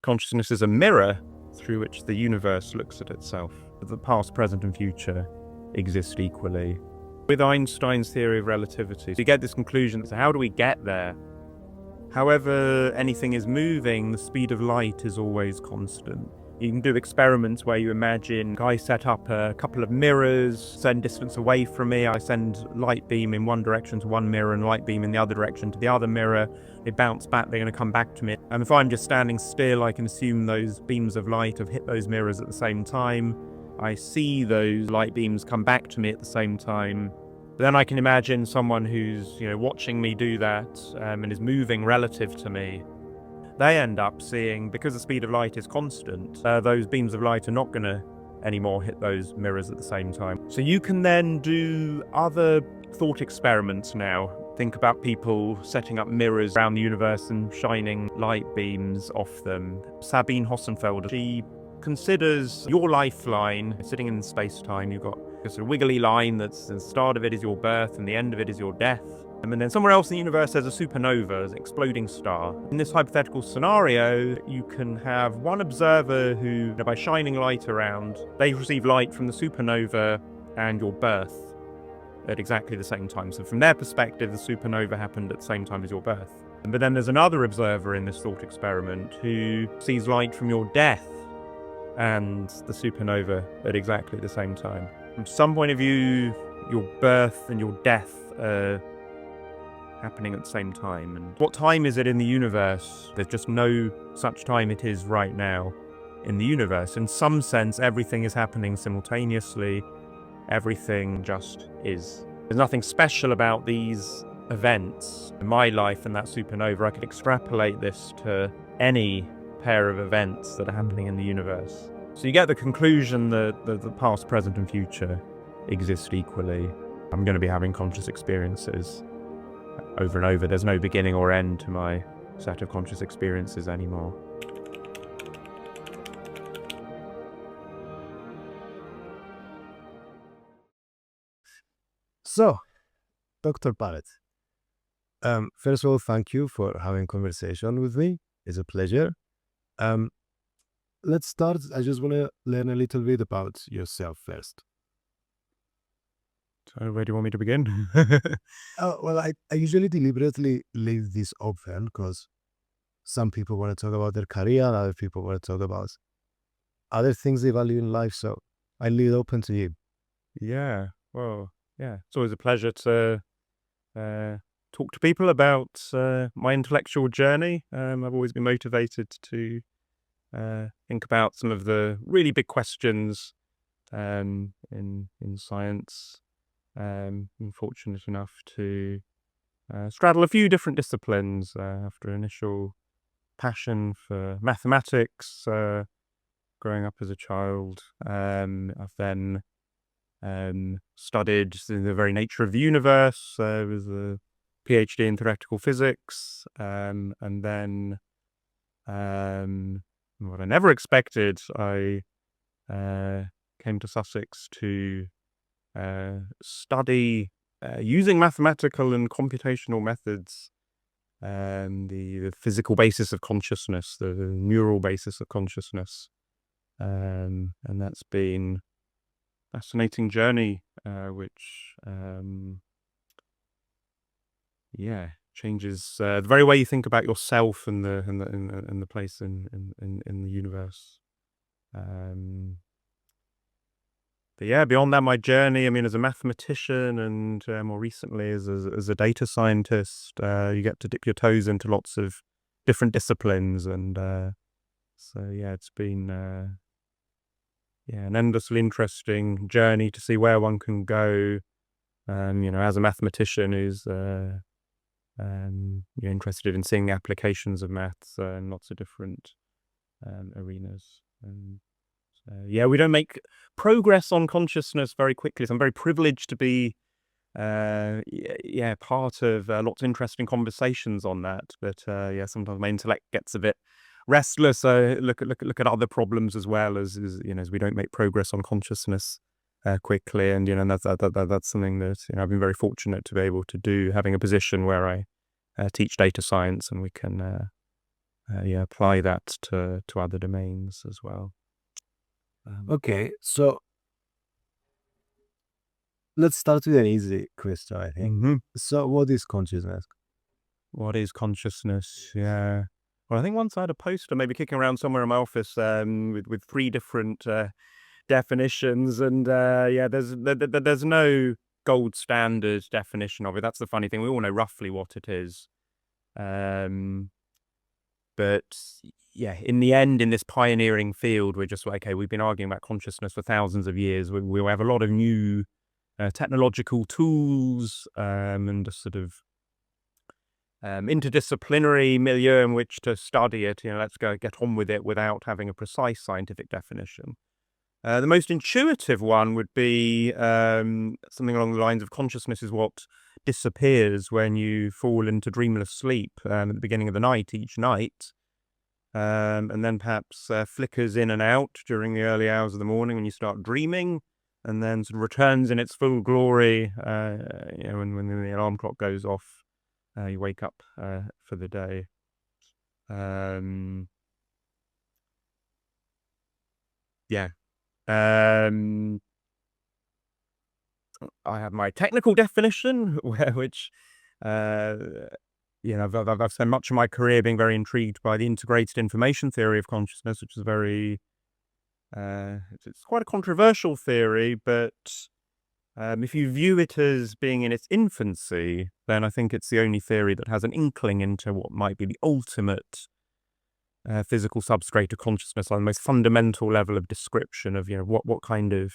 Consciousness is a mirror through which the universe looks at itself. The past, present, and future exist equally. With Einstein's theory of relativity, you get this conclusion, so how do we get there? However anything is moving, the speed of light is always constant. You can do experiments where you imagine I set up a couple of mirrors, send distance away from me, I send light beam in one direction to one mirror and light beam in the other direction to the other mirror. They bounce back, they're going to come back to me. And if I'm just standing still, I can assume those beams of light have hit those mirrors at the same time. I see those light beams come back to me at the same time. Then I can imagine someone who's, watching me do that and is moving relative to me. They end up seeing, because the speed of light is constant, those beams of light are not going to anymore hit those mirrors at the same time. So you can then do other thought experiments now. Think about people setting up mirrors around the universe and shining light beams off them. Sabine Hossenfelder, she considers your lifeline sitting in space-time. You've got a sort of wiggly line that's the start of it is your birth and the end of it is your death. And then somewhere else in the universe there's a supernova, an exploding star. In this hypothetical scenario, you can have one observer who, by shining light around, they receive light from the supernova and your birth at exactly the same time. So from their perspective, the supernova happened at the same time as your birth. But then there's another observer in this thought experiment who sees light from your death and the supernova at exactly the same time. From some point of view, your birth and your death are happening at the same time. And what time is it in the universe? There's just no such time it is right now in the universe. In some sense, everything is happening simultaneously. Everything just is. There's nothing special about these events. In my life and that supernova, I could extrapolate this to any pair of events that are happening in the universe. So you get the conclusion that the past, present, and future exist equally. I'm going to be having conscious experiences over and over. There's no beginning or end to my set of conscious experiences anymore. So, Dr. Barrett, first of all, thank you for having a conversation with me. It's a pleasure. Let's start. I just want to learn a little bit about yourself first. So where do you want me to begin? Well, I usually deliberately leave this open because some people want to talk about their career and other people want to talk about other things they value in life. So I leave it open to you. Yeah, well, yeah. It's always a pleasure to talk to people about my intellectual journey. I've always been motivated to think about some of the really big questions in science. I'm fortunate enough to straddle a few different disciplines after initial passion for mathematics growing up as a child. I've then studied the very nature of the universe with a PhD in theoretical physics, and then what I never expected, I came to Sussex to study using mathematical and computational methods the physical basis of consciousness, the neural basis of consciousness, and that's been a fascinating journey, which changes the very way you think about yourself and the place in the universe. But yeah, beyond that, my journey, as a mathematician and more recently as a data scientist, you get to dip your toes into lots of different disciplines. And so, yeah, it's been an endlessly interesting journey to see where one can go. As a mathematician who's you're interested in seeing the applications of maths in lots of different arenas. And we don't make progress on consciousness very quickly. So I'm very privileged to be part of lots of interesting conversations on that. But sometimes my intellect gets a bit restless. Look at other problems as well as we don't make progress on consciousness quickly. And that's something that I've been very fortunate to be able to do, having a position where I teach data science, and we can apply that to other domains as well. Okay, so let's start with an easy question, I think. Mm-hmm. So what is consciousness? What is consciousness? Yeah. Well, I think once I had a poster maybe kicking around somewhere in my office with 3 different definitions, and there's no gold standard definition of it. That's the funny thing. We all know roughly what it is. But yeah, in the end, in this pioneering field, we're just like, okay, we've been arguing about consciousness for thousands of years. We have a lot of new technological tools and a sort of interdisciplinary milieu in which to study it. Let's go get on with it without having a precise scientific definition. The most intuitive one would be something along the lines of consciousness is what disappears when you fall into dreamless sleep at the beginning of the night each night, and then perhaps flickers in and out during the early hours of the morning when you start dreaming, and then sort of returns in its full glory when the alarm clock goes off. You wake up for the day. Yeah. I have my technical definition, which, I've spent much of my career being very intrigued by the integrated information theory of consciousness, which is very, it's quite a controversial theory, but if you view it as being in its infancy, then I think it's the only theory that has an inkling into what might be the ultimate physical substrate of consciousness on the most fundamental level of description of, what kind of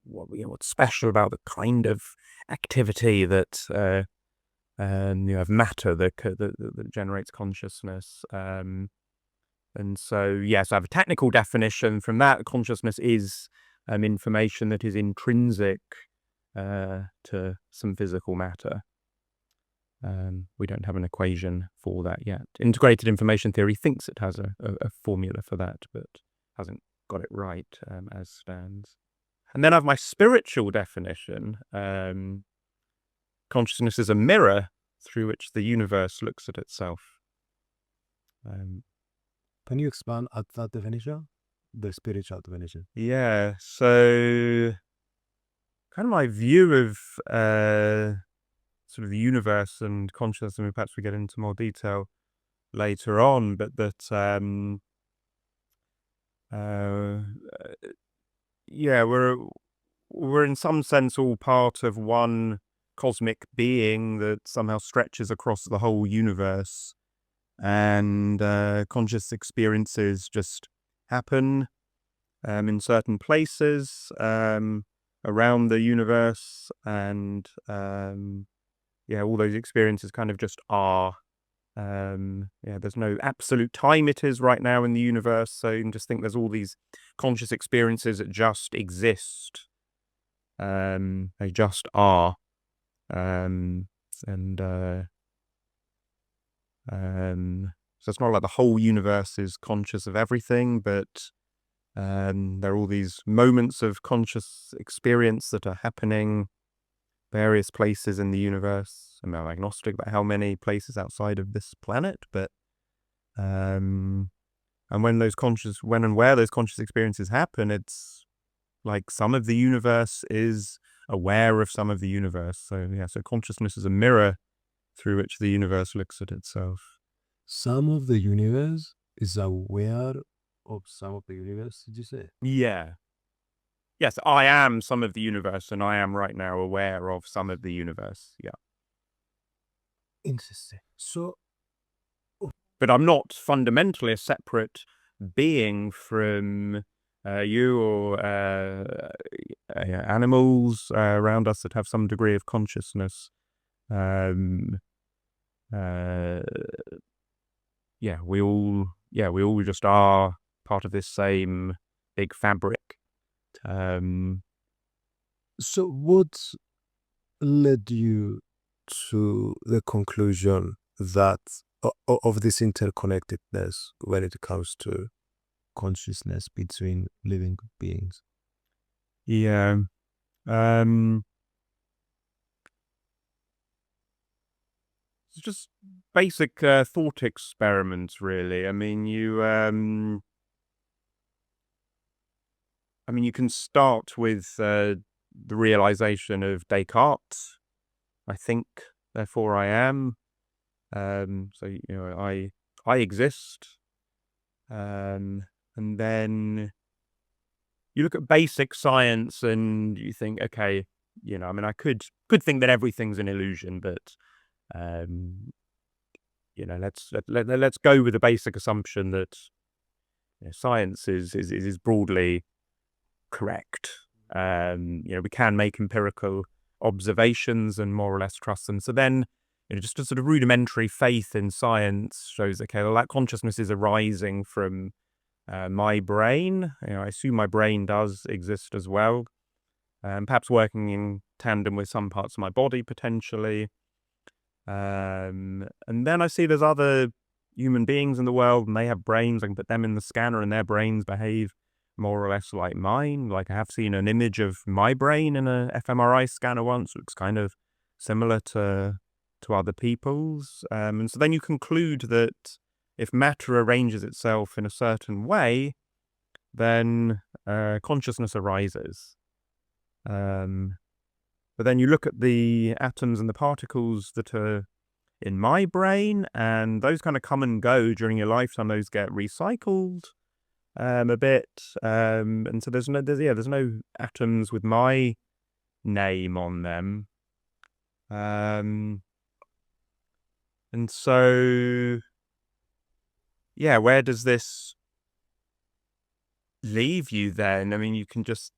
what's special about the kind of activity that you have matter that generates consciousness. And so, yes, I have a technical definition. From that, consciousness is information that is intrinsic to some physical matter. We don't have an equation for that yet. Integrated information theory thinks it has a formula for that, but hasn't got it right as stands. And then I have my spiritual definition. Consciousness is a mirror through which the universe looks at itself. Can you expand at that definition? The spiritual definition. Yeah, so kind of my view of sort of the universe and consciousness, and perhaps we get into more detail later on, but that we're in some sense all part of one cosmic being that somehow stretches across the whole universe, and conscious experiences just happen in certain places around the universe, and all those experiences kind of just are. There's no absolute time it is right now in the universe, so you can just think there's all these conscious experiences that just exist. They just are. So it's not like the whole universe is conscious of everything, but there are all these moments of conscious experience that are happening various places in the universe. I'm agnostic about how many places outside of this planet, but and when and where those conscious experiences happen, it's like some of the universe is aware of some of the universe. So consciousness is a mirror through which the universe looks at itself. Some of the universe is aware of some of the universe, did you say? Yeah. Yes, I am some of the universe, and I am right now aware of some of the universe. Yeah. Interesting. So, but I'm not fundamentally a separate being from you or animals around us that have some degree of consciousness. We all just are part of this same big fabric. So what led you to the conclusion that of this interconnectedness when it comes to consciousness between living beings? It's just basic thought experiments, really. I mean, you can start with the realization of Descartes. I think, therefore I am. So I exist. And then you look at basic science and you think, okay, I could think that everything's an illusion, but let's go with the basic assumption that science is broadly correct. We can make empirical observations and more or less trust them. So then, just a sort of rudimentary faith in science shows, okay, well, that consciousness is arising from my brain. I assume my brain does exist as well, perhaps working in tandem with some parts of my body potentially. And then I see there's other human beings in the world, and they have brains. I can put them in the scanner, and their brains behave more or less like mine. Like, I have seen an image of my brain in a fMRI scanner once. It looks kind of similar to other people's. And so then you conclude that if matter arranges itself in a certain way, then consciousness arises. But then you look at the atoms and the particles that are in my brain, and those kind of come and go during your lifetime. Those get recycled a bit, and so there's no atoms with my name on them. And so, where does this leave you then? I mean, you can just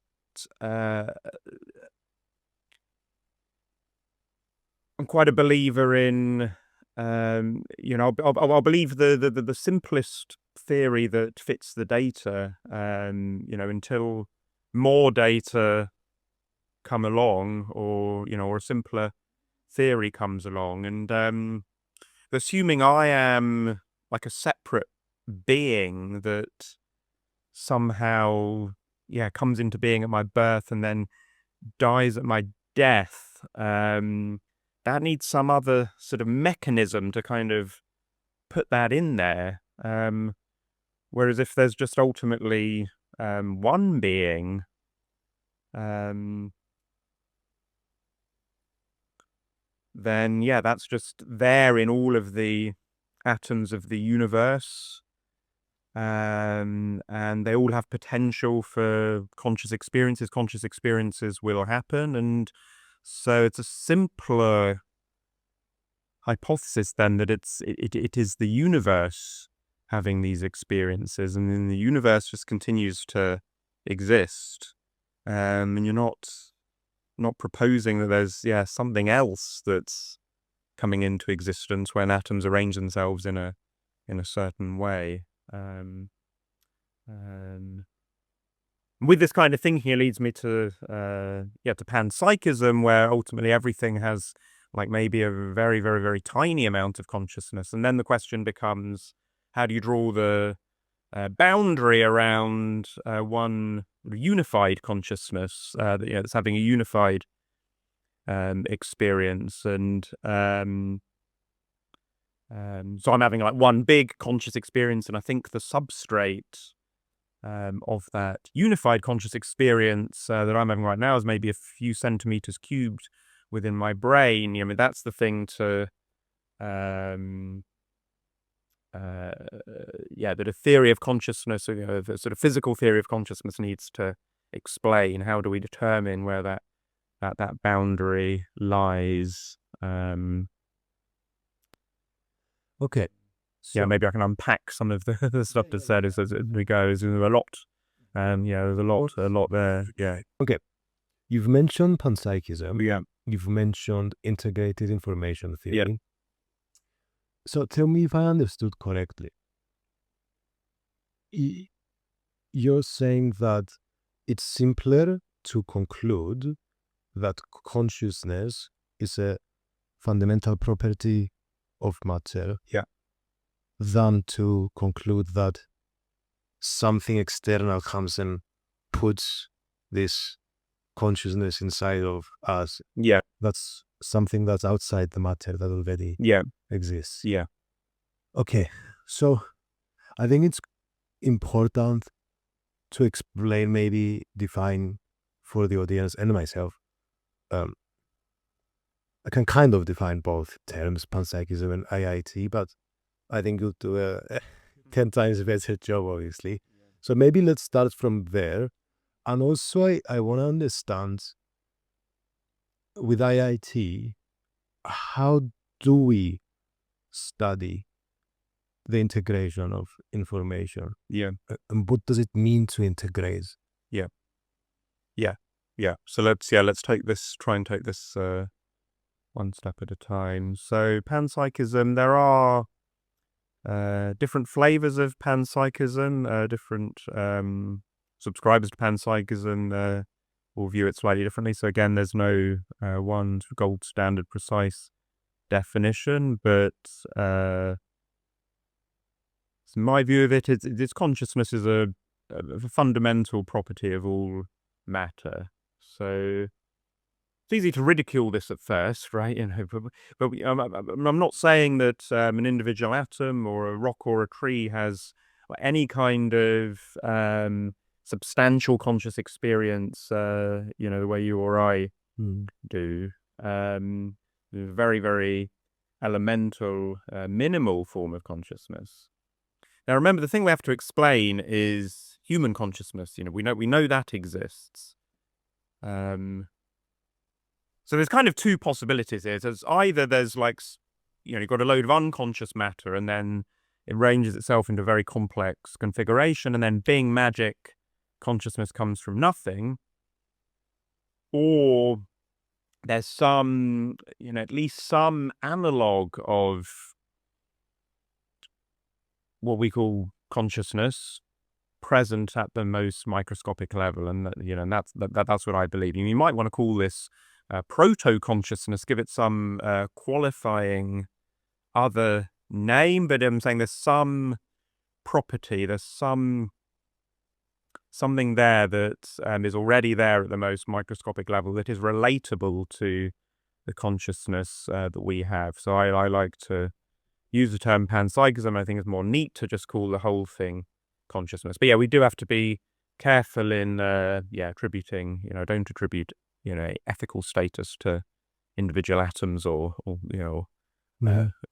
I'm quite a believer in, I'll believe the simplest theory that fits the data, until more data come along, or a simpler theory comes along. And assuming I am like a separate being that somehow, comes into being at my birth and then dies at my death, that needs some other sort of mechanism to kind of put that in there. Whereas if there's just ultimately one being, then that's just there in all of the atoms of the universe. And they all have potential for conscious experiences. Conscious experiences will happen, and so it's a simpler hypothesis then that it is the universe having these experiences, and then the universe just continues to exist. And you're not proposing that there's something else that's coming into existence when atoms arrange themselves in a certain way. With this kind of thinking, it leads me to panpsychism, where ultimately everything has like maybe a very, very, very tiny amount of consciousness. And then the question becomes, how do you draw the boundary around one unified consciousness that's having a unified experience? And so I'm having like one big conscious experience, and I think the substrate of that unified conscious experience that I'm having right now is maybe a few centimeters cubed within my brain. I mean, that's the thing to that a theory of consciousness, the sort of physical theory of consciousness, needs to explain. How do we determine where that boundary lies? Okay. So, maybe I can unpack some of the stuff that's said as we go. There's a lot. There's a lot there. Yeah. Okay. You've mentioned panpsychism. Yeah. You've mentioned integrated information theory. Yeah. So tell me if I understood correctly. You're saying that it's simpler to conclude that consciousness is a fundamental property of matter, than to conclude that something external comes and puts this consciousness inside of us. Yeah. That's something that's outside the matter that already Yeah. exists. Yeah. Okay, so I think it's important to explain, maybe define for the audience and myself. I can kind of define both terms, panpsychism and IIT, but I think you'll do a 10 times better job, obviously. So maybe let's start from there. And also, I want to understand with IIT, how do we study the integration of information? Yeah. And what does it mean to integrate? Yeah. So let's try and take this one step at a time. So panpsychism, there are different flavors of panpsychism, different subscribers to panpsychism will view it slightly differently. So again, there's no one gold standard precise definition, but my view of it is consciousness is a fundamental property of all matter. So it's easy to ridicule this at first, right? But I'm not saying that an individual atom or a rock or a tree has any kind of substantial conscious experience, the way you or I do. Very, very elemental, minimal form of consciousness. Now, remember, the thing we have to explain is human consciousness. We know that exists. So there's kind of two possibilities here. There's either you've got a load of unconscious matter and then it arranges itself into a very complex configuration and then bing, magic, consciousness comes from nothing. Or there's some, at least some analog of what we call consciousness present at the most microscopic level. And, and that's what I believe. You might want to call this proto-consciousness, give it some qualifying other name, but I'm saying there's some property, there's something there that is already there at the most microscopic level that is relatable to the consciousness that we have. So I like to use the term panpsychism. I think it's more neat to just call the whole thing consciousness. But yeah, we do have to be careful in attributing, don't attribute ethical status to individual atoms or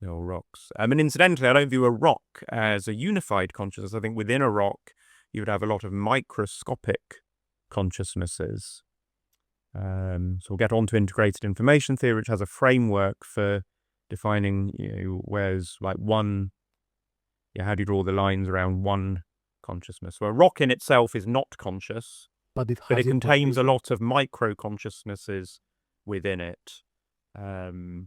rocks. And incidentally, I don't view a rock as a unified consciousness. I think within a rock, you would have a lot of microscopic consciousnesses. So we'll get on to integrated information theory, which has a framework for defining, where's like one, how do you draw the lines around one consciousness? Well, a rock in itself is not conscious, but it contains a lot of micro consciousnesses within it. So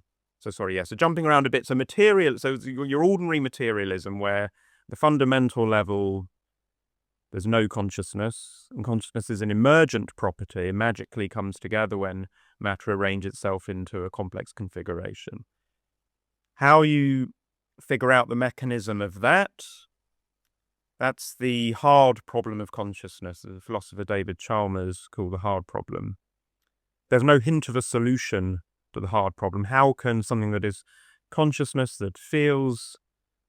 jumping around a bit. So your ordinary materialism, where the fundamental level, there's no consciousness, and consciousness is an emergent property, it magically comes together when matter arranges itself into a complex configuration. How you figure out the mechanism of that's the hard problem of consciousness, the philosopher David Chalmers called the hard problem. There's no hint of a solution to the hard problem. How can something that is consciousness, that feels,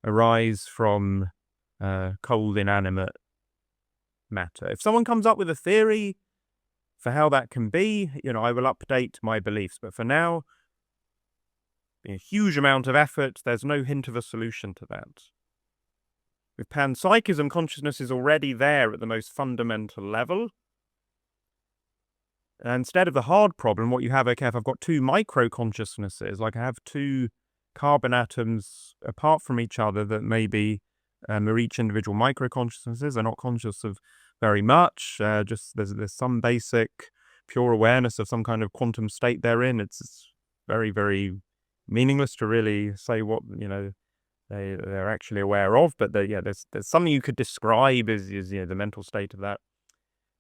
arise from cold, inanimate matter? If someone comes up with a theory for how that can be, I will update my beliefs. But for now, a huge amount of effort, there's no hint of a solution to that. With panpsychism, consciousness is already there at the most fundamental level. And instead of the hard problem, what you have, if I've got two micro-consciousnesses, like I have two carbon atoms apart from each other that maybe are each individual micro-consciousnesses, are not conscious of very much, just there's some basic pure awareness of some kind of quantum state they're in. It's very, very meaningless to really say what, they're actually aware of, but there's something you could describe as the mental state of that.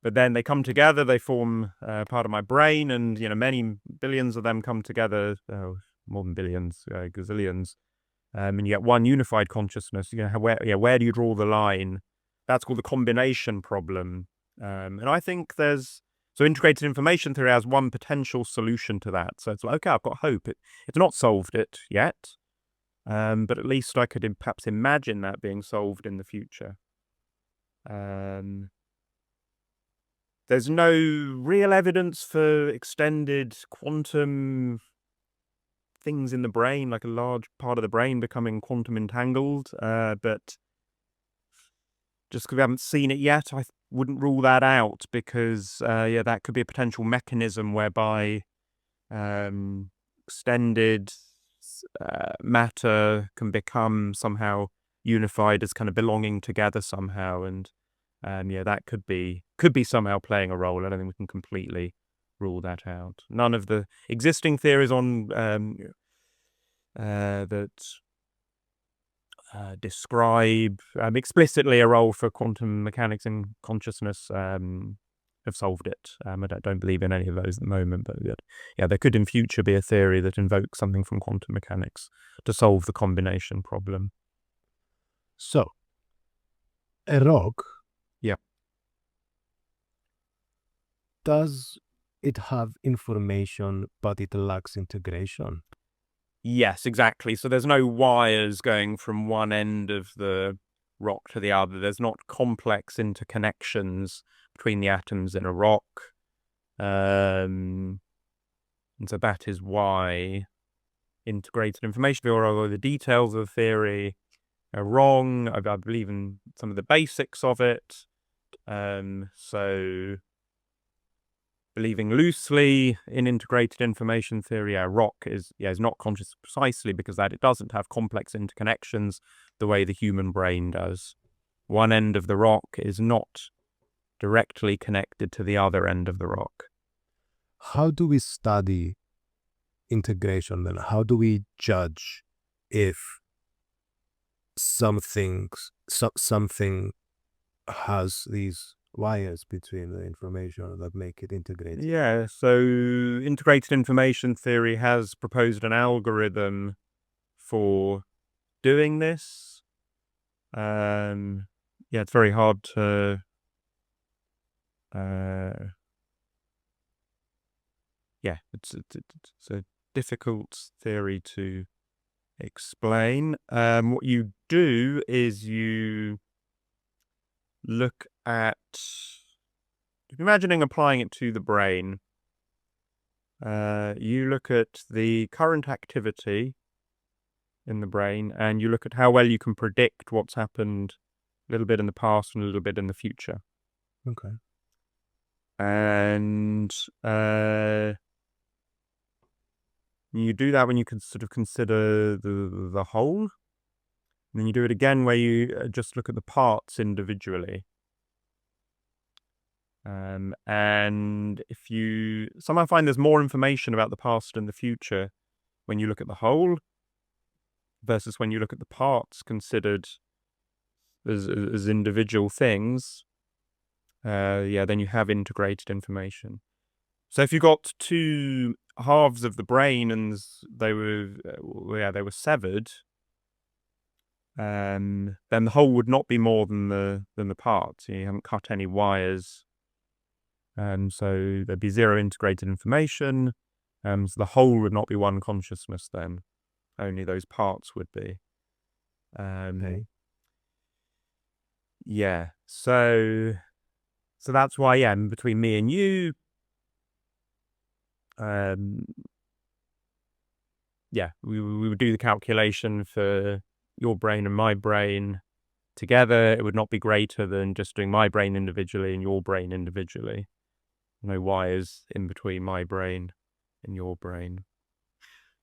But then they come together, they form part of my brain, and many billions of them come together, more than billions, gazillions, and you get one unified consciousness. Where do you draw the line? That's called the combination problem. And I think so So integrated information theory has one potential solution to that. So it's like, okay, I've got hope. It's not solved it yet, but at least I could perhaps imagine that being solved in the future. There's no real evidence for extended quantum things in the brain, like a large part of the brain becoming quantum entangled, but just because we haven't seen it yet, I wouldn't rule that out, because that could be a potential mechanism whereby extended matter can become somehow unified as kind of belonging together somehow, and that could be somehow playing a role. I don't think we can completely rule that out. None of the existing theories on that describe explicitly a role for quantum mechanics and consciousness have solved it. I don't believe in any of those at the moment, but there could in future be a theory that invokes something from quantum mechanics to solve the combination problem. So, a rock, yeah, does it have information, but it lacks integration? Yes, exactly. So there's no wires going from one end of the rock to the other. There's not complex interconnections between the atoms in a rock. And so that is why integrated information theory, although the details of the theory are wrong, I believe in some of the basics of it. So believing loosely in integrated information theory, a rock is not conscious precisely because that it doesn't have complex interconnections the way the human brain does. One end of the rock is not directly connected to the other end of the rock. How do we study integration then? How do we judge if something has these wires between the information that make it integrated? Yeah, so integrated information theory has proposed an algorithm for doing this. It's very hard to it's a difficult theory to explain. What you do is you look at, imagining applying it to the brain, you look at the current activity in the brain and you look at how well you can predict what's happened a little bit in the past and a little bit in the future. Okay. And you do that when you can sort of consider the whole. And then you do it again where you just look at the parts individually. And if you somehow find there's more information about the past and the future when you look at the whole versus when you look at the parts considered as individual things, then you have integrated information. So if you got two halves of the brain and they were severed, then the whole would not be more than the parts. You haven't cut any wires, so there'd be zero integrated information. So the whole would not be one consciousness then. Only those parts would be. Okay. Yeah. So that's why, between me and you, we would do the calculation for your brain and my brain together. It would not be greater than just doing my brain individually and your brain individually. No wires in between my brain and your brain.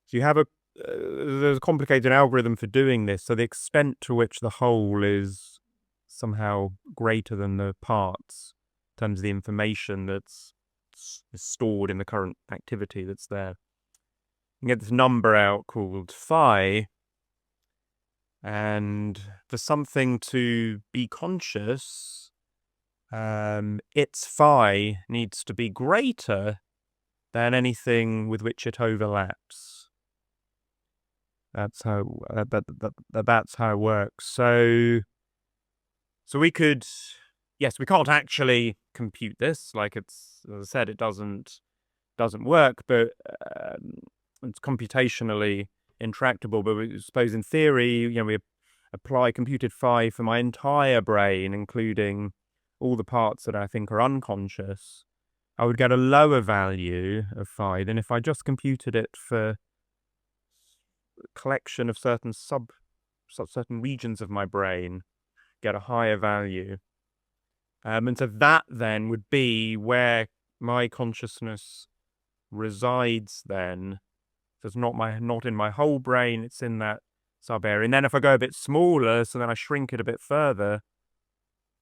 So you have there's a complicated algorithm for doing this. So the extent to which the whole is somehow greater than the parts in terms of the information that's stored in the current activity that's there. You get this number out called phi, and for something to be conscious, its phi needs to be greater than anything with which it overlaps. That's how that's how it works. So we could yes, we can't actually compute this. Like it's, as I said, it doesn't work, but it's computationally intractable. But we suppose in theory, we apply computed phi for my entire brain, including all the parts that I think are unconscious, I would get a lower value of phi than if I just computed it for a collection of certain regions of my brain, get a higher value. And so that then would be where my consciousness resides then. So it's not in my whole brain, it's in that sub area. And then if I go a bit smaller, so then I shrink it a bit further,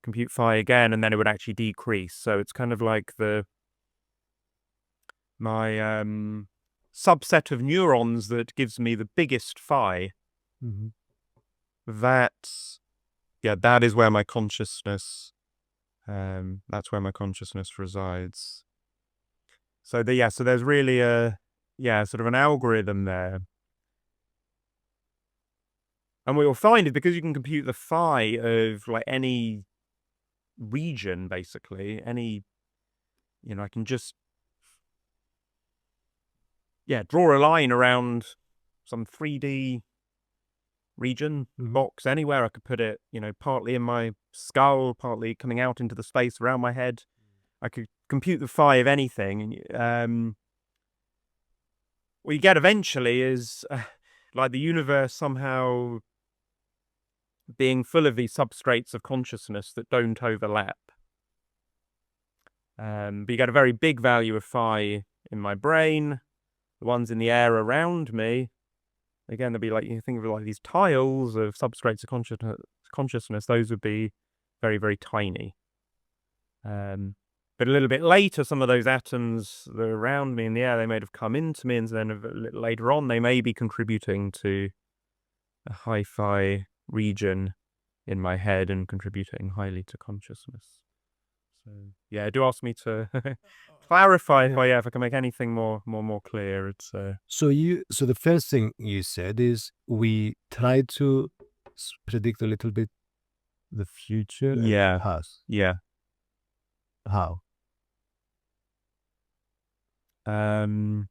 compute phi again, and then it would actually decrease. So it's kind of like my subset of neurons that gives me the biggest phi. Mm-hmm. That is where my consciousness that's where my consciousness resides. So there's really sort of an algorithm there. And what you'll find is because you can compute the phi of like any region, basically, I can just draw a line around some 3D region box anywhere. I could put it, partly in my skull, partly coming out into the space around my head. I could compute the phi of anything. What you get eventually is like the universe somehow being full of these substrates of consciousness that don't overlap. But you get a very big value of phi in my brain. The ones in the air around me, again, they'll be like, you think of it like these tiles of substrates of consciousness. Those would be very, very tiny. But a little bit later, some of those atoms that are around me in the air, they may have come into me, and then a little later on, they may be contributing to a high phi region in my head and contributing highly to consciousness. So do ask me to clarify if I can make anything more clear. It's So the first thing you said is we try to predict a little bit the future and the past. Yeah. How? So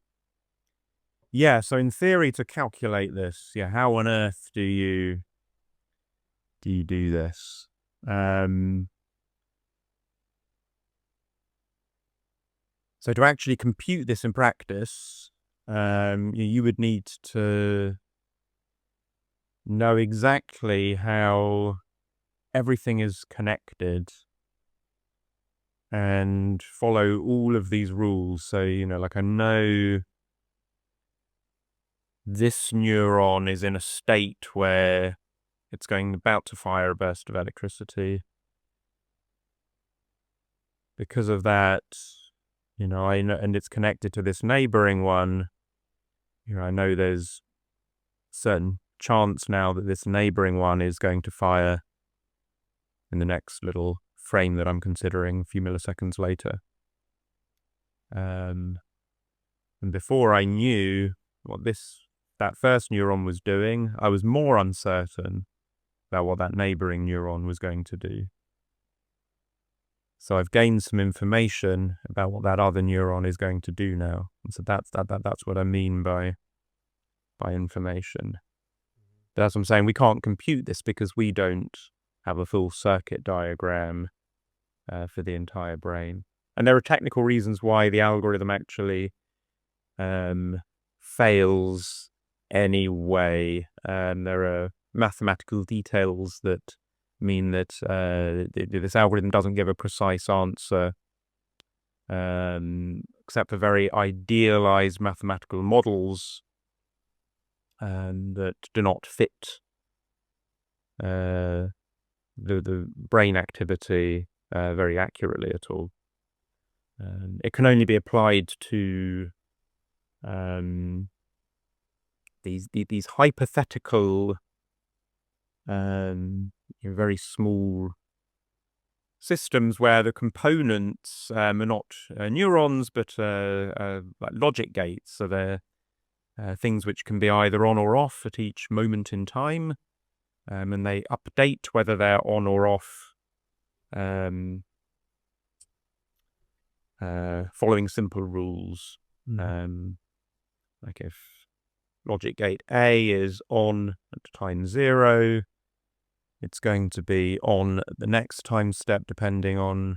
in theory, to calculate this, how on earth do you do this? So to actually compute this in practice, you would need to know exactly how everything is connected and follow all of these rules. So, like I know this neuron is in a state where it's about to fire a burst of electricity. Because of that, I know, and it's connected to this neighboring one, I know there's certain chance now that this neighboring one is going to fire in the next little frame that I'm considering a few milliseconds later. And before I knew what that first neuron was doing, I was more uncertain about what that neighboring neuron was going to do. So I've gained some information about what that other neuron is going to do now. And so that's what I mean by information. That's what I'm saying. We can't compute this because we don't have a full circuit diagram for the entire brain. And there are technical reasons why the algorithm actually fails anyway. There are mathematical details that mean that this algorithm doesn't give a precise answer, except for very idealized mathematical models that do not fit the brain activity very accurately at all. It can only be applied to these hypothetical very small systems where the components are not neurons but like logic gates. So they're things which can be either on or off at each moment in time, and they update whether they're on or off following simple rules. Like if logic gate A is on at time 0, it's going to be on at the next time step depending on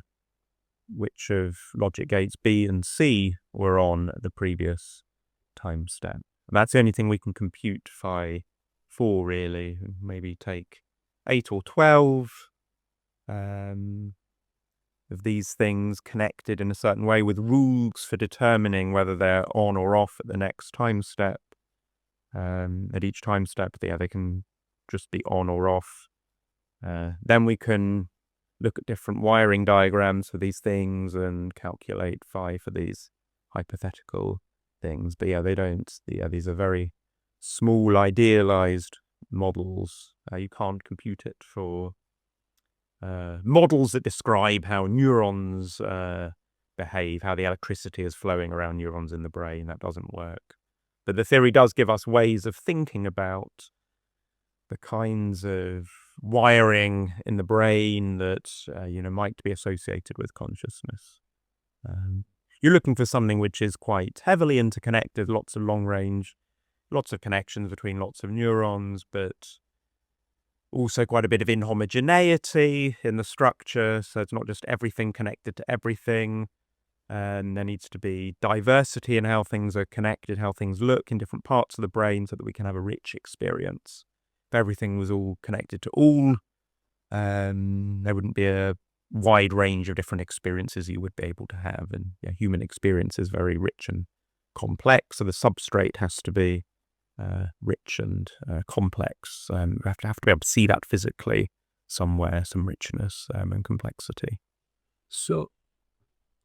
which of logic gates B and C were on at the previous time step. And that's the only thing we can compute phi for, really. Maybe take 8 or 12 of these things connected in a certain way with rules for determining whether they're on or off at the next time step. At each time step, they can just be on or off. Then we can look at different wiring diagrams for these things and calculate phi for these hypothetical things. But yeah, they don't. Yeah, these are very small, idealized models. You can't compute it for models that describe how neurons behave, how the electricity is flowing around neurons in the brain. That doesn't work. But the theory does give us ways of thinking about the kinds of wiring in the brain that might be associated with consciousness. You're looking for something which is quite heavily interconnected, lots of long range, lots of connections between lots of neurons, but also quite a bit of inhomogeneity in the structure, so it's not just everything connected to everything. And there needs to be diversity in how things are connected, how things look in different parts of the brain so that we can have a rich experience. If everything was all connected to all, there wouldn't be a wide range of different experiences you would be able to have. And human experience is very rich and complex, so the substrate has to be rich and complex. We have to be able to see that physically somewhere, some richness and complexity. So,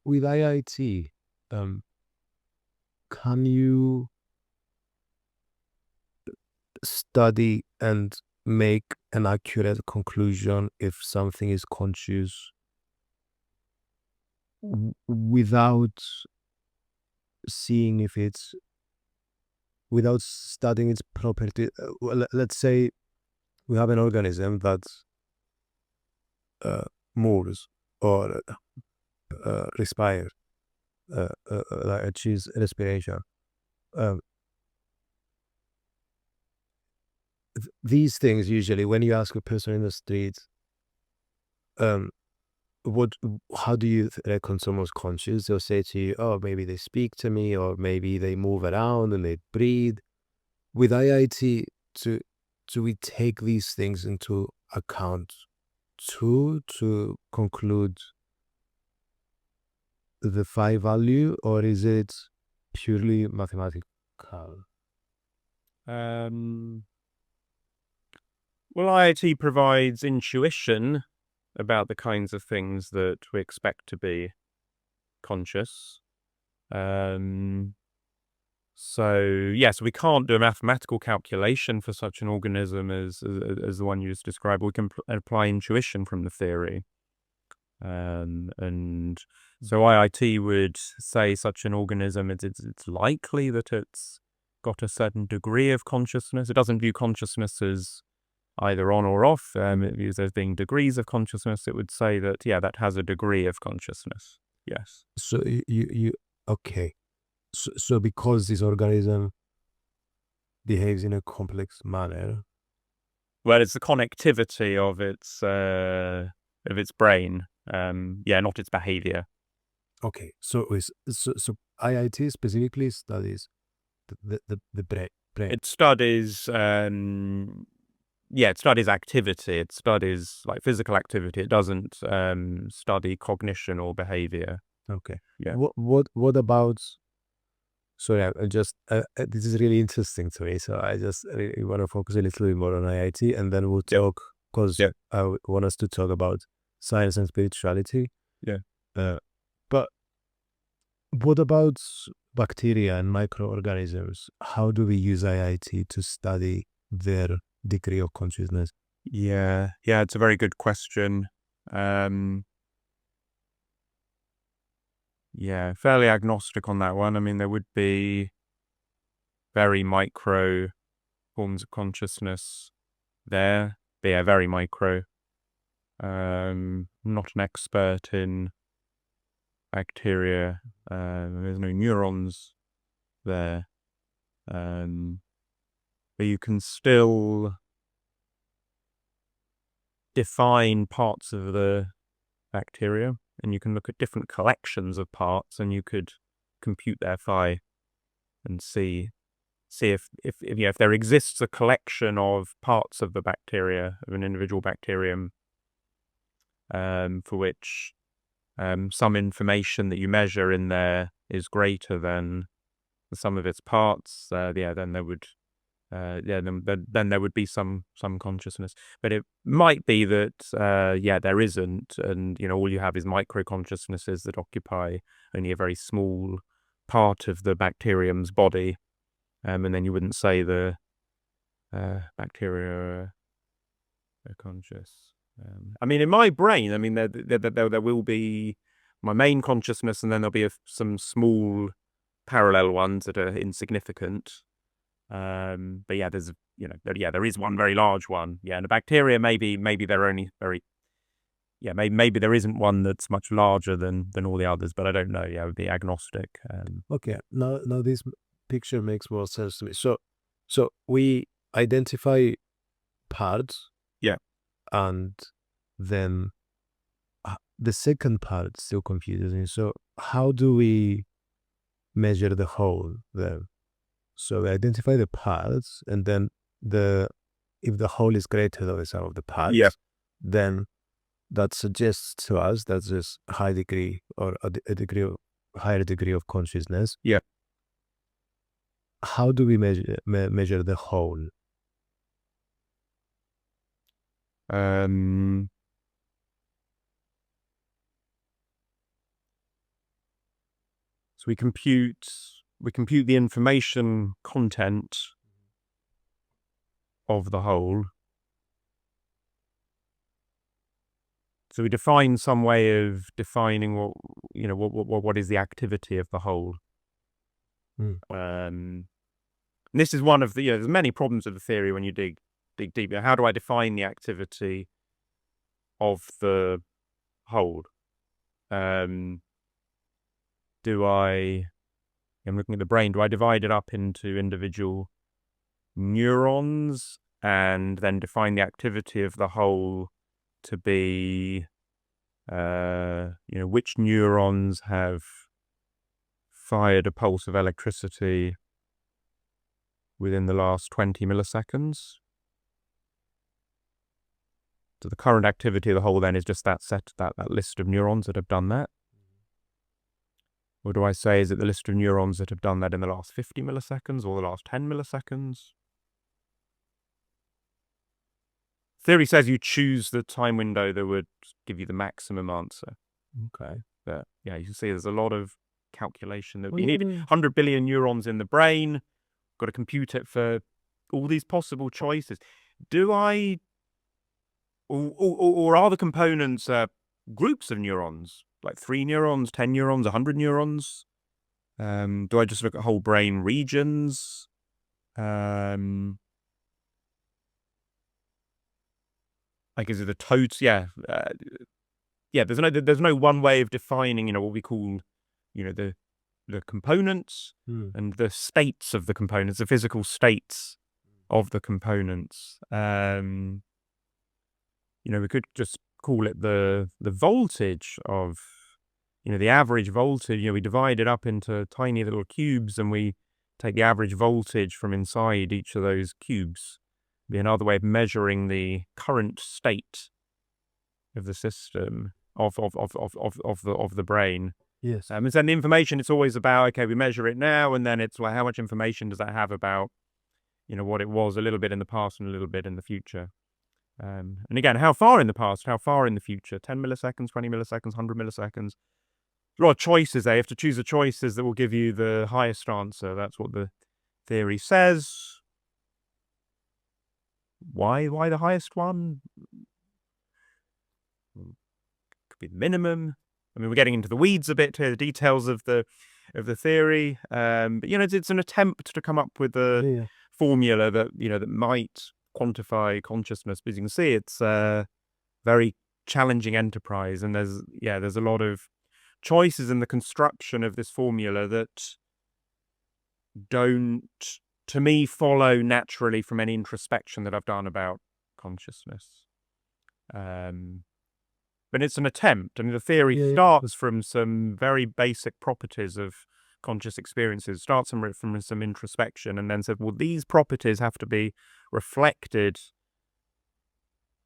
with IIT, can you study and make an accurate conclusion if something is conscious without seeing if it's, without studying its property? Let's say we have an organism that moves or respire, achieves respiration. These things, usually when you ask a person in the street, how do you reckon someone's conscious? They'll say to you, oh, maybe they speak to me, or maybe they move around and they breathe. With IIT, do we take these things into account too, to conclude the phi value, or is it purely mathematical? Well, IIT provides intuition about the kinds of things that we expect to be conscious. So yes, we can't do a mathematical calculation for such an organism as the one you just described. We can apply intuition from the theory. And so IIT would say such an organism, it's likely that it's got a certain degree of consciousness. It doesn't view consciousness as either on or off. It views there as being degrees of consciousness. It would say that, that has a degree of consciousness. Yes. So okay. So because this organism behaves in a complex manner. Well, it's the connectivity of its brain. Not its behavior. Okay, so IIT specifically studies the brain. It studies, it studies activity. It studies like physical activity. It doesn't study cognition or behavior. Okay. Yeah. What about? Sorry, I just this is really interesting to me. So I just really want to focus a little bit more on IIT, and then we'll talk, because I want us to talk about science and spirituality. Yeah. But what about bacteria and microorganisms? How do we use IIT to study their degree of consciousness? Yeah, it's a very good question. Fairly agnostic on that one. I mean, there would be very micro forms of consciousness there. But very micro. not an expert in bacteria. There's no neurons there. But you can still define parts of the bacteria, and you can look at different collections of parts, and you could compute their phi and see if there exists a collection of parts of the bacteria, of an individual bacterium, for which some information that you measure in there is greater than the sum of its parts. Then there would then there would be some consciousness. But it might be that there isn't, and all you have is micro consciousnesses that occupy only a very small part of the bacterium's body, and then you wouldn't say the bacteria are conscious. I mean, in my brain, I mean, there will be my main consciousness, and then there'll be some small parallel ones that are insignificant. But yeah, there is one very large one. Yeah, and a bacteria, maybe they're only very. Yeah, maybe there isn't one that's much larger than all the others, but I don't know. Yeah, I would be agnostic. Okay, now this picture makes more sense to me. So we identify parts. Yeah. And then the second part still confuses me. So how do we measure the whole then? So we identify the parts, and then if the whole is greater than the sum of the parts, yeah, then that suggests to us that there's a high degree or a higher degree of consciousness. Yeah. How do we measure the whole? So we compute the information content of the whole. So we define some way of defining what is the activity of the whole. And this is one of the there's many problems with the theory when you dig deep. How do I define the activity of the whole? I'm looking at the brain. Do I divide it up into individual neurons and then define the activity of the whole to be, which neurons have fired a pulse of electricity within the last 20 milliseconds? So the current activity of the whole then is just that list of neurons that have done that? Or do I say, is it the list of neurons that have done that in the last 50 milliseconds or the last 10 milliseconds? Theory says you choose the time window that would give you the maximum answer. Okay. But yeah, you can see there's a lot of calculation. You need 100 billion neurons in the brain. Got to compute it for all these possible choices. Do I... Or are the components groups of neurons? Like 3 neurons, 10 neurons, 100 neurons? Do I just look at whole brain regions? Like, is it the total? Yeah. There's no one way of defining, what we call, the components and the states of the components, the physical states of the components. We could just call it the voltage of, the average voltage. We divide it up into tiny little cubes, and we take the average voltage from inside each of those cubes. Be another way of measuring the current state of the system of the brain. Yes. And then the information, it's always about, okay, we measure it now, and then it's like, how much information does that have about, what it was a little bit in the past and a little bit in the future. And again, how far in the past, how far in the future? 10 milliseconds, 20 milliseconds, 100 milliseconds. A lot of choices there. You have to choose the choices that will give you the highest answer. That's what the theory says. Why the highest one? Could be the minimum. I mean, we're getting into the weeds a bit here, the details of the theory. But it's an attempt to come up with a formula that that might quantify consciousness. But as you can see, it's very challenging enterprise, and there's a lot of choices in the construction of this formula that don't, to me, follow naturally from any introspection that I've done about consciousness. But it's an attempt. I mean, the theory starts from some very basic properties of conscious experiences, starts from some introspection, and then says, well, these properties have to be reflected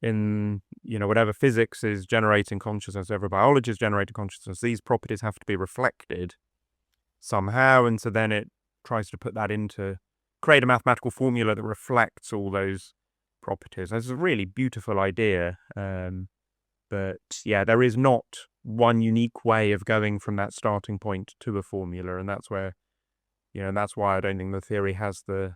in, whatever physics is generating consciousness, whatever biology is generating consciousness. These properties have to be reflected somehow, and so then it tries to put that create a mathematical formula that reflects all those properties. It's a really beautiful idea. But yeah, there is not one unique way of going from that starting point to a formula, and that's where, that's why I don't think the theory has the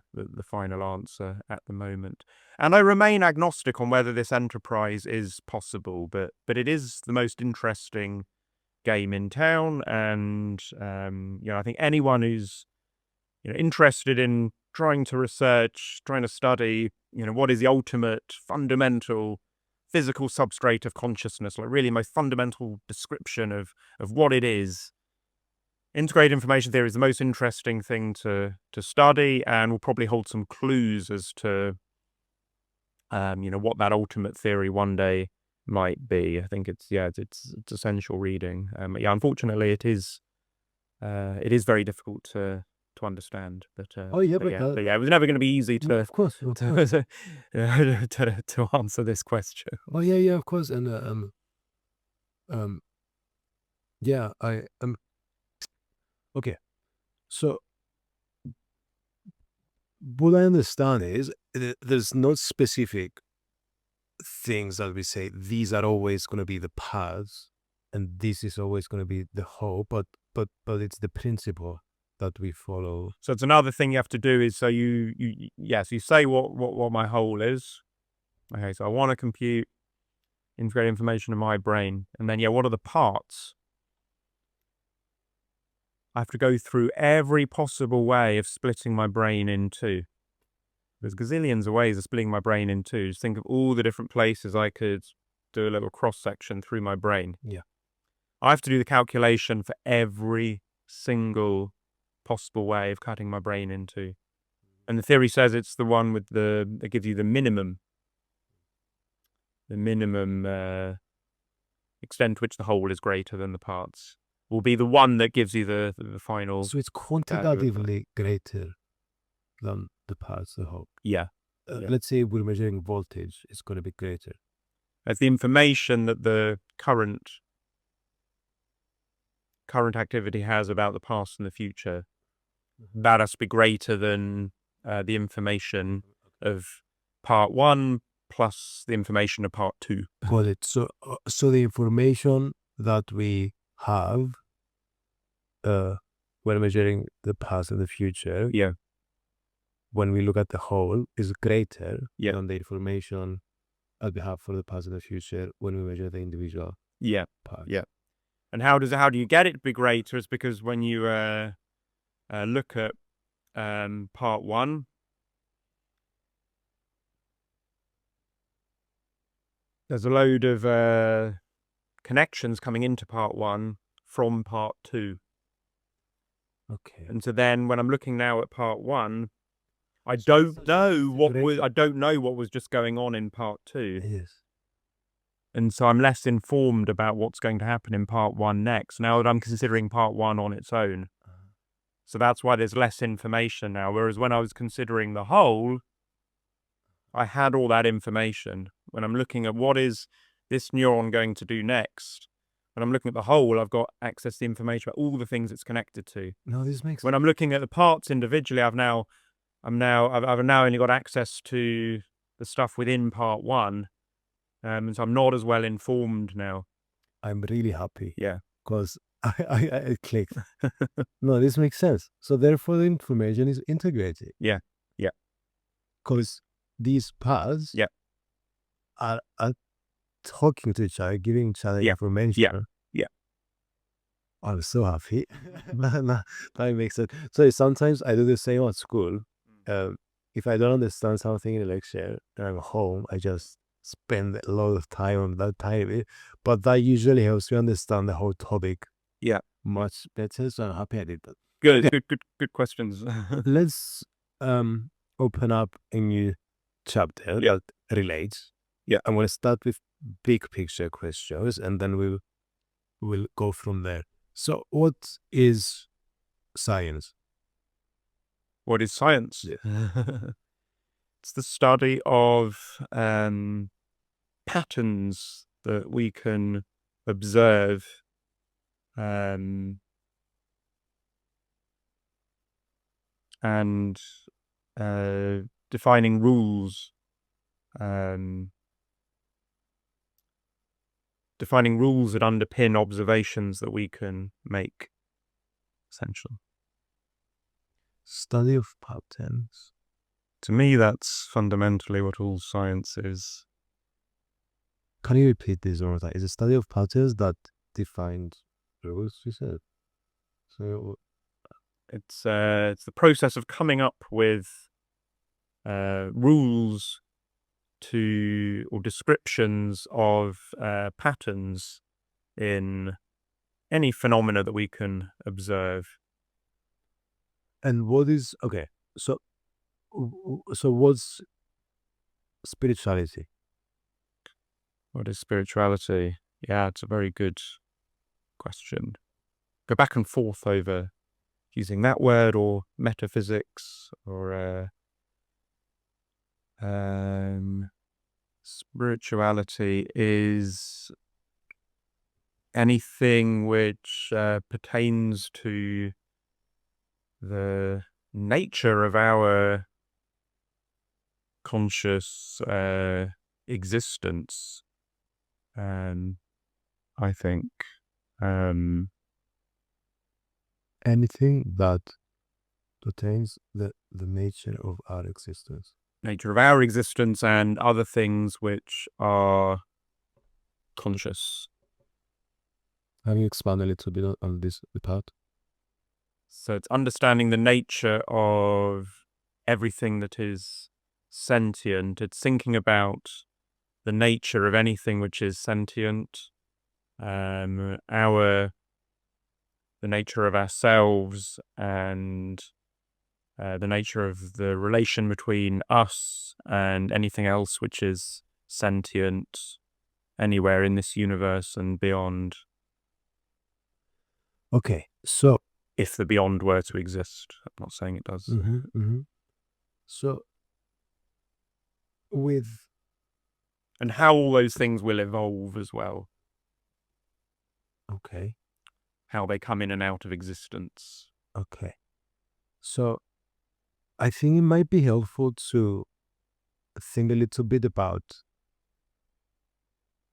final answer at the moment. And I remain agnostic on whether this enterprise is possible, but it is the most interesting game in town, and I think anyone who's interested in trying to research, trying to study, what is the ultimate fundamental physical substrate of consciousness, like really most fundamental description of what it is. Integrated information theory is the most interesting thing to study, and will probably hold some clues as to, what that ultimate theory one day might be. I think it's essential reading. Unfortunately, it is very difficult to understand. But it was never going to be easy to, of course. to answer this question. Of course. And okay. So what I understand is there's not specific things that we say these are always going to be the paths, and this is always going to be the whole, but it's the principle that we follow. So it's another thing you have to do is, so you say what my whole is. Okay, so I want to compute integrate information in my brain, and then what are the parts? I have to go through every possible way of splitting my brain in two. There's gazillions of ways of splitting my brain in two. Just think of all the different places I could do a little cross-section through my brain. Yeah. I have to do the calculation for every single possible way of cutting my brain in two. And the theory says it's the one that gives you the minimum extent to which the whole is greater than the parts, will be the one that gives you the final. So it's quantitatively greater than the parts, the whole. Yeah. Let's say we're measuring voltage, it's going to be greater. As the information that the current activity has about the past and the future, that has to be greater than the information of part one plus the information of part two. Got it. So the information that we have when measuring the past and the future, when we look at the whole, is greater than the information that we have for the past and the future when we measure the individual parts. Yeah. And how do you get it to be greater? Is because when you look at part one, there's a load of connections coming into part one from part two. Okay. And so then when I'm looking now at part one, I don't know what was just going on in part two. Yes. And so I'm less informed about what's going to happen in part one next, now that I'm considering part one on its own. So that's why there's less information now. Whereas when I was considering the whole, I had all that information. When I'm looking at what is this neuron going to do next, when I'm looking at the whole, I've got access to the information about all the things it's connected to. No, this makes sense. When I'm looking at the parts individually, I've now only got access to the stuff within part one. And so I'm not as well informed now. I'm really happy. Yeah. Because I clicked. No, this makes sense. So therefore the information is integrated. Yeah. Because these paths are talking to each other, giving each other information. Yeah. I'm so happy. That makes sense. So sometimes I do the same at school. If I don't understand something in a lecture and I'm home, I just spend a lot of time on that time, but that usually helps you understand the whole topic much better. So I'm happy I did that. Good questions. Let's open up a new chapter that relates. I'm going to start with big picture questions, and then we'll go from there. So, what is science? What is science? It's the study of patterns that we can observe and defining rules, that underpin observations that we can make, essentially. Study of patterns. To me, that's fundamentally what all science is. Can you repeat this one more time? Is a study of patterns that defines rules, you said? So it's the process of coming up with rules or descriptions of patterns in any phenomena that we can observe. And what is so what's spirituality? What is spirituality? Yeah, it's a very good question. Go back and forth over using that word or metaphysics or spirituality is anything which pertains to the nature of our conscious existence. I think anything that pertains the nature of our existence. Nature of our existence and other things which are conscious. Can you expand a little bit on this part? So it's understanding the nature of everything that is sentient. It's thinking about the nature of anything which is sentient, the nature of ourselves, and the nature of the relation between us and anything else which is sentient anywhere in this universe and beyond. Okay, so if the beyond were to exist, I'm not saying it does. So and how all those things will evolve as well. Okay. How they come in and out of existence. Okay. So I think it might be helpful to think a little bit about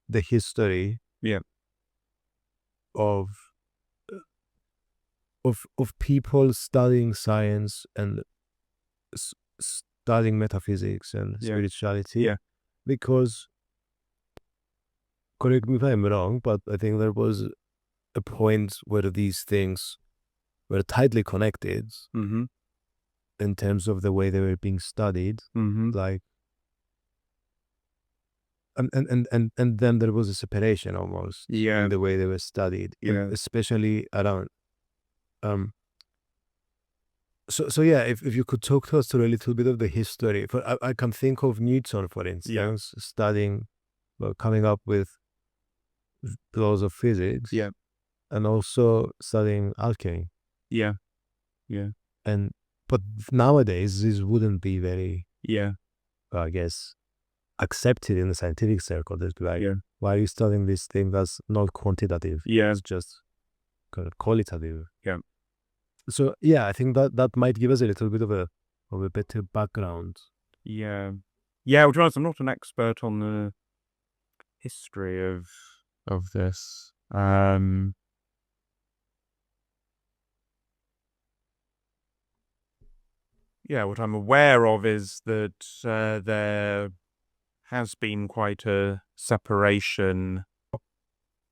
the history of people studying science and studying metaphysics and spirituality, because, correct me if I'm wrong, but I think there was a point where these things were tightly connected in terms of the way they were being studied, like, and then there was a separation almost in the way they were studied, especially around. So if you could talk to us through a little bit of the history. I can think of Newton, for instance, studying, coming up with laws of physics, and also studying alchemy. But nowadays this wouldn't be very, I guess, accepted in the scientific circle. That like, why are you studying this thing that's not quantitative? It's just kind of qualitative. So I think that might give us a little bit of a better background. Well, to be honest, I'm not an expert on the history of this. What I'm aware of is that there has been quite a separation,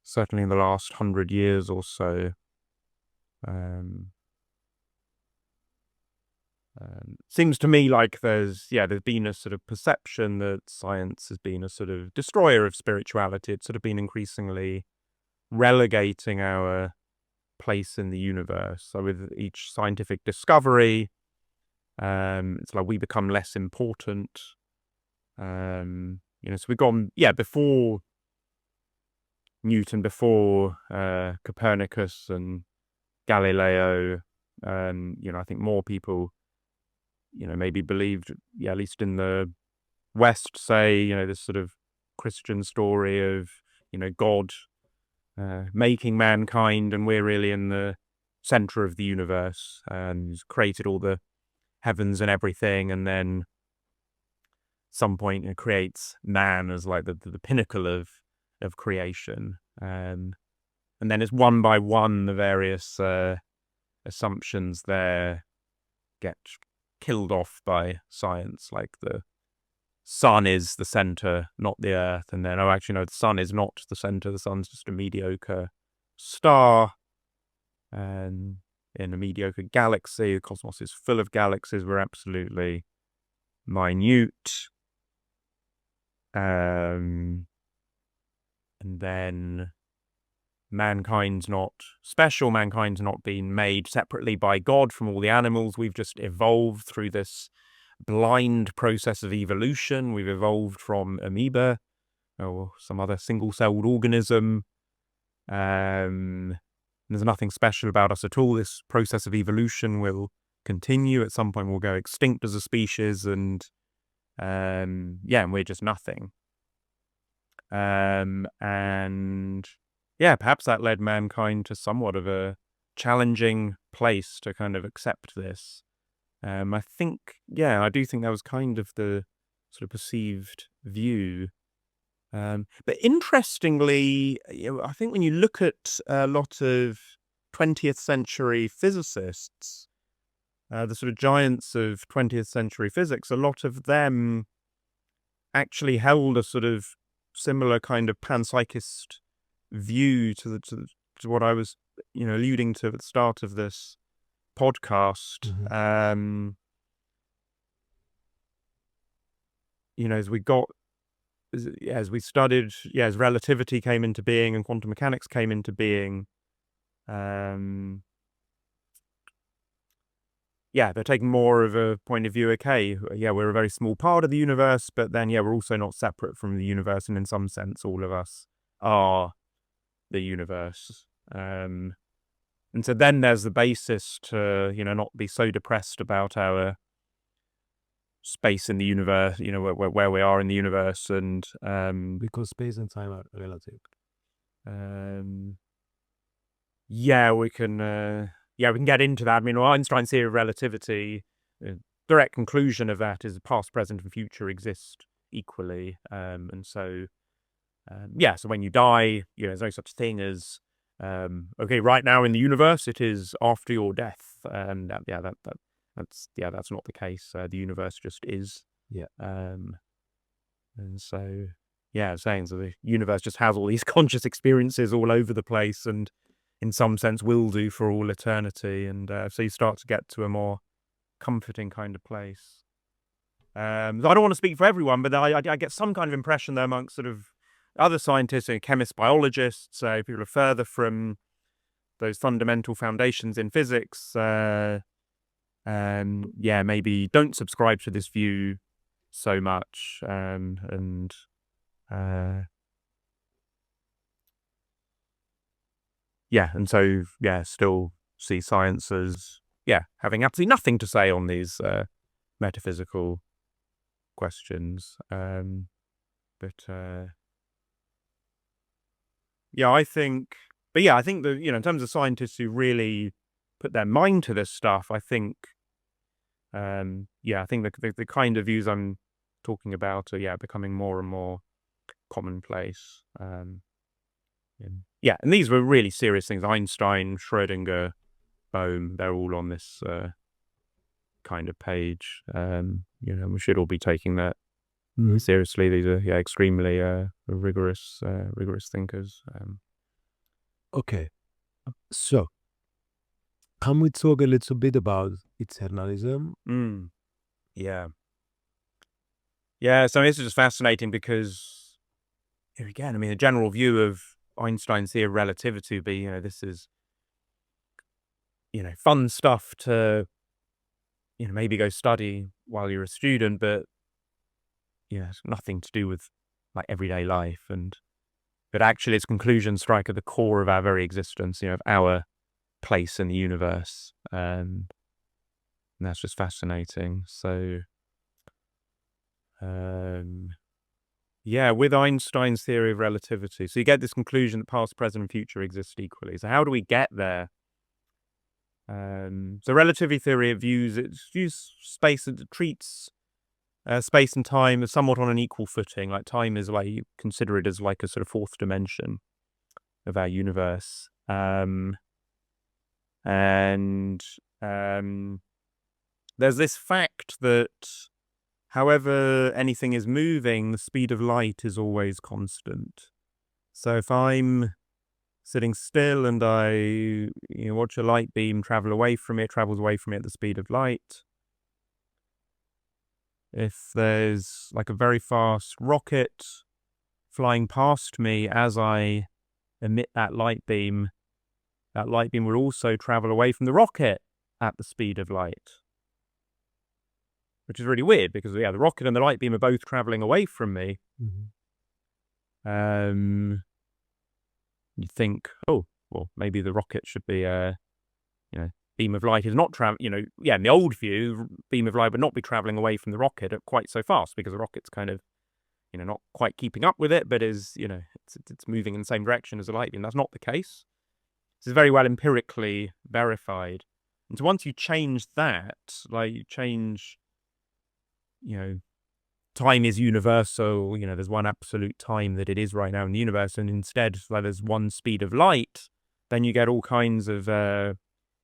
certainly in the last 100 years or so. Seems to me like there's been a sort of perception that science has been a sort of destroyer of spirituality. It's sort of been increasingly relegating our place in the universe. So with each scientific discovery, it's like we become less important. So we've gone, before Newton, before Copernicus and Galileo, I think more people, maybe believed, at least in the West, say, this sort of Christian story of, God making mankind, and we're really in the center of the universe, and he's created all the heavens and everything, and then some point it creates man as like the pinnacle of creation, and then it's one by one the various assumptions there get killed off by science, like the sun is the center, not the earth, and then the sun is not the center, the sun's just a mediocre star, and in a mediocre galaxy, the cosmos is full of galaxies, we're absolutely minute. And then mankind's not special, mankind's not been made separately by God from all the animals. We've just evolved through this blind process of evolution. We've evolved from amoeba or some other single-celled organism. There's nothing special about us at all. This process of evolution will continue. At some point we'll go extinct as a species, and and we're just nothing. And perhaps that led mankind to somewhat of a challenging place to kind of accept this. I do think that was kind of the sort of perceived view. But interestingly, I think when you look at a lot of 20th century physicists, the sort of giants of 20th century physics, a lot of them actually held a sort of similar kind of panpsychist view to what I was, alluding to at the start of this podcast. Mm-hmm. As we studied, as relativity came into being and quantum mechanics came into being, they're taking more of a point of view, okay, we're a very small part of the universe, but then, we're also not separate from the universe, and in some sense, all of us are the universe. And so then there's the basis to, not be so depressed about our space in the universe, where we are in the universe, and Because space and time are relative. we can get into that. I mean, Einstein's theory of relativity, direct conclusion of that is past, present, and future exist equally, and so so when you die, there's no such thing as right now in the universe it is after your death, and that's not the case. The universe just is. And so saying so the universe just has all these conscious experiences all over the place, and in some sense will do for all eternity, and so you start to get to a more comforting kind of place. I don't want to speak for everyone, but I get some kind of impression there amongst sort of other scientists, chemists, biologists, people who are further from those fundamental foundations in physics, maybe don't subscribe to this view so much, and so still see science as having absolutely nothing to say on these metaphysical questions. I think that, in terms of scientists who really put their mind to this stuff, I think, I think the kind of views I'm talking about are, becoming more and more commonplace. And these were really serious things. Einstein, Schrödinger, Bohm, they're all on this kind of page. We should all be taking that seriously. These are extremely rigorous thinkers. Okay, so can we talk a little bit about Eternalism. Yeah. Yeah, so this is just fascinating because, here again, I mean, the general view of Einstein's theory of relativity would be, this is, fun stuff to, maybe go study while you're a student, but, it's nothing to do with, like, everyday life. But actually its conclusions strike at the core of our very existence, of our place in the universe. And that's just fascinating. So, yeah, with Einstein's theory of relativity, so you get this conclusion that past, present, and future exist equally. So how do we get there? So relativity theory views space and treats space and time as somewhat on an equal footing. Like time is like, you consider it as like a sort of fourth dimension of our universe. There's this fact that however anything is moving, the speed of light is always constant. So if I'm sitting still and I watch a light beam travel away from me, it travels away from me at the speed of light. If there's like a very fast rocket flying past me as I emit that light beam will also travel away from the rocket at the speed of light. Which is really weird because, the rocket and the light beam are both traveling away from me. You think, oh, well, maybe the rocket should be, beam of light is not in the old view, beam of light would not be traveling away from the rocket at quite so fast because the rocket's kind of, not quite keeping up with it, but is, it's moving in the same direction as the light beam. That's not the case. This is very well empirically verified. And so once you change that, like you change, time is universal, there's one absolute time that it is right now in the universe, and instead like, there's one speed of light, then you get all kinds of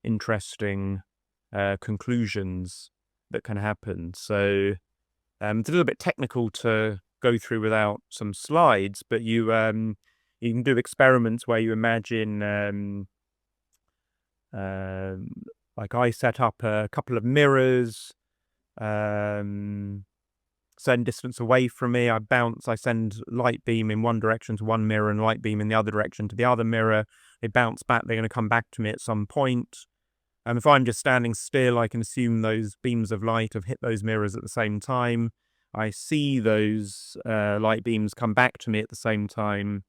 interesting conclusions that can happen. So it's a little bit technical to go through without some slides, but you can do experiments where you imagine like I set up a couple of mirrors certain distance away from me. I send light beam in one direction to one mirror and light beam in the other direction to the other mirror. They bounce back, they're going to come back to me at some point. If I'm just standing still, I can assume those beams of light have hit those mirrors at the same time. I see those light beams come back to me at the same time.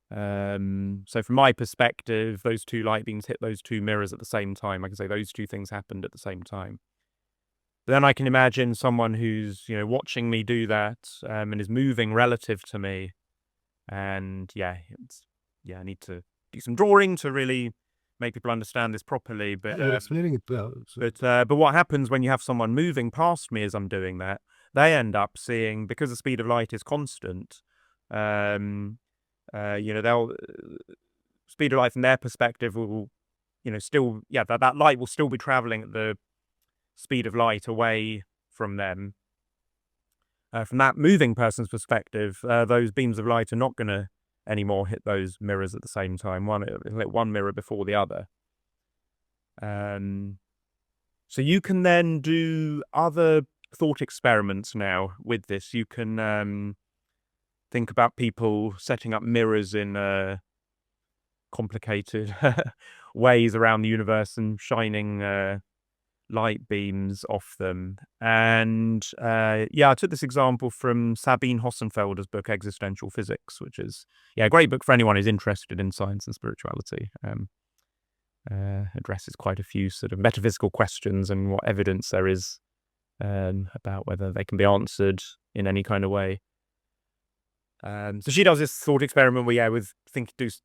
So from my perspective, those two light beams hit those two mirrors at the same time. I can say those two things happened at the same time. Then I can imagine someone who's, watching me do that and is moving relative to me. And I need to do some drawing to really make people understand this properly. But You're explaining it well. But what happens when you have someone moving past me as I'm doing that? They end up seeing, because the speed of light is constant, they'll speed of light from their perspective will, still, that light will still be traveling at the speed of light away from them. From that moving person's perspective, those beams of light are not going to anymore hit those mirrors at the same time. It'll hit one mirror before the other. So you can then do other thought experiments now with this. You can think about people setting up mirrors in complicated ways around the universe and shining light beams off them. And I took this example from Sabine Hossenfelder's book Existential Physics, which is a great book for anyone who's interested in science and spirituality. Addresses quite a few sort of metaphysical questions and what evidence there is about whether they can be answered in any kind of way. So she does this thought experiment where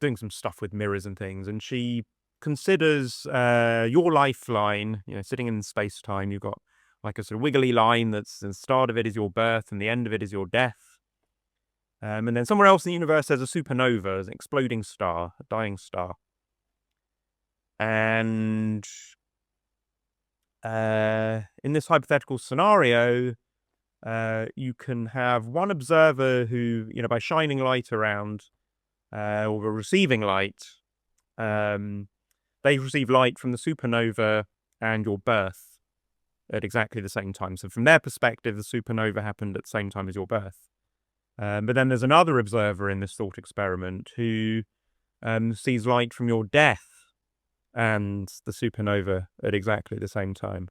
doing some stuff with mirrors and things, and she considers your lifeline, sitting in space-time. You've got like a sort of wiggly line that's the start of it is your birth and the end of it is your death. And then somewhere else in the universe there's a supernova, there's an exploding star, a dying star. And in this hypothetical scenario, you can have one observer who, by shining light around, or receiving light, they receive light from the supernova and your birth. at exactly the same time. So from their perspective, the supernova happened at the same time as your birth. But then there's another observer in this thought experiment who sees light from your death and the supernova at exactly the same time.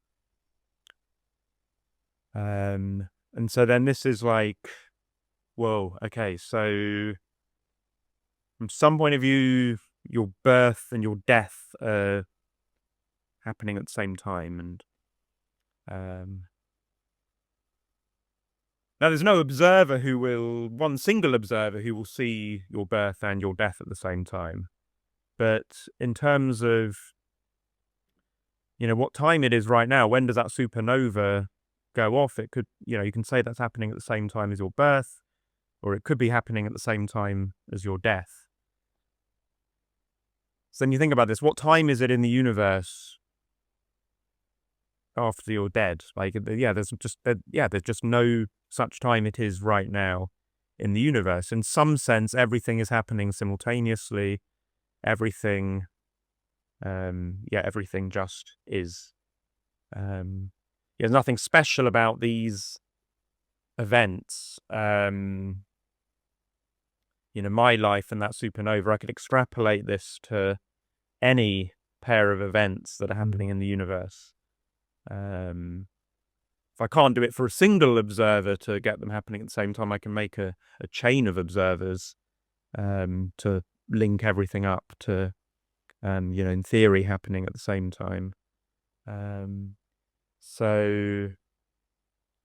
And so then this is like, whoa, okay, so from some point of view, your birth and your death are happening at the same time. And now there's no observer one single observer who will see your birth and your death at the same time. But in terms of, what time it is right now, when does that supernova go off? It could, you can say that's happening at the same time as your birth, or it could be happening at the same time as your death. So then you think about this, what time is it in the universe after you're dead? Like, there's just no such time it is right now in the universe. In some sense, everything is happening simultaneously. Everything just is. There's nothing special about these events. My life and that supernova, I could extrapolate this to any pair of events that are happening in the universe. If I can't do it for a single observer to get them happening at the same time, I can make a chain of observers to link everything up to, in theory, happening at the same time. So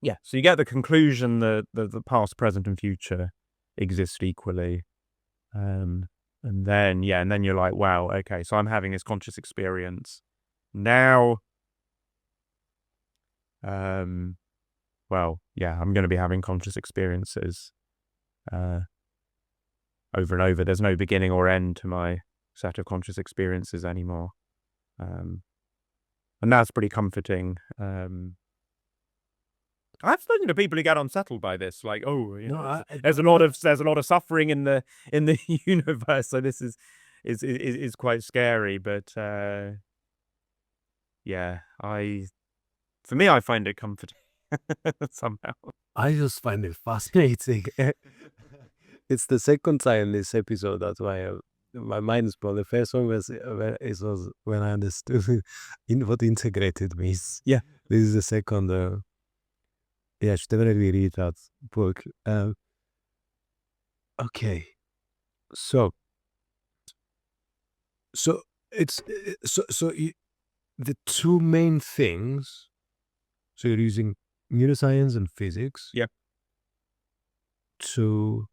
you get the conclusion that the past, present, and future exist equally. And then you're like, wow, okay, so I'm having this conscious experience now. I'm going to be having conscious experiences over and over. There's no beginning or end to my set of conscious experiences anymore. And that's pretty comforting. I've spoken to people who get unsettled by this, like, there's a lot of suffering in the universe, so this is quite scary. But for me, I find it comforting somehow. I just find it fascinating. It's the second time this episode, that's why my mind is blown. The first one was when I understood what integrated means. Yeah. This is the second. I should definitely read that book. Okay, so it's the two main things. So you're using neuroscience and physics. Yeah. To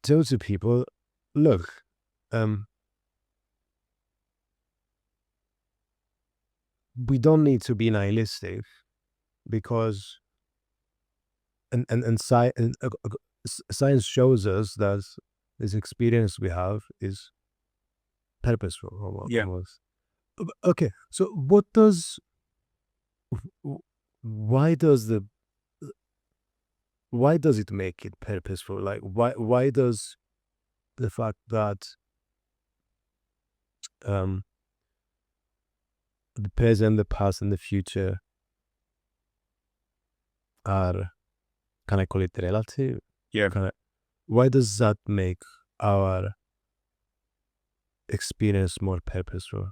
tell to people, look, we don't need to be nihilistic, because science shows us that this experience we have is purposeful almost. Yeah. Okay, so why does it make it purposeful? Like, why does the fact that the present, the past, and the future are, can I call it relative? Yeah. Why does that make our experience more purposeful?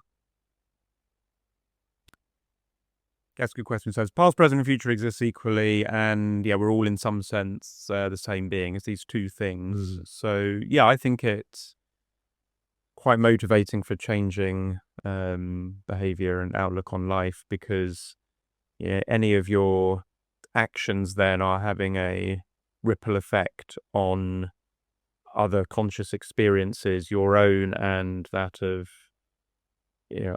That's a good question. So it's past, present, and future exists equally, and we're all in some sense the same being. It's these two things. So I think it's quite motivating for changing behavior and outlook on life, because any of your actions then are having a ripple effect on other conscious experiences, your own and that of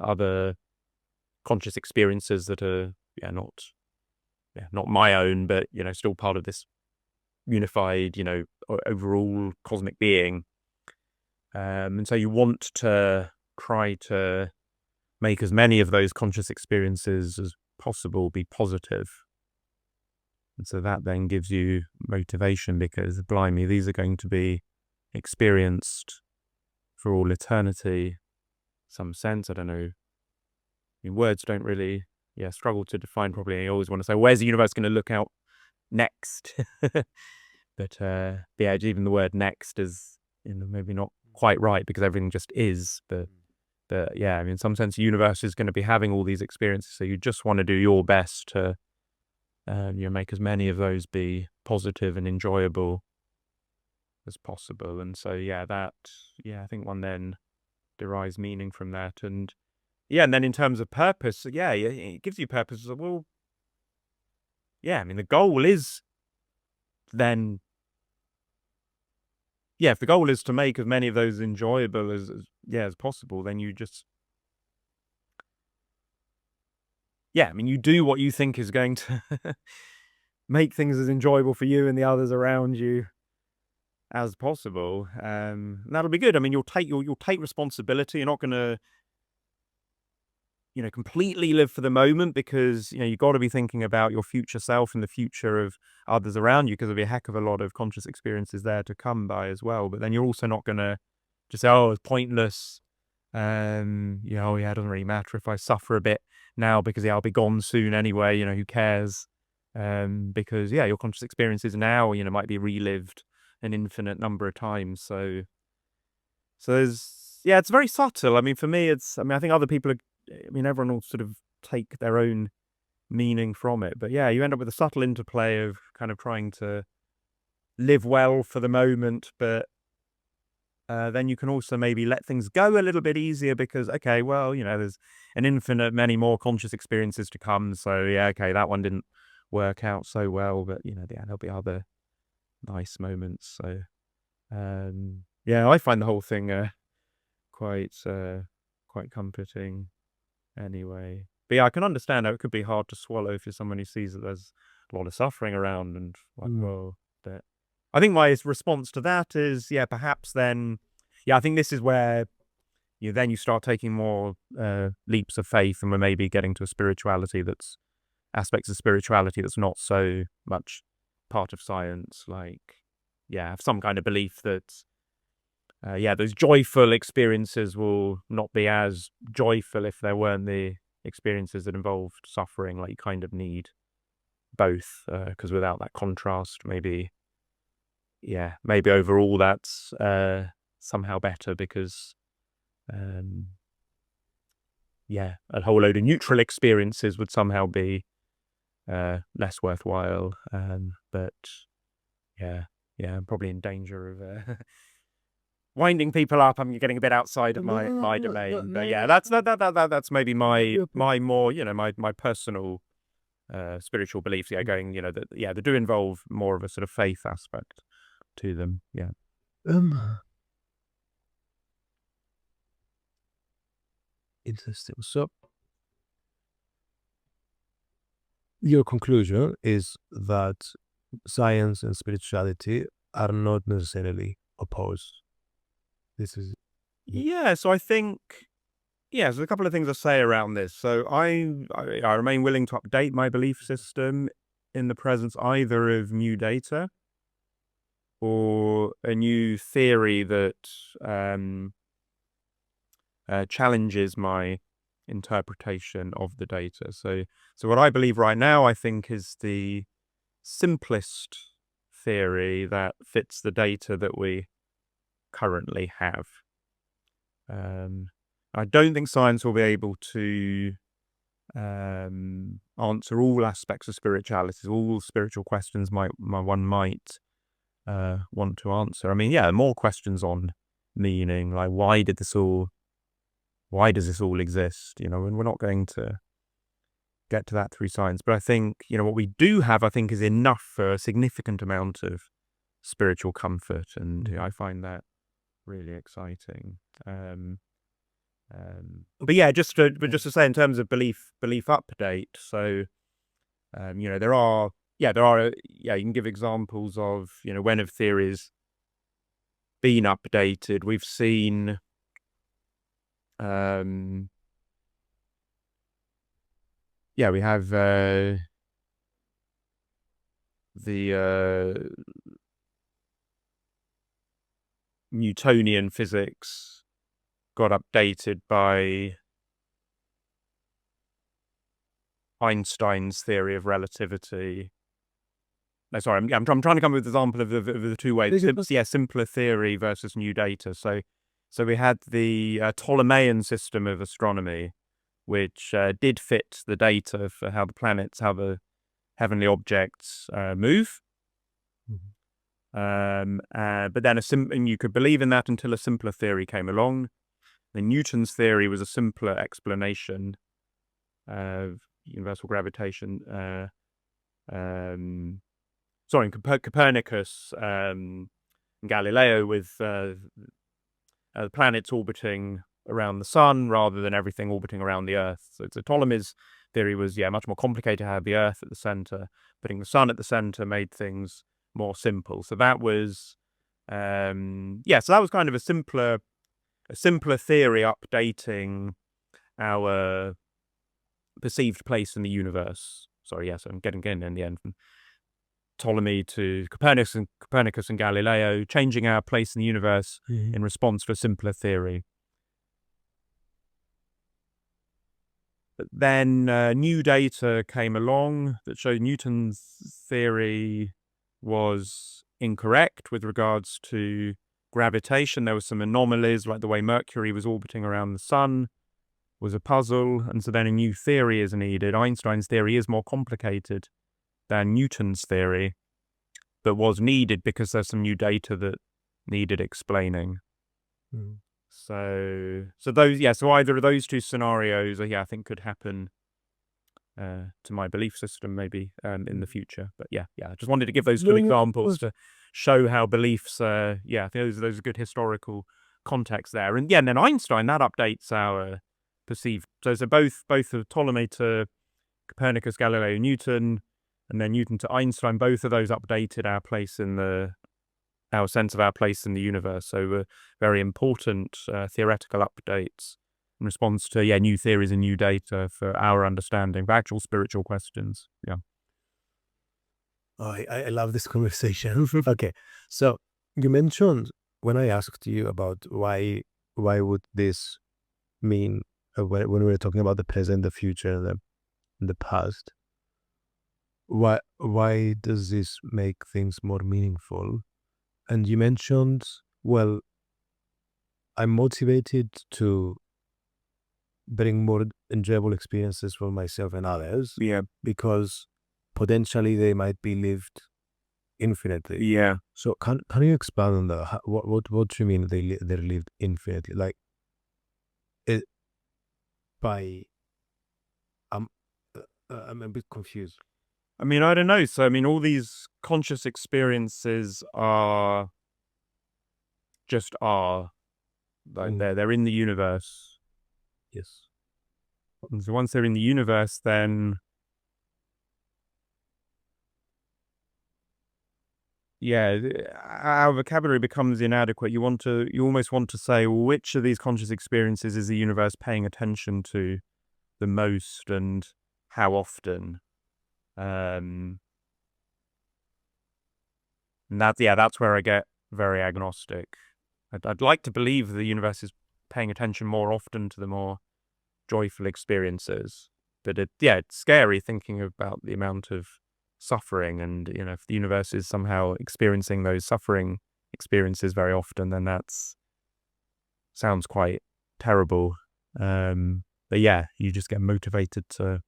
other conscious experiences that are not my own, but still part of this unified overall cosmic being. And so you want to try to make as many of those conscious experiences as possible be positive. And so that then gives you motivation, because blimey, these are going to be experienced for all eternity, some sense. I don't know mean, words don't really, struggle to define properly. You always want to say, where's the universe going to look out next? But yeah, even the word next is, maybe not quite right because everything just is. But yeah, I mean, in some sense, the universe is going to be having all these experiences. So you just want to do your best to, make as many of those be positive and enjoyable as possible. And so, I think one then derives meaning from that. And and then in terms of purpose, it gives you purpose. Well, I mean, the goal is then, if the goal is to make as many of those enjoyable as possible, then you just, I mean, you do what you think is going to make things as enjoyable for you and the others around you as possible. That'll be good. I mean, you'll take responsibility. You're not going to, completely live for the moment because, you've got to be thinking about your future self and the future of others around you because there'll be a heck of a lot of conscious experiences there to come by as well. But then you're also not going to just say, oh, it's pointless. It doesn't really matter if I suffer a bit now because I'll be gone soon anyway, who cares? Because your conscious experiences now, might be relived an infinite number of times. So there's, it's very subtle. I mean, for me, I think other people everyone will sort of take their own meaning from it. But you end up with a subtle interplay of kind of trying to live well for the moment, but then you can also maybe let things go a little bit easier because, okay, well, there's an infinite many more conscious experiences to come. So, okay, that one didn't work out so well, but, there'll be other nice moments. So, I find the whole thing quite comforting anyway. But I can understand how it could be hard to swallow if you're someone who sees that there's a lot of suffering around and well, but I think my response to that is, perhaps then, I think this is where you start taking more leaps of faith and we're maybe getting to aspects of spirituality that's not so much part of science, like, have some kind of belief that, those joyful experiences will not be as joyful if there weren't the experiences that involved suffering. Like, you kind of need both, because without that contrast, maybe overall that's somehow better because, a whole load of neutral experiences would somehow be less worthwhile. But I'm probably in danger of winding people up. I'm getting a bit outside of my domain. But that's maybe my more, my personal spiritual beliefs. Going, that they do involve more of a sort of faith aspect to them. Interesting. So your conclusion is that science and spirituality are not necessarily opposed. This is so I think there's a couple of things I say around this. So I remain willing to update my belief system in the presence either of new data or a new theory that challenges my interpretation of the data. So what I believe right now, I think, is the simplest theory that fits the data that we currently have. I don't think science will be able to answer all aspects of spirituality, all spiritual questions one might want to answer. I mean, more questions on meaning, like why does this all exist? And we're not going to get to that through science. But I think, what we do have, I think, is enough for a significant amount of spiritual comfort. And I find that really exciting. But just to say in terms of belief update. So, there are, you can give examples of, when have theories been updated. We've seen, we have the Newtonian physics got updated by Einstein's theory of relativity. No, sorry, I'm trying to come up with an example of the two ways. Simpler theory versus new data. So we had the Ptolemaic system of astronomy, which did fit the data for how the planets, how the heavenly objects move. But then and you could believe in that until a simpler theory came along. Then Newton's theory was a simpler explanation of universal gravitation. Copernicus and Galileo with the planets orbiting around the sun rather than everything orbiting around the Earth. So Ptolemy's theory was much more complicated to have the Earth at the center. Putting the sun at the center made things more simple. So that was so that was kind of a simpler theory updating our perceived place in the universe. So I'm getting in the end from Ptolemy to Copernicus and Galileo, changing our place in the universe in response to a simpler theory. But then new data came along that showed Newton's theory was incorrect with regards to gravitation. There were some anomalies, like the way Mercury was orbiting around the sun was a puzzle, and so then a new theory is needed. Einstein's theory is more complicated than Newton's theory, but was needed because there's some new data that needed explaining. So either of those two scenarios, I think could happen to my belief system maybe in the future. But I just wanted to give those two examples to show how beliefs, I think those are good historical context there. And and then Einstein, that updates our perceived. So both of Ptolemy to Copernicus, Galileo, Newton, and then Newton to Einstein, both of those updated our sense of our place in the universe. So very important theoretical updates in response to new theories and new data for our understanding of actual spiritual questions. I love this conversation. Okay, so you mentioned when I asked you about why would this mean when we were talking about the present, the future, and the past. Why does this make things more meaningful? And you mentioned, well, I'm motivated to bring more enjoyable experiences for myself and others. Because potentially they might be lived infinitely. So can you expand on that? What do you mean they're lived infinitely? Like it by I'm a bit confused. I mean, I don't know. So, I mean, all these conscious experiences are. Like they're in the universe. Yes. And so once they're in the universe, then our vocabulary becomes inadequate. You almost want to say, well, which of these conscious experiences is the universe paying attention to the most and how often? And that's where I get very agnostic. I'd like to believe the universe is paying attention more often to the more joyful experiences, but it's scary thinking about the amount of suffering, and if the universe is somehow experiencing those suffering experiences very often, then sounds quite terrible. But you just get motivated to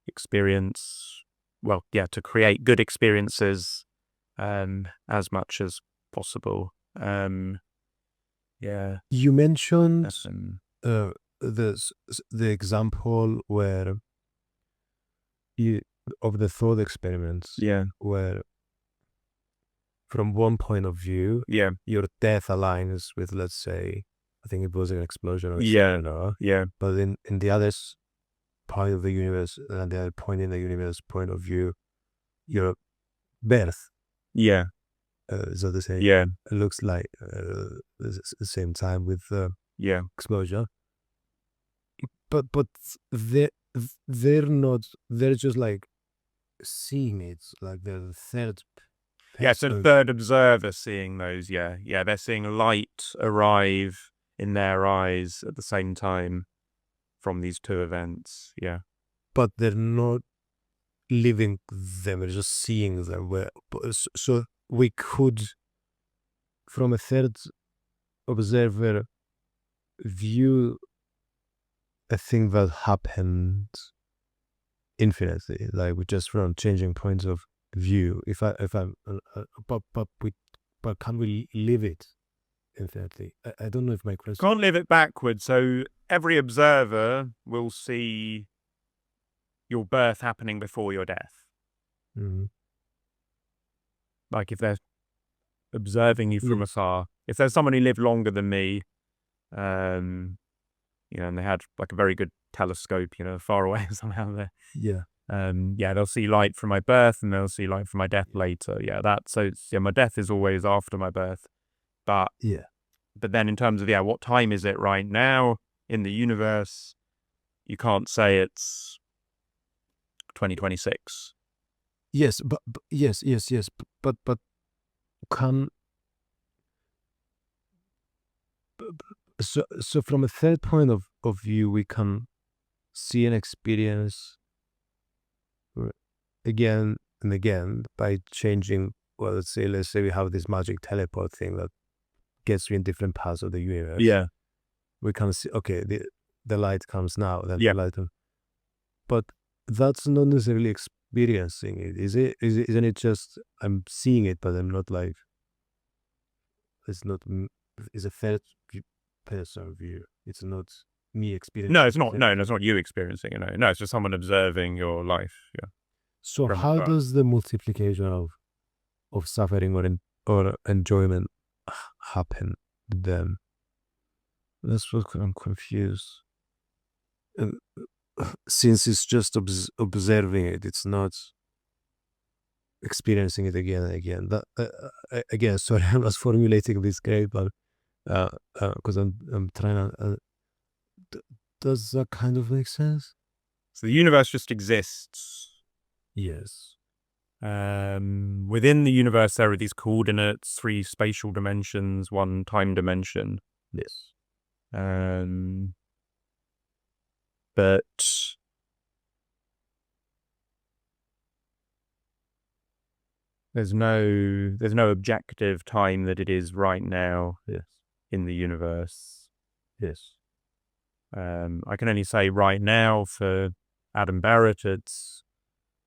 experience, to create good experiences as much as possible. You mentioned the example where of the thought experiments, where from one point of view, your death aligns with, let's say, I think it was an explosion or a but in the other part of the universe, and the other point in the universe point of view, your birth so to say, it looks like the same time with explosion, but they're not, they're just like seeing it, like they're the third so the third observer seeing those. They're seeing light arrive in their eyes at the same time from these two events. Yeah. But they're not living them, we're just seeing them. So we could, from a third observer, view a thing that happened infinitely, like we just from changing points of view. But can we live it infinitely? I don't know if my question. Can't live it backwards. So every observer will see your birth happening before your death. Mm-hmm. Like if they're observing you from afar, if there's someone who lived longer than me, and they had like a very good telescope, far away somehow there. Yeah. They'll see light from my birth and they'll see light from my death later. My death is always after my birth. But then in terms of, what time is it right now in the universe? You can't say it's 2026. Yes, but can so from a third point of view, we can see and experience again and again by changing. Well, let's say we have this magic teleport thing that gets you in different parts of the universe. Yeah. We can see, okay, the light comes now, then Yeah. the light but that's not necessarily experiencing it, is it? Isn't it just I'm seeing it, but I'm not like, it's not, it's a third person view. It's not me experiencing. No, it's not. No, it's not you experiencing it. No, it's just someone observing your life. Yeah. So how does the multiplication of suffering or enjoyment happen then? That's what I'm confused. Since it's just observing it, it's not experiencing it again and again. Again, sorry, I'm not formulating this great, but because I'm trying to. Does that kind of make sense? So the universe just exists. Yes. Within the universe, there are these coordinates, 3 spatial dimensions, 1 time dimension. Yes. But there's no objective time that it is right now. Yes. In the universe. Yes. I can only say right now for Adam Barrett, it's,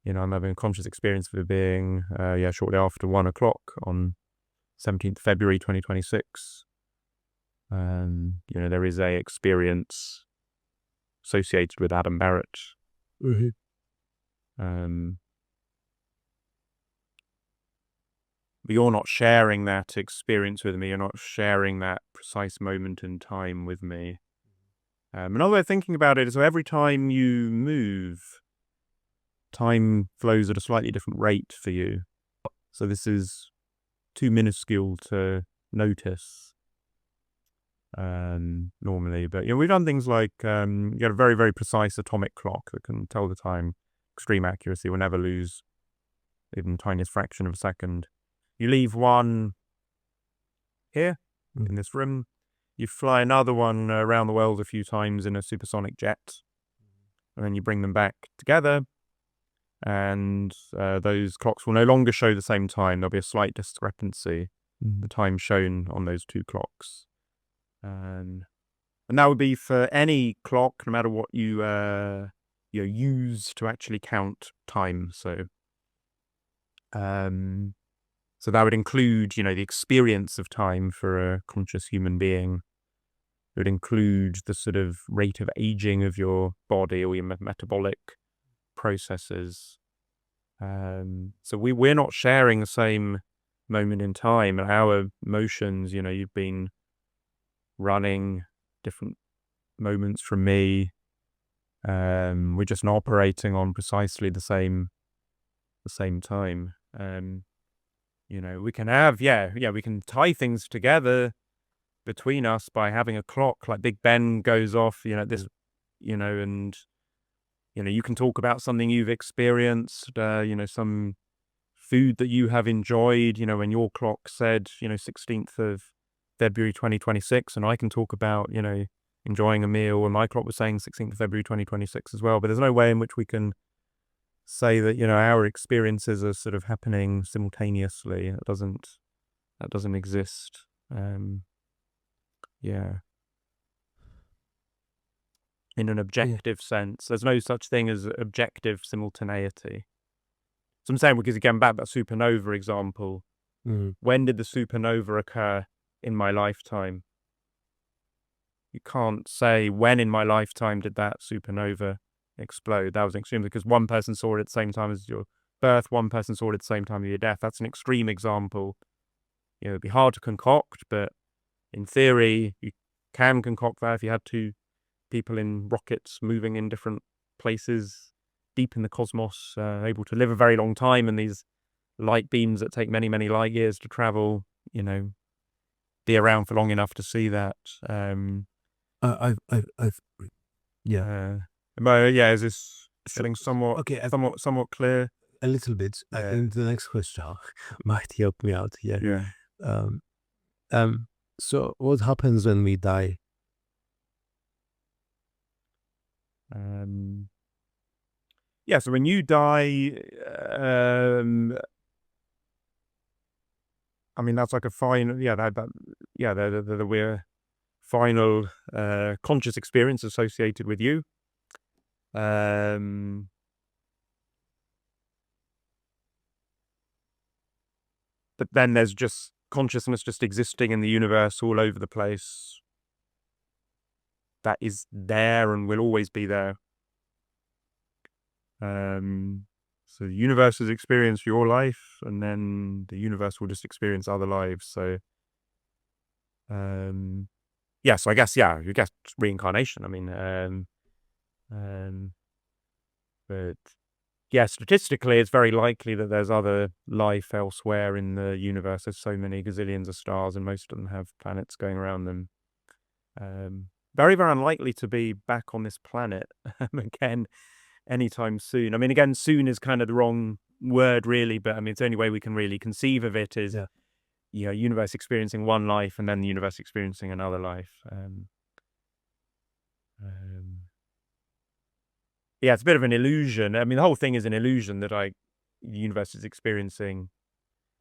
I'm having a conscious experience of it being, shortly after 1 o'clock on 17th February 2026. There is a experience associated with Adam Barrett. Mm-hmm. But you're not sharing that experience with me. You're not sharing that precise moment in time with me. Another way of thinking about it is, so every time you move, time flows at a slightly different rate for you. So this is too minuscule to notice normally. But we've done things like you get a very, very precise atomic clock that can tell the time, extreme accuracy, will never lose even the tiniest fraction of a second. You leave one here in this room. You fly another one around the world a few times in a supersonic jet, and then you bring them back together, and those clocks will no longer show the same time. There'll be a slight discrepancy, the time shown on those 2 clocks. And that would be for any clock, no matter what you use to actually count time. So that would include, the experience of time for a conscious human being. It would include the sort of rate of aging of your body or your metabolic processes. So we're not sharing the same moment in time. And our emotions, you've been running different moments from me. We're just not operating on precisely the same time. We can have, we can tie things together between us by having a clock, like Big Ben goes off, this, and, you can talk about something you've experienced, some food that you have enjoyed, when your clock said, 16th of February 2026, and I can talk about, enjoying a meal, and my clock was saying 16th of February 2026 as well. But there's no way in which we can say that, you know, our experiences are sort of happening simultaneously. That doesn't exist. Yeah. In an objective sense, there's no such thing as objective simultaneity. So I'm saying, because again, back to that supernova example, when did the supernova occur in my lifetime? You can't say when in my lifetime did that supernova explode. That was extreme, because one person saw it at the same time as your birth, one person saw it at the same time as your death. That's an extreme example. You know, it'd be hard to concoct, but in theory, you can concoct that if you had two people in rockets moving in different places deep in the cosmos, able to live a very long time, and these light beams that take many, many light years to travel, you know, be around for long enough to see that. But yeah, is this getting somewhat clear? A little bit. I think the next question might help me out here. So what happens when we die? So when you die, I mean, that's like a final, we're final conscious experience associated with you. But then there's just consciousness just existing in the universe all over the place. That is there and will always be there. So the universe has experienced your life, and then the universe will just experience other lives. So, so I guess, you guess reincarnation. I mean, but yeah, statistically, it's very likely that there's other life elsewhere in the universe. There's so many gazillions of stars, and most of them have planets going around them. Very, very unlikely to be back on this planet again anytime soon. I mean, again, soon is kind of the wrong word, really, but I mean, it's the only way we can really conceive of it is, you know, universe experiencing one life and then the universe experiencing another life. Yeah, it's a bit of an illusion. I mean, the whole thing is an illusion that the universe is experiencing,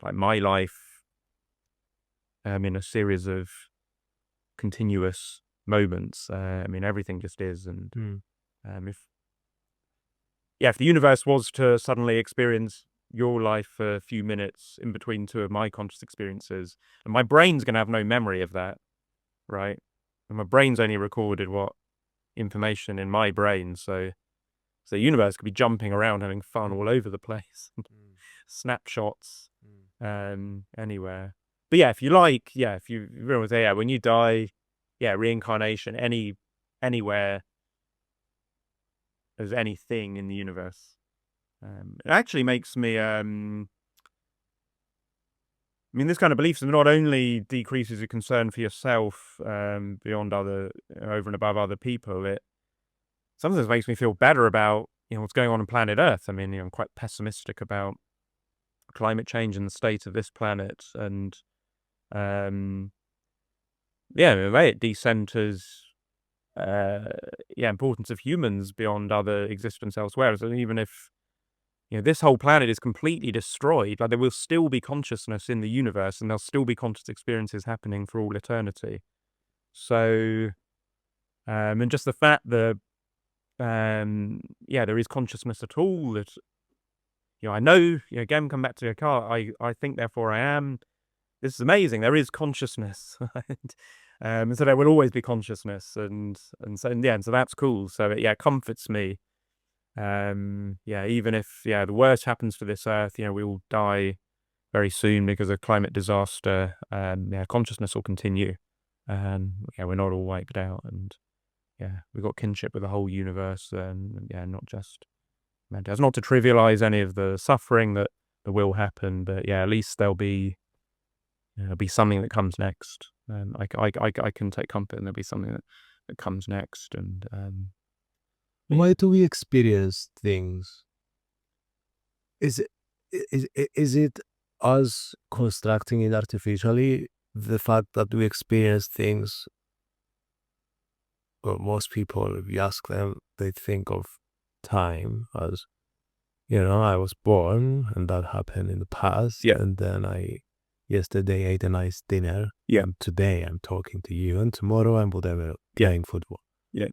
like, my life in a series of continuous moments. I mean, everything just is. And if the universe was to suddenly experience your life for a few minutes in between two of my conscious experiences, and my brain's going to have no memory of that, right? And my brain's only recorded what information in my brain. So the universe could be jumping around, having fun all over the place. Snapshots anywhere. But yeah, if you like, if you really say, when you die, reincarnation anywhere as anything in the universe. It actually makes me, I mean, this kind of belief not only decreases your concern for yourself beyond over and above other people, it sometimes makes me feel better about, you know, what's going on planet Earth. I mean, you know, I'm quite pessimistic about climate change and the state of this planet, and in a way it decenters importance of humans beyond other existence elsewhere. So even if, you know, this whole planet is completely destroyed, like, there will still be consciousness in the universe, and there'll still be conscious experiences happening for all eternity. So, and just the fact that, there is consciousness at all, that, you know, I know, you know, again, come back to your car, I think, therefore I am. This is amazing. There is consciousness. And so there will always be consciousness, and so that's cool. So it comforts me. Even if the worst happens to this Earth, you know, we will die very soon because of climate disaster. Consciousness will continue, and we're not all wiped out, and we've got kinship with the whole universe, and not just mental. It's not to trivialize any of the suffering that will happen, but at least there'll be something that comes next. I can take comfort in there'll be something that comes next. And why do we experience things? Is it us constructing it artificially, the fact that we experience things most people, if you ask them, they think of time as, I was born and that happened in the past. Yeah. And then I yesterday ate a nice dinner. Yeah. And today I'm talking to you, and tomorrow I'm whatever playing football. Yeah.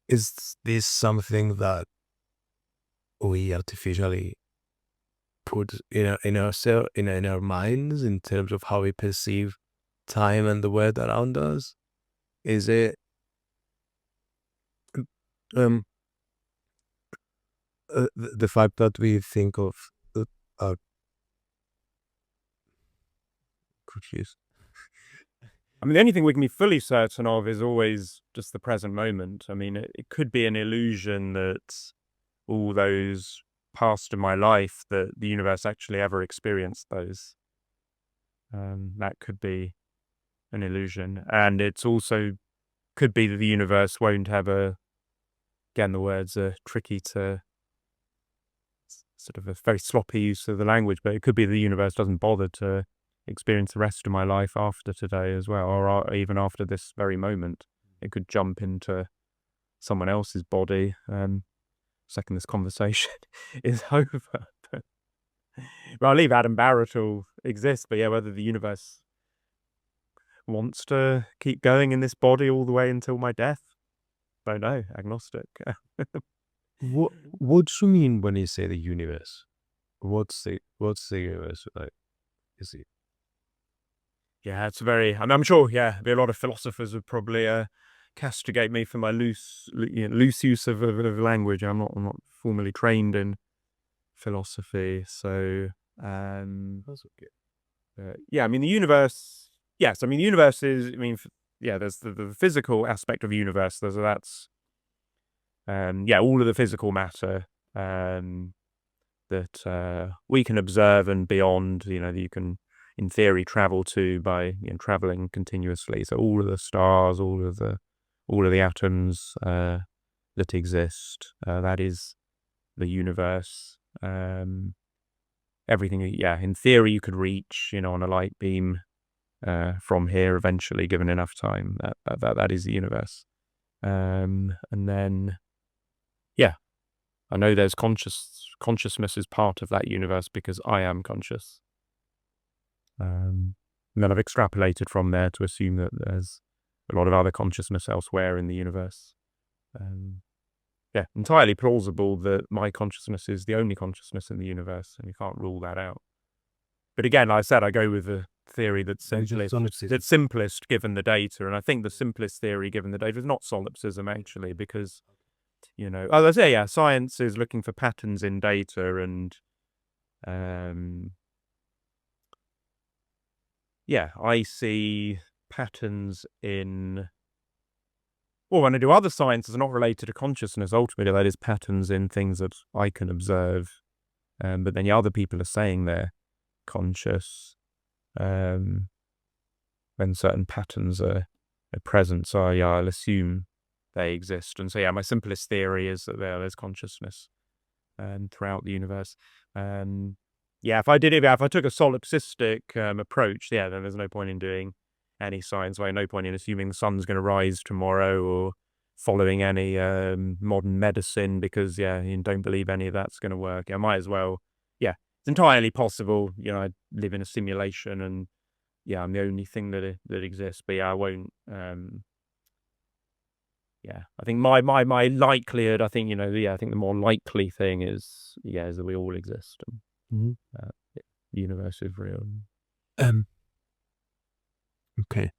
Is this something that we artificially put in our minds in terms of how we perceive time and the world around us? Is it the fact that we think of confused? I mean, the only thing we can be fully certain of is always just the present moment. I mean, it could be an illusion that all those past in my life, that the universe actually ever experienced those. That could be an illusion. And it's also could be that the universe won't ever, again, the words are tricky to, sort of a very sloppy use of the language, but it could be the universe doesn't bother to experience the rest of my life after today as well, or even after this very moment. It could jump into someone else's body second this conversation is over. But, well, I leave Adam Barrett will exist, but yeah, whether the universe wants to keep going in this body all the way until my death, don't know. Agnostic. What do you mean when you say the universe? What's the universe like? Is it? Yeah, it's very. I mean, I'm sure. Yeah, a lot of philosophers would probably castigate me for my loose use of language. I'm not formally trained in philosophy, so That's okay. yeah. I mean, the universe. Yes, I mean the universe is. I mean, yeah. There's the physical aspect of the universe. That's yeah, all of the physical matter that we can observe and beyond. That you can, in theory, travel to by traveling continuously. So all of the stars, all of the atoms that exist, that is the universe. Everything, yeah, in theory, you could reach, on a light beam from here eventually, given enough time. That is the universe. And then, yeah, I know there's consciousness is part of that universe because I am conscious. And then I've extrapolated from there to assume that there's a lot of other consciousness elsewhere in the universe. Yeah, entirely plausible that my consciousness is the only consciousness in the universe, and you can't rule that out. But again, like I said, I go with the theory that's simplest given the data, and I think the simplest theory given the data is not solipsism, actually, because, as I say, yeah, science is looking for patterns in data, and yeah, I see patterns in. Well, when I do other sciences not related to consciousness, ultimately that is patterns in things that I can observe. But then other people are saying they're conscious when certain patterns are present. So yeah, I'll assume they exist. And so yeah, my simplest theory is that there's consciousness throughout the universe. Yeah, if I took a solipsistic approach, yeah, then there's no point in doing any science. Like, no point in assuming the sun's going to rise tomorrow or following any modern medicine because, yeah, you don't believe any of that's going to work. I might as well, yeah, it's entirely possible. I live in a simulation and, yeah, I'm the only thing that exists. But, yeah, I won't, yeah, I think my likelihood, I think, I think the more likely thing is that we all exist. And, the universe is real. Okay.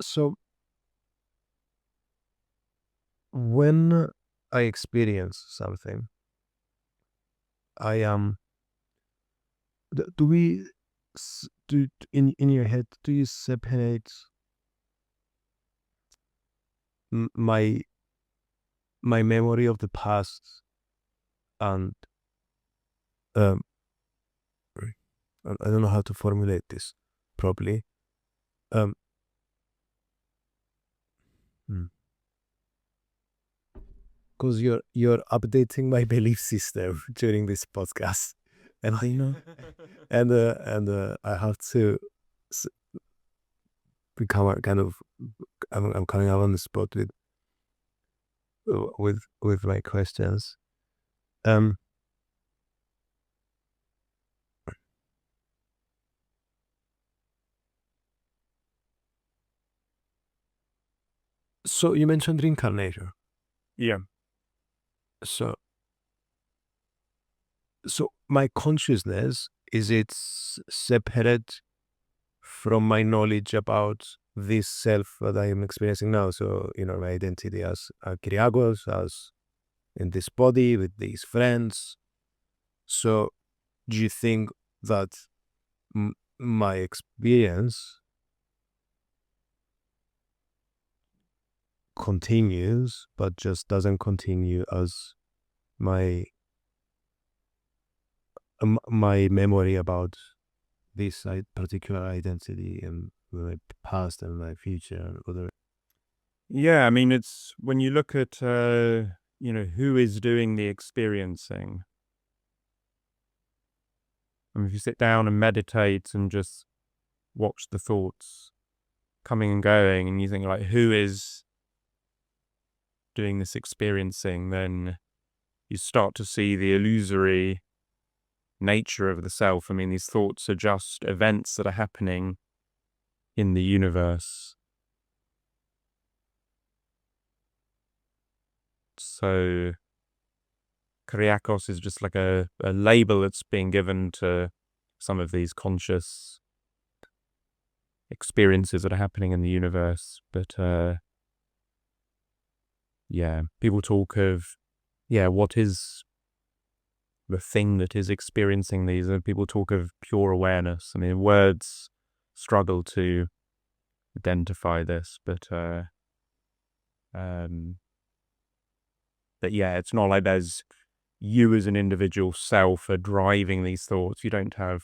So when I experience something, I am. Do we do in your head? Do you separate my memory of the past and I don't know how to formulate this properly. Because you're updating my belief system during this podcast. and I have to become a kind of, I'm coming up on the spot with my questions. So you mentioned reincarnation. Yeah. So my consciousness, is it separate from my knowledge about this self that I am experiencing now? So, my identity as Kyriakos, as in this body with these friends. So do you think that my experience continues, but just doesn't continue as my memory about this particular identity and my past and my future and other? Yeah, I mean, it's when you look at, who is doing the experiencing. I mean, if you sit down and meditate and just watch the thoughts coming and going, and you think, like, who is doing this experiencing, then you start to see the illusory nature of the self. I mean, these thoughts are just events that are happening in the universe. So Kyriakos is just like a label that's being given to some of these conscious experiences that are happening in the universe. But people talk of, what is the thing that is experiencing these? And people talk of pure awareness. I mean, words struggle to identify this, but it's not like there's you as an individual self are driving these thoughts. You don't have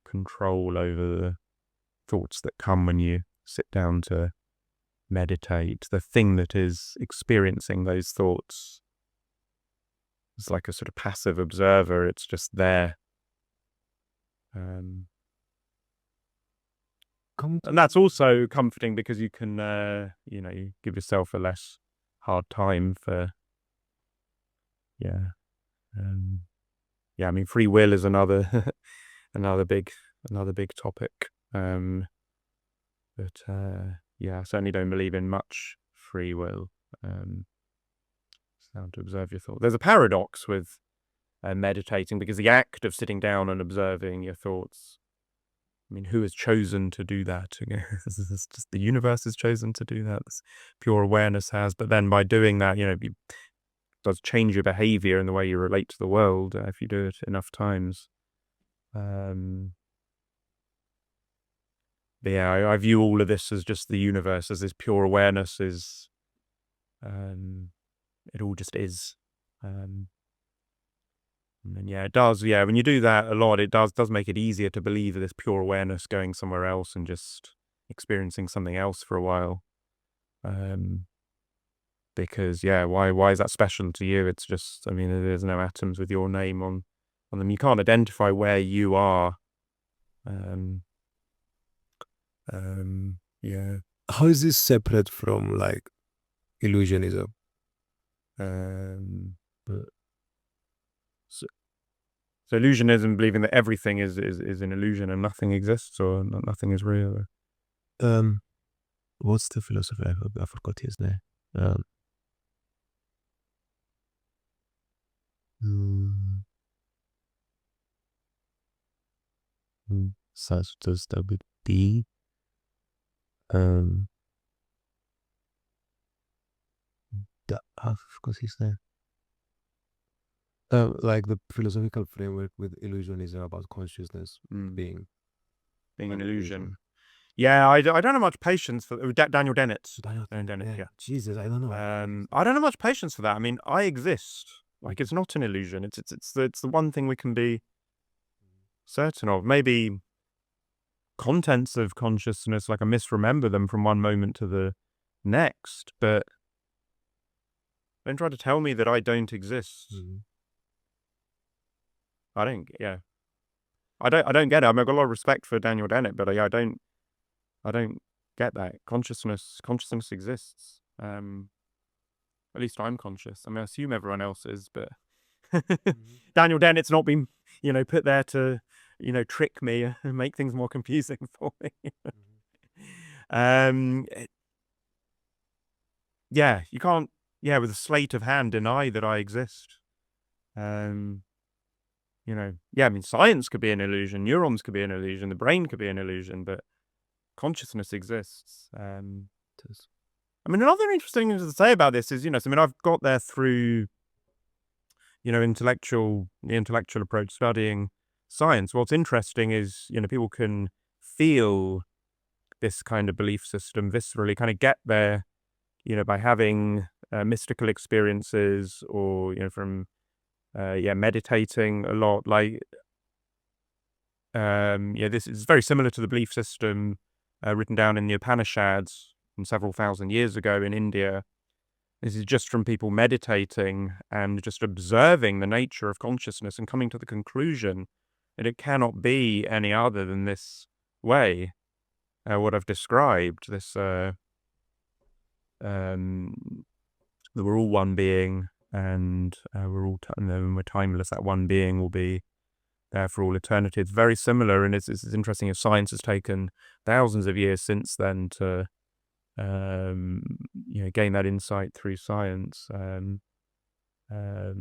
control over the thoughts that come when you sit down to meditate. The thing that is experiencing those thoughts is like a sort of passive observer. It's just there. And that's also comforting because you can, you give yourself a less hard time for, I mean, free will is another, another big topic. But I certainly don't believe in much free will. It's down to observe your thoughts. There's a paradox with meditating, because the act of sitting down and observing your thoughts, I mean, who has chosen to do that? It's just the universe has chosen to do that. Pure awareness has. But then by doing that, it does change your behavior and the way you relate to the world if you do it enough times. But I view all of this as just the universe, as this pure awareness is, it all just is. And it does, when you do that a lot, it does make it easier to believe this pure awareness going somewhere else and just experiencing something else for a while. Because, why is that special to you? It's just, I mean, there's no atoms with your name on them. You can't identify where you are. How is this separate from like illusionism? So illusionism, believing that everything is an illusion and nothing exists or nothing is real. What's the philosopher? I forgot his name. Such to start with D. I forgot his name. Like the philosophical framework with illusionism about consciousness being an illusion. Yeah, I don't have much patience for Daniel Dennett. Daniel Dennett, yeah. Jesus, I don't know. I don't have much patience for that. I mean, I exist. Like, it's not an illusion. It's the one thing we can be certain of. Maybe contents of consciousness, like I misremember them from one moment to the next, but don't try to tell me that I don't exist. I don't I don't get it. I mean, I've got a lot of respect for Daniel Dennett, but I don't get that. Consciousness exists. At least I'm conscious. I mean, I assume everyone else is, but Daniel Dennett's not been, put there to, trick me and make things more confusing for me. Yeah, you can't, with a sleight of hand deny that I exist. I mean, science could be an illusion, neurons could be an illusion, the brain could be an illusion, but consciousness exists. I mean, another interesting thing to say about this is, I've got there through, the intellectual approach studying science. What's interesting is, people can feel this kind of belief system viscerally, kind of get there, by having mystical experiences or, from, meditating a lot. Like, this is very similar to the belief system written down in the Upanishads from several thousand years ago in India. This is just from people meditating and just observing the nature of consciousness and coming to the conclusion that it cannot be any other than this way, what I've described, this, that we're all one being and we're timeless. That one being will be there for all eternity. It's very similar, and it's interesting if science has taken thousands of years since then to gain that insight through science. And I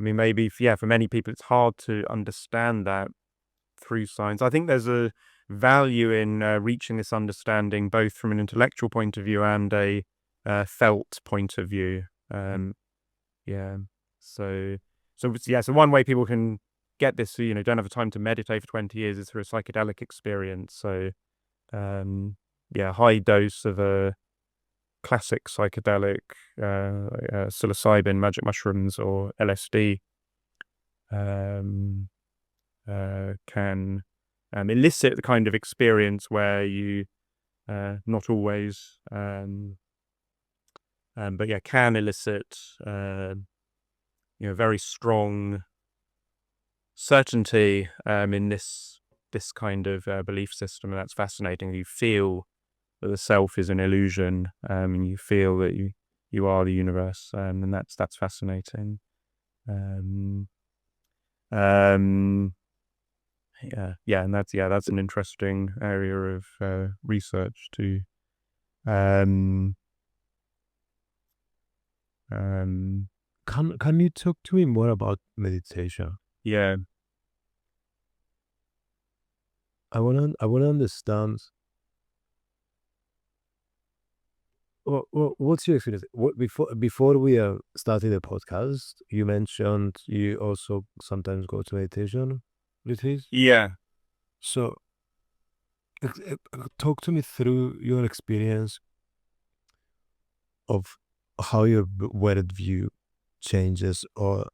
mean, maybe for many people it's hard to understand that through science. I think there's a value in reaching this understanding both from an intellectual point of view and a felt point of view. So one way people can get this, don't have the time to meditate for 20 years, is through a psychedelic experience. So high dose of a classic psychedelic, psilocybin, magic mushrooms, or LSD can elicit the kind of experience where you, not always, but can elicit very strong certainty in this kind of belief system, and that's fascinating. You feel that the self is an illusion, and you feel that you are the universe, and that's fascinating. And that's an interesting area of research too. Can you talk to me more about meditation? Yeah. I want to understand. What's your experience? Before we started the podcast, you mentioned you also sometimes go to meditation retreats. Yeah. So, talk to me through your experience of how your worldview changes or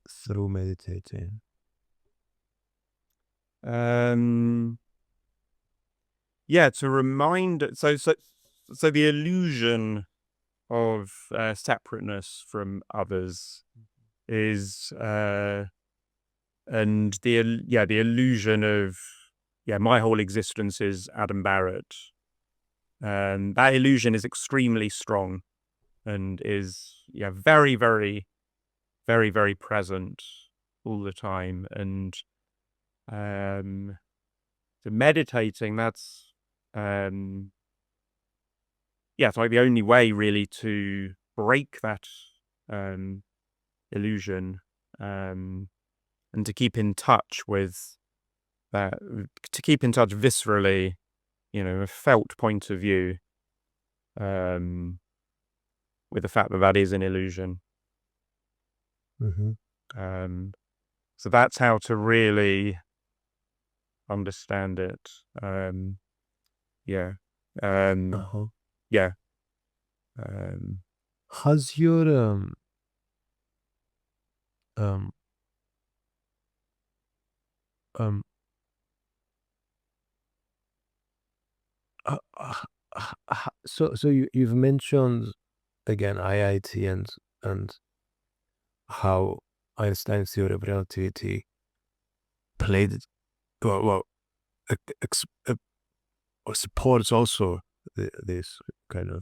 through meditating. To remind, so the illusion of separateness from others is, and the illusion of, my whole existence is Adam Barrett. That illusion is extremely strong and is, very, very, very, very present all the time. And so meditating, that's, it's like the only way really to break that illusion, and to keep in touch with that, to keep in touch viscerally, a felt point of view, with the fact that that is an illusion. So that's how to really understand it. Has your so you've mentioned again IIT and how Einstein's theory of relativity played or supports also this kind of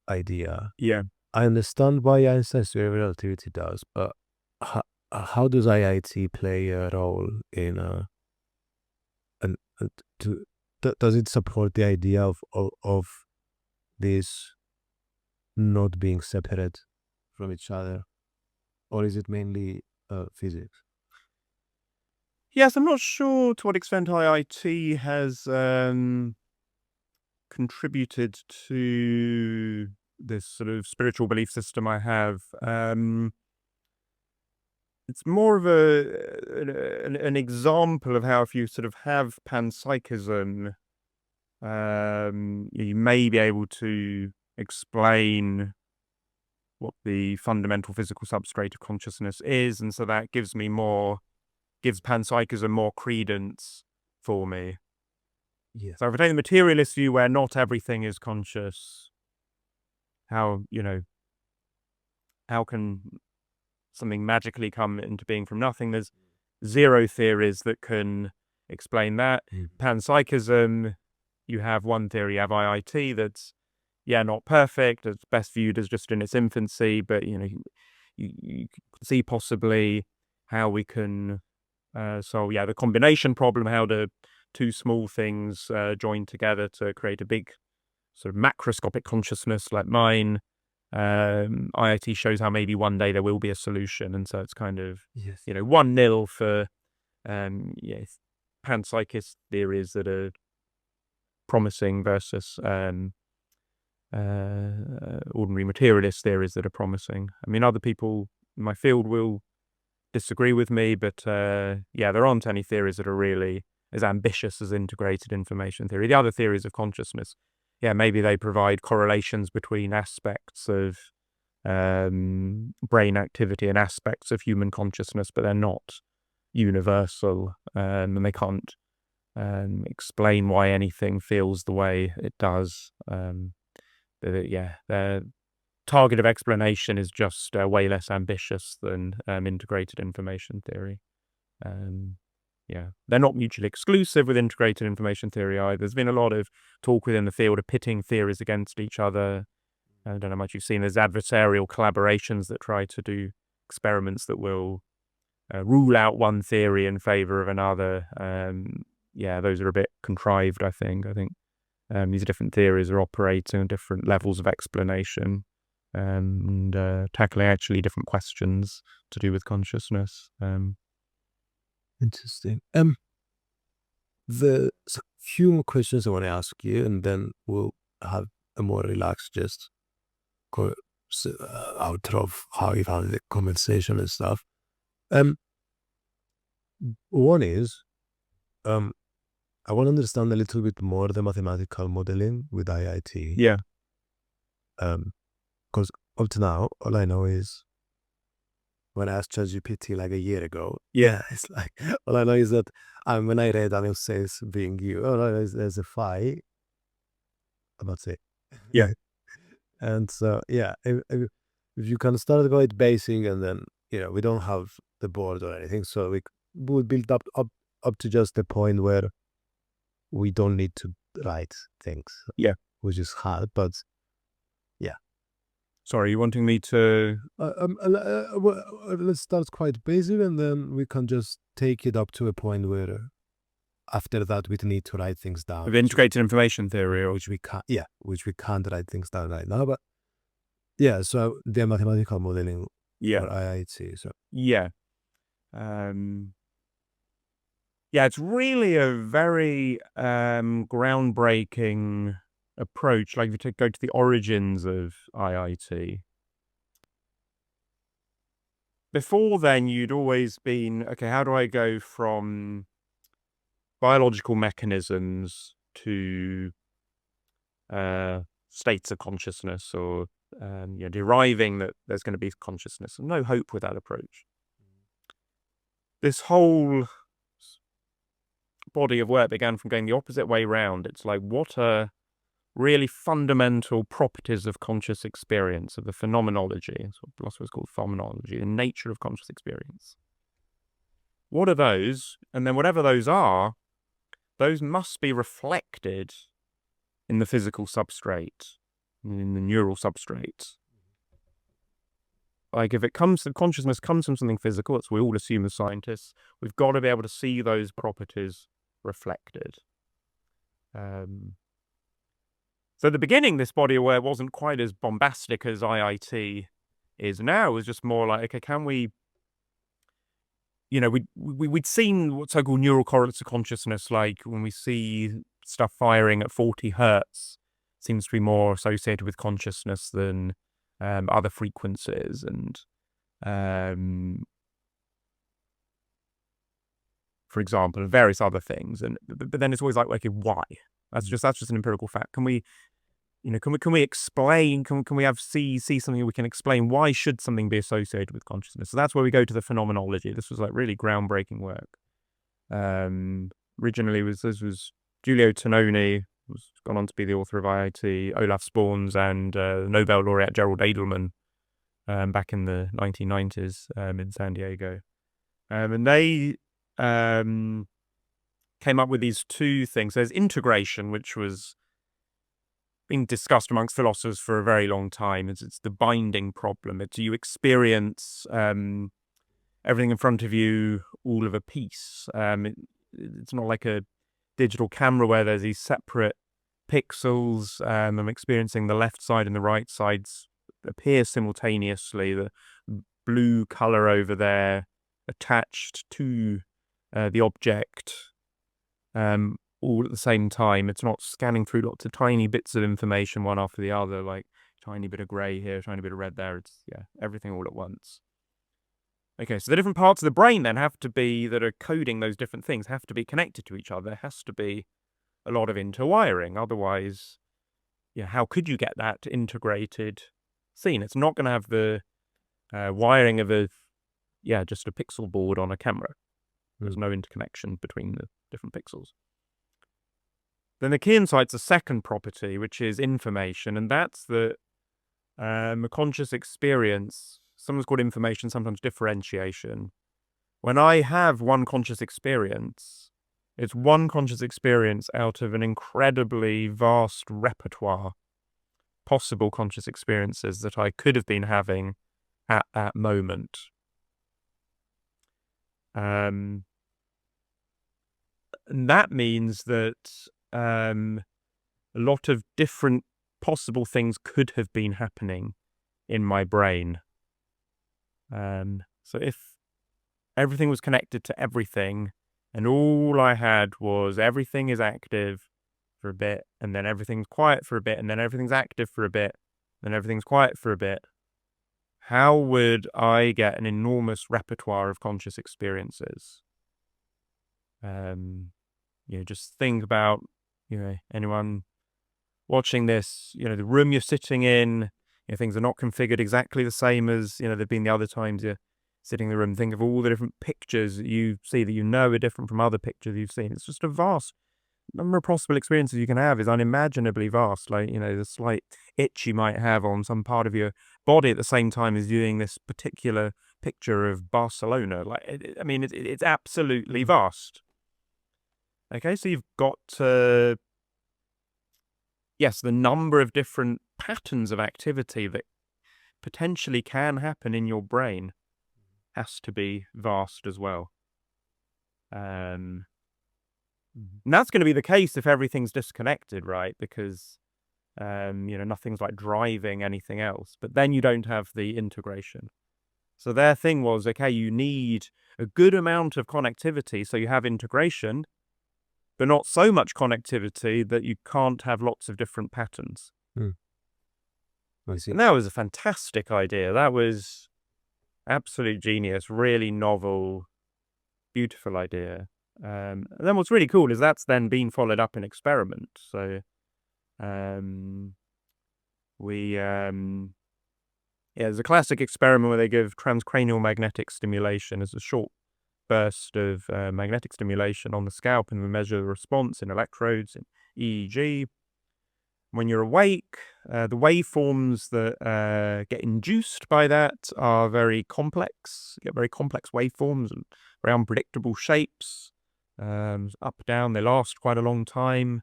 idea. Yeah. I understand why Einstein's theory of relativity does, but how does IIT play a role in does it support the idea of this not being separate from each other, or is it mainly physics? Yes, I'm not sure to what extent IIT has contributed to this sort of spiritual belief system I have. It's more of an example of how if you sort of have panpsychism, you may be able to explain what the fundamental physical substrate of consciousness is, and so that gives panpsychism more credence for me. Yes. So if I take the materialist view where not everything is conscious, how can something magically come into being from nothing? There's zero theories that can explain that. Panpsychism, you have one theory, you have IIT, that's, not perfect. It's best viewed as just in its infancy, but, you can see possibly how we can solve, the combination problem, how the two small things join together to create a big sort of macroscopic consciousness like mine. IIT shows how maybe one day there will be a solution, and so it's kind of 1-0 for panpsychist theories that are promising versus ordinary materialist theories that are promising. I mean, other people in my field will disagree with me, but there aren't any theories that are really as ambitious as integrated information theory. The other theories of consciousness, maybe they provide correlations between aspects of brain activity and aspects of human consciousness, but they're not universal, and they can't explain why anything feels the way it does. Their target of explanation is just way less ambitious than integrated information theory. They're not mutually exclusive with integrated information theory either. There's been a lot of talk within the field of pitting theories against each other. I don't know how much you've seen. There's adversarial collaborations that try to do experiments that will rule out one theory in favor of another. Those are a bit contrived, I think. These different theories are operating on different levels of explanation and tackling actually different questions to do with consciousness. Interesting. The few more questions I want to ask you, and then we'll have a more relaxed out of how you found the conversation and stuff. One is, I want to understand a little bit more the mathematical modeling with IIT. Yeah. Because up to now, all I know is when I asked ChatGPT like a year ago, it's like, all I know is that when I read and it says being you, all I know is there's a phi. That's it. Yeah. And so, if you can start quite basic, and then, we don't have the board or anything, so we would build up to just the point where we don't need to write things. Yeah. Which is hard, but Sorry, you wanting me to? Let's start quite basic, and then we can just take it up to a point where after that we need to write things down. Of integrated information theory, which we can't write things down right now, but so the mathematical modeling for IIT. So it's really a very groundbreaking approach. Like if you go to the origins of IIT, before then you'd always been, okay, how do I go from biological mechanisms to states of consciousness, or deriving that there's going to be consciousness? And no hope with that approach. This whole body of work began from going the opposite way round. It's like, what are really fundamental properties of conscious experience, of the phenomenology. That's what philosophers call phenomenology, the nature of conscious experience. What are those? And then whatever those are, those must be reflected in the physical substrate, in the neural substrate. Like if consciousness comes from something physical, that's what we all assume as scientists, we've got to be able to see those properties reflected. So at the beginning, this body of work wasn't quite as bombastic as IIT is now. It was just more like, okay, can we, we'd seen what so-called neural correlates of consciousness, like when we see stuff firing at 40 hertz, seems to be more associated with consciousness than other frequencies, and for example, and various other things. But then it's always like, okay, why? That's just an empirical fact. Can we explain? Can we see something we can explain? Why should something be associated with consciousness? So that's where we go to the phenomenology. This was like really groundbreaking work. Originally, this was Giulio Tononi, who's gone on to be the author of IIT, Olaf Sporns, and Nobel laureate Gerald Edelman back in the 1990s in San Diego. And they came up with these two things. There's integration, which was being discussed amongst philosophers for a very long time. It's the binding problem. It's you experience everything in front of you all of a piece. It's not like a digital camera where there's these separate pixels. I'm experiencing the left side and the right sides appear simultaneously. The blue color over there attached to the object all at the same time. It's not scanning through lots of tiny bits of information one after the other, like tiny bit of gray here, tiny bit of red there. It's everything all at once. Okay, so the different parts of the brain then that are coding those different things have to be connected to each other. There has to be a lot of interwiring. Otherwise, how could you get that integrated scene? It's not going to have the wiring of just a pixel board on a camera. There's no interconnection between the different pixels. Then the key insight's a second property, which is information, and that's the conscious experience. Sometimes called information, sometimes differentiation. When I have one conscious experience, it's one conscious experience out of an incredibly vast repertoire, possible conscious experiences that I could have been having at that moment. And that means that a lot of different possible things could have been happening in my brain. So if everything was connected to everything, and all I had was everything is active for a bit, and then everything's quiet for a bit, and then everything's active for a bit, and then everything's quiet for a bit, how would I get an enormous repertoire of conscious experiences? Just think about, anyone watching this, the room you're sitting in, things are not configured exactly the same as, they've been the other times you're sitting in the room. Think of all the different pictures that you see that are different from other pictures you've seen. It's just a vast number of possible experiences you can have is unimaginably vast. Like, the slight itch you might have on some part of your body at the same time as viewing this particular picture of Barcelona. Like, it's absolutely vast. Okay, so you've got, the number of different patterns of activity that potentially can happen in your brain has to be vast as well. And that's going to be the case if everything's disconnected, right? Because, nothing's like driving anything else. But then you don't have the integration. So their thing was, okay, you need a good amount of connectivity so you have integration, but not so much connectivity that you can't have lots of different patterns. I see. And that was a fantastic idea. That was absolute genius, really novel, beautiful idea. And then what's really cool is that's then been followed up in experiment. So there's a classic experiment where they give transcranial magnetic stimulation as a short burst of magnetic stimulation on the scalp, and we measure the response in electrodes in EEG. When you're awake, the waveforms that get induced by that are very complex. You get very complex waveforms and very unpredictable shapes, up, down. They last quite a long time,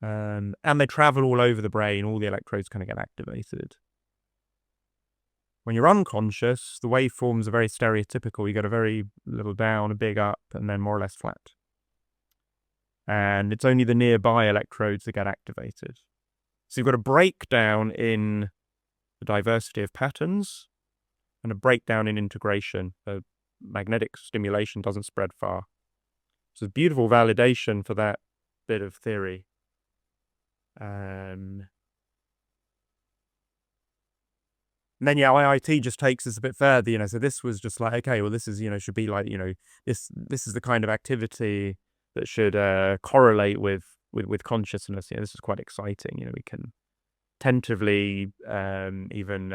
and they travel all over the brain. All the electrodes kind of get activated. When you're unconscious, the waveforms are very stereotypical. You get a very little down, a big up, and then more or less flat. And it's only the nearby electrodes that get activated. So you've got a breakdown in the diversity of patterns and a breakdown in integration. The magnetic stimulation doesn't spread far. So it's beautiful validation for that bit of theory. And then, IIT just takes us a bit further, so this was just like, okay, well, this is, should be like, this is the kind of activity that should correlate with consciousness. This is quite exciting. We can tentatively even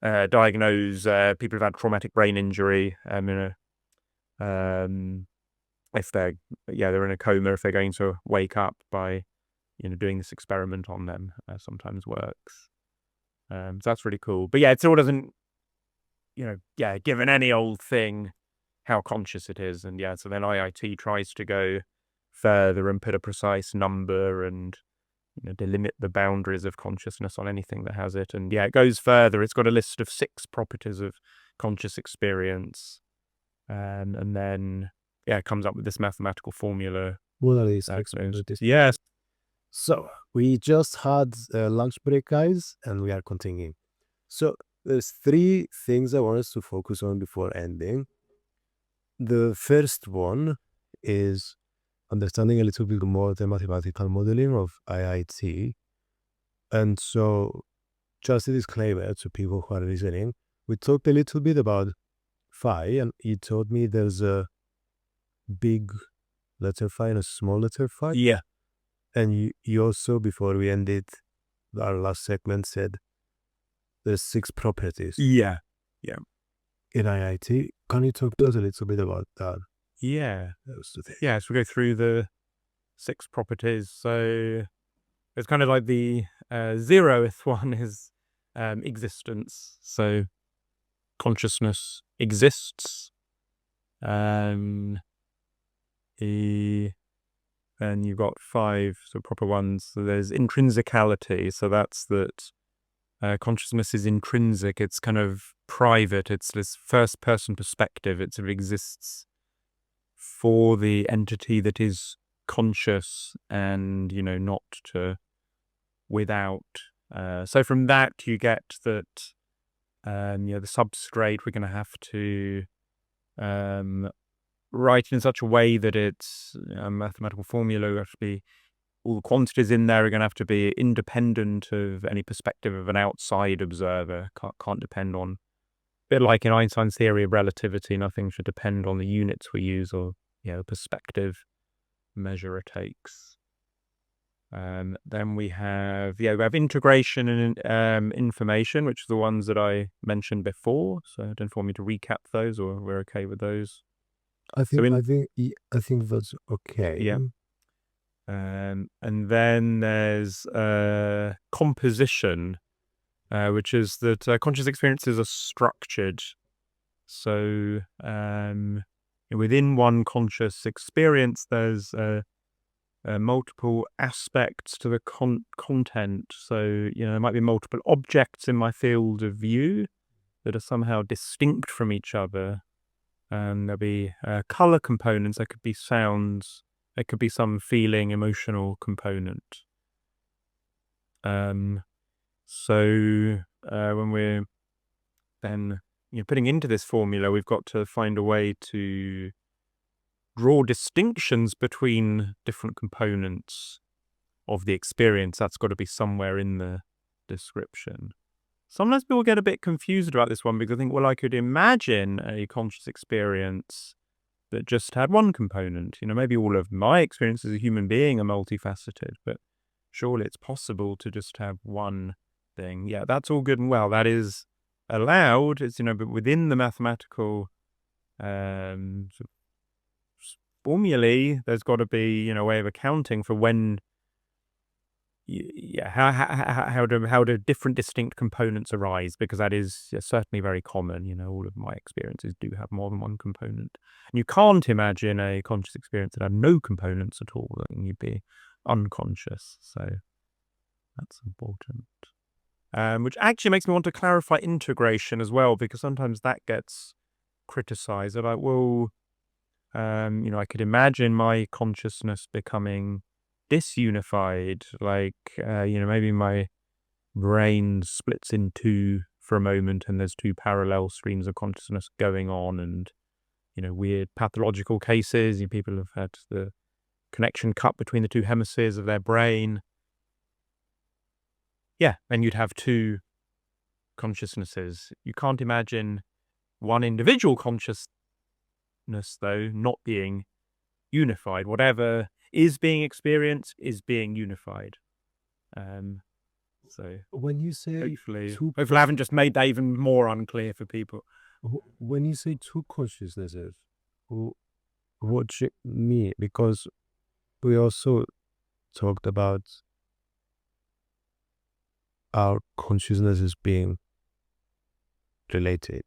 diagnose people who've had traumatic brain injury if they're in a coma, if they're going to wake up by doing this experiment on them. Sometimes works. So that's really cool. But it still doesn't given any old thing how conscious it is. And so then IIT tries to go further and put a precise number and delimit the boundaries of consciousness on anything that has it. And it goes further. It's got a list of 6 properties of conscious experience, and then it comes up with this mathematical formula. What are these 6 properties? Yes. So we just had a lunch break, guys, and we are continuing. So there's 3 things I want us to focus on before ending. The first one is understanding a little bit more the mathematical modeling of IIT. And so just a disclaimer to people who are listening, we talked a little bit about phi, and you told me there's a big letter phi and a small letter phi. Yeah. And you also, before we ended our last segment, said there's 6 properties. Yeah. In IIT. Can you talk to us a little bit about that? Yeah. Those 2 things. Yeah, so we go through the 6 properties. So it's kind of like the 0th one is existence. So consciousness exists. And you've got 5 proper ones. So there's intrinsicality. So that's that consciousness is intrinsic. It's kind of private. It's this first-person perspective. It exists for the entity that is conscious and, not without. So from that, you get that, the substrate, we're going to have to write in such a way that it's a mathematical formula. Actually, all the quantities in there are going to have to be independent of any perspective of an outside observer. Can't depend on, a bit like in Einstein's theory of relativity, nothing should depend on the units we use or the perspective measure it takes. Then we have integration and information, which are the ones that I mentioned before. So I don't know if you want me to recap those, or we're okay with those. I think that's okay. Yeah. And then there's composition, which is that conscious experiences are structured. So within one conscious experience, there's multiple aspects to the content. So, there might be multiple objects in my field of view that are somehow distinct from each other. There'll be color components, there could be sounds, there could be some feeling, emotional component. So when we're then putting into this formula, we've got to find a way to draw distinctions between different components of the experience. That's got to be somewhere in the description. Sometimes people get a bit confused about this one because I think, well, I could imagine a conscious experience that just had one component. Maybe all of my experience as a human being are multifaceted, but surely it's possible to just have one thing. Yeah, that's all good and well. That is allowed. It's, but within the mathematical formulae, there's got to be, a way of accounting for when, how do different distinct components arise, because that is certainly very common. All of my experiences do have more than one component. And you can't imagine a conscious experience that had no components at all, and you'd be unconscious. So that's important. Which actually makes me want to clarify integration as well, because sometimes that gets criticized. They're like, well, I could imagine my consciousness becoming disunified, like, maybe my brain splits in two for a moment and there's two parallel streams of consciousness going on, and, weird pathological cases, people have had the connection cut between the two hemispheres of their brain. Yeah, and you'd have two consciousnesses. You can't imagine one individual consciousness, though, not being unified. Whatever is being experienced is being unified. So when you say hopefully I haven't just made that even more unclear for people. When you say two consciousnesses, what do you mean? Because we also talked about our consciousnesses being related,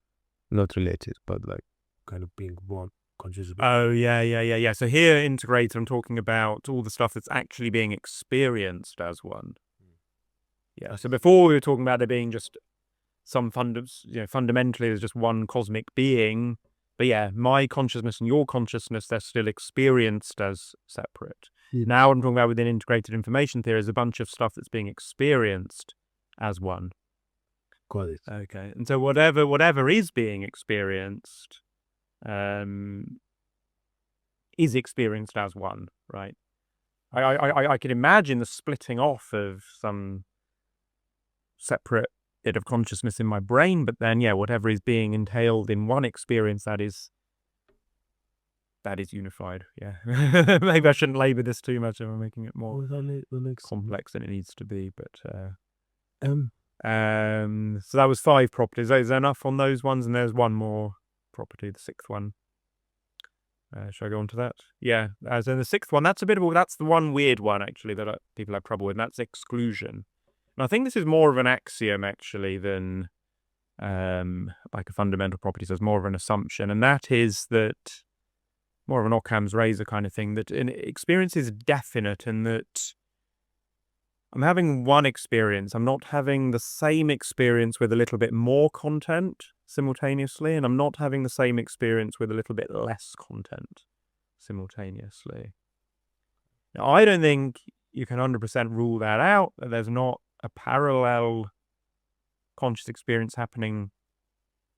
not related, but like kind of being one consciousness. Oh, yeah. So here, integrated, I'm talking about all the stuff that's actually being experienced as one. Yeah. So before we were talking about there being just some fundamentally there's just one cosmic being. But yeah, my consciousness and your consciousness, they're still experienced as separate. Yeah. Now what I'm talking about within integrated information theory is a bunch of stuff that's being experienced as one. Got it. Okay. And so whatever is being experienced is experienced as one, right? I could imagine the splitting off of some separate bit of consciousness in my brain, but then whatever is being entailed in one experience, that is unified. Yeah. Maybe I shouldn't labor this too much if I'm making it more complex than it needs to be, but so that was 5 properties. Is there enough on those ones? And there's one more property, the 6th one. Should I go on to that? Yeah. So the 6th one, that's the one weird one actually that people have trouble with, and that's exclusion. And I think this is more of an axiom actually than like a fundamental property. So it's more of an assumption, and that is that more of an Occam's razor kind of thing, that an experience is definite, and that I'm having one experience. I'm not having the same experience with a little bit more content simultaneously, and I'm not having the same experience with a little bit less content simultaneously. Now, I don't think you can 100% rule that out, that there's not a parallel conscious experience happening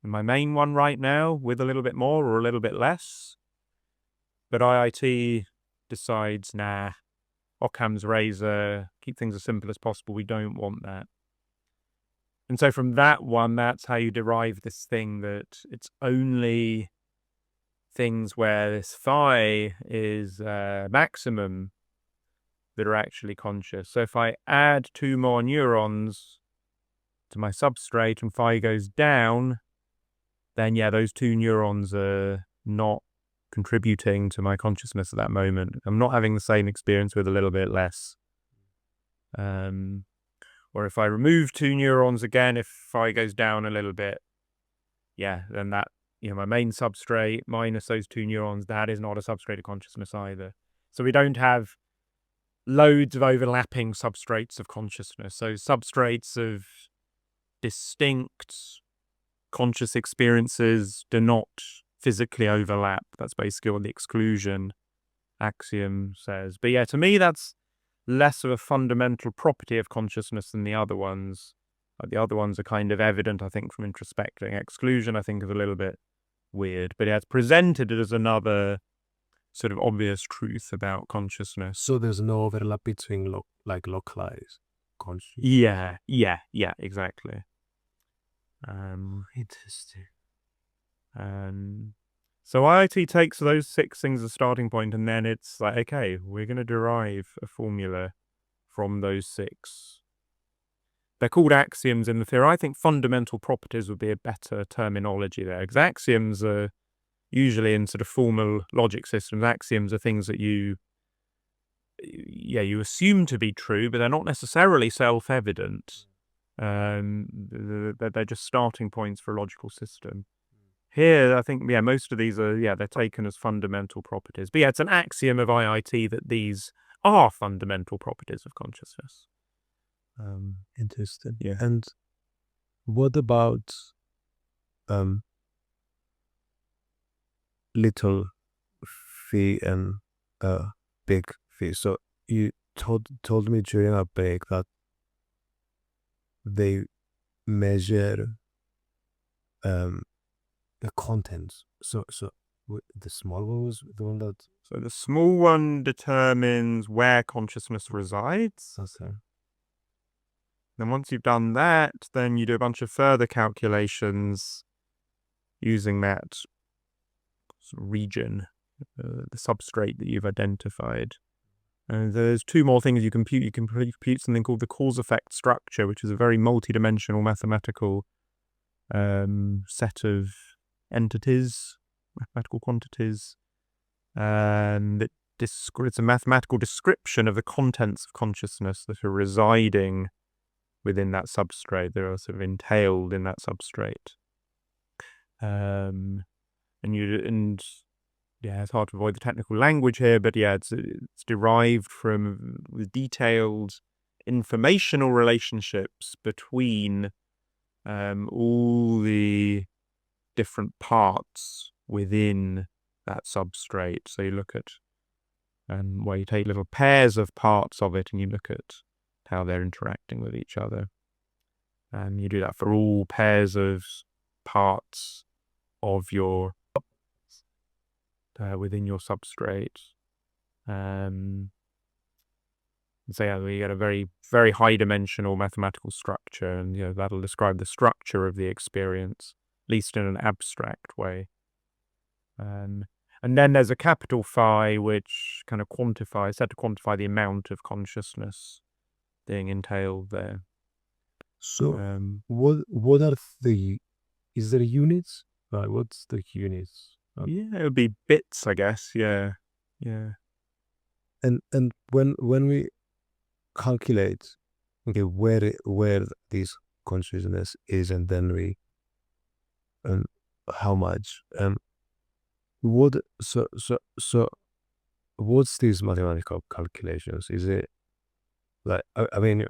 in my main one right now with a little bit more or a little bit less. But IIT decides, nah, Occam's razor, keep things as simple as possible. We don't want that. And so from that one, that's how you derive this thing that it's only things where this phi is maximum that are actually conscious. So if I add 2 more neurons to my substrate and phi goes down, then those 2 neurons are not contributing to my consciousness at that moment. I'm not having the same experience with a little bit less. Or if I remove 2 neurons again, if phi goes down a little bit, then that, my main substrate minus those 2 neurons, that is not a substrate of consciousness either. So we don't have loads of overlapping substrates of consciousness. So substrates of distinct conscious experiences do not physically overlap. That's basically what the exclusion axiom says. But to me, that's less of a fundamental property of consciousness than the other ones. The other ones are kind of evident, I think, from introspecting. Exclusion, I think, is a little bit weird, but it's presented as another sort of obvious truth about consciousness. So there's no overlap between localized consciousness. Yeah, exactly. Interesting. So IIT takes those 6 things as a starting point, and then it's like, okay, we're going to derive a formula from those 6. They're called axioms in the theory. I think fundamental properties would be a better terminology there, because axioms are, usually in sort of formal logic systems, axioms are things that you assume to be true, but they're not necessarily self-evident. They're just starting points for a logical system. Here, I think, most of these are, they're taken as fundamental properties. But it's an axiom of IIT that these are fundamental properties of consciousness. Interesting. Yeah. And what about little phi and big phi? So you told me during our break that they measure the contents. So the small one was the one that. So the small one determines where consciousness resides. Okay. Then once you've done that, then you do a bunch of further calculations using that region, the substrate that you've identified. And there's two more things you compute. You can compute something called the cause-effect structure, which is a very multi-dimensional mathematical set of entities, mathematical quantities, and it's a mathematical description of the contents of consciousness that are residing within that substrate. They're sort of entailed in that substrate. It's hard to avoid the technical language here, but it's derived from the detailed informational relationships between all the different parts within that substrate. So you look at where you take little pairs of parts of it and you look at how they're interacting with each other. And you do that for all pairs of parts of your within your substrate. So we get a very, very high dimensional mathematical structure, and that'll describe the structure of the experience, at least in an abstract way. And then there's a capital phi, which kind of said to quantify the amount of consciousness being entailed there. So what are is there units? What's the units? It would be bits, I guess. Yeah. And when we calculate, okay, where this consciousness is, and then we how much, so what's these mathematical calculations? Is it like, I mean,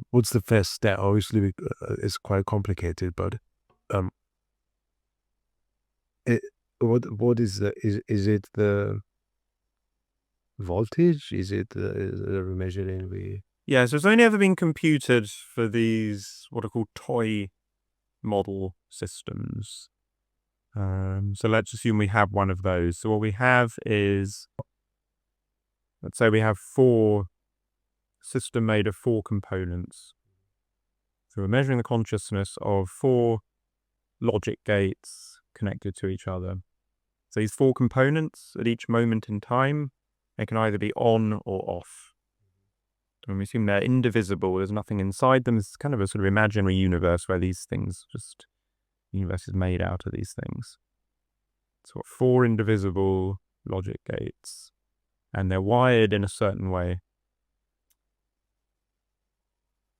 what's the first step? Obviously, it's quite complicated, but what is is it the voltage? Is it measuring the? So it's only ever been computed for these what are called toy model systems. So let's assume we have one of those. So what we have is, let's say we have system made of 4 components. So we're measuring the consciousness of 4 logic gates connected to each other. So these 4 components at each moment in time, they can either be on or off. And we assume they're indivisible, there's nothing inside them. It's kind of a sort of imaginary universe where these things the universe is made out of these things. So 4 indivisible logic gates, and they're wired in a certain way.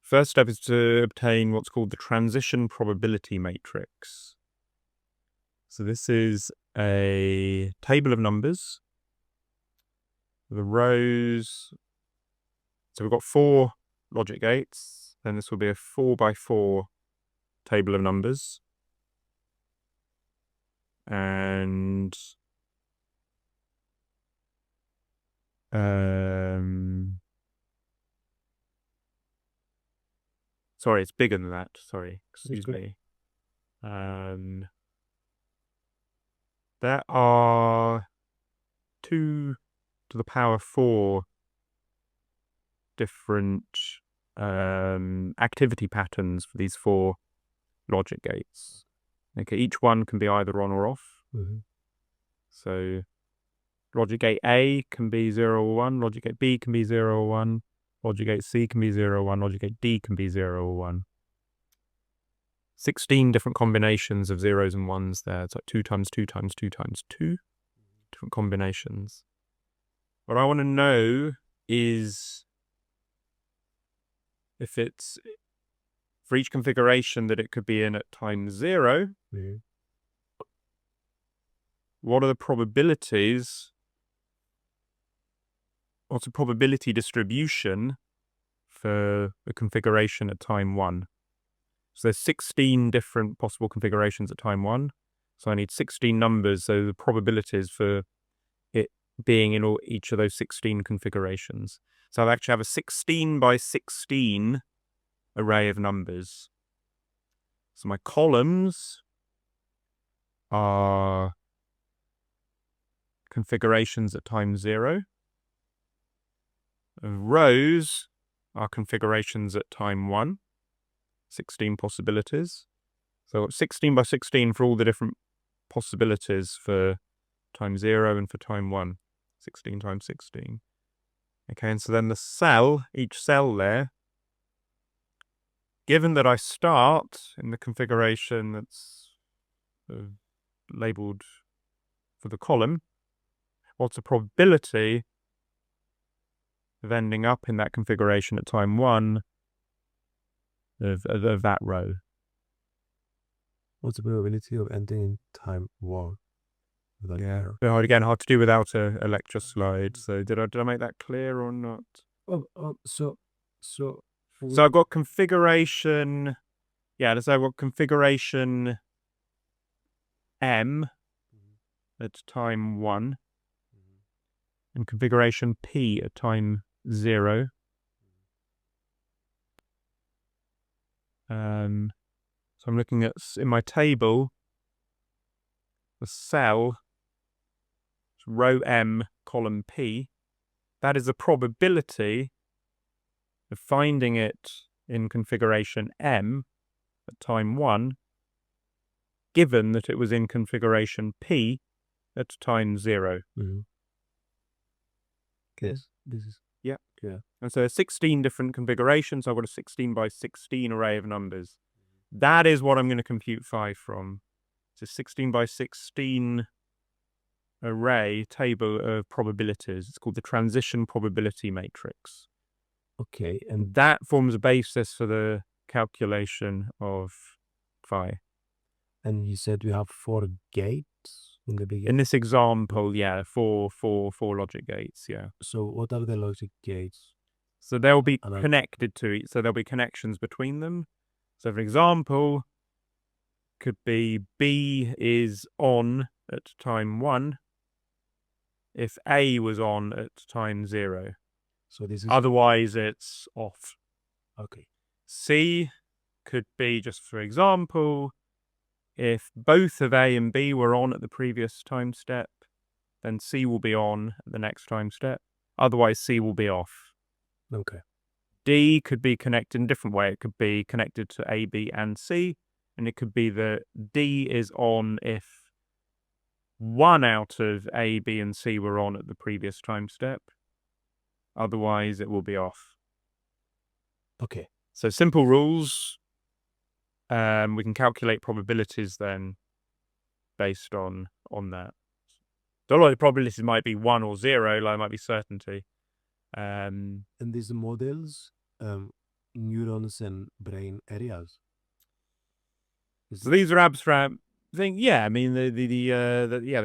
First step is to obtain what's called the transition probability matrix. So this is a table of numbers. The rows, so we've got 4 logic gates, then this will be a 4x4 table of numbers. And sorry, it's bigger than that. Sorry, excuse me. There are 2 to the power 4 different activity patterns for these 4 logic gates. Okay, each one can be either on or off. Mm-hmm. So logic gate A can be 0 or 1, logic gate B can be 0 or 1, logic gate C can be 0 or 1, logic gate D can be 0 or 1. 16 different combinations of zeros and ones there. It's like 2 times 2 times 2 times 2 different combinations. What I want to know is if it's for each configuration that it could be in at time 0, what are the probabilities? What's the probability distribution for a configuration at time 1? So there's 16 different possible configurations at time 1. So I need 16 numbers, so the probabilities for it being in each of those 16 configurations. So I actually have a 16 by 16 array of numbers. So my columns are configurations at time 0. Rows are configurations at time 1. 16 possibilities. So 16 by 16 for all the different possibilities for time 0 and for time 1. 16 times 16. Okay, and so then the cell, each cell there, given that I start in the configuration that's labeled for the column, what's the probability of ending up in that configuration at time 1 of that row? What's the probability of ending in time 1? Yeah, but again, hard to do without a lecture slide. So did I make that clear or not? So I've got configuration. Yeah, so I've got configuration M at time 1 and configuration P at time 0. So I'm looking at, in my table, the cell, row M, column P. That is the probability of finding it in configuration M at time 1, given that it was in configuration P at time 0. Okay, this is... Yeah. And so 16 different configurations. I've got a 16 by 16 array of numbers. That is what I'm going to compute phi from. It's a 16 by 16 array table of probabilities. It's called the transition probability matrix. Okay, and that forms a basis for the calculation of phi. And you said you have 4 gates in the beginning? In this example, yeah, four logic gates, yeah. So what are the logic gates? So they'll be connected to each, so there'll be connections between them. So for example, could be B is on at time 1 if A was on at time 0. So this is... Otherwise, it's off. Okay. C could be, just for example, if both of A and B were on at the previous time step, then C will be on at the next time step. Otherwise, C will be off. Okay. D could be connected in a different way. It could be connected to A, B, and C, and it could be that D is on if one out of A, B, and C were on at the previous time step. Otherwise, it will be off. Okay. So simple rules. We can calculate probabilities then based on that. So a lot of the probabilities might be 1 or 0, like it might be certainty. And these models, neurons and brain areas. So these are abstract things. Yeah, I mean, they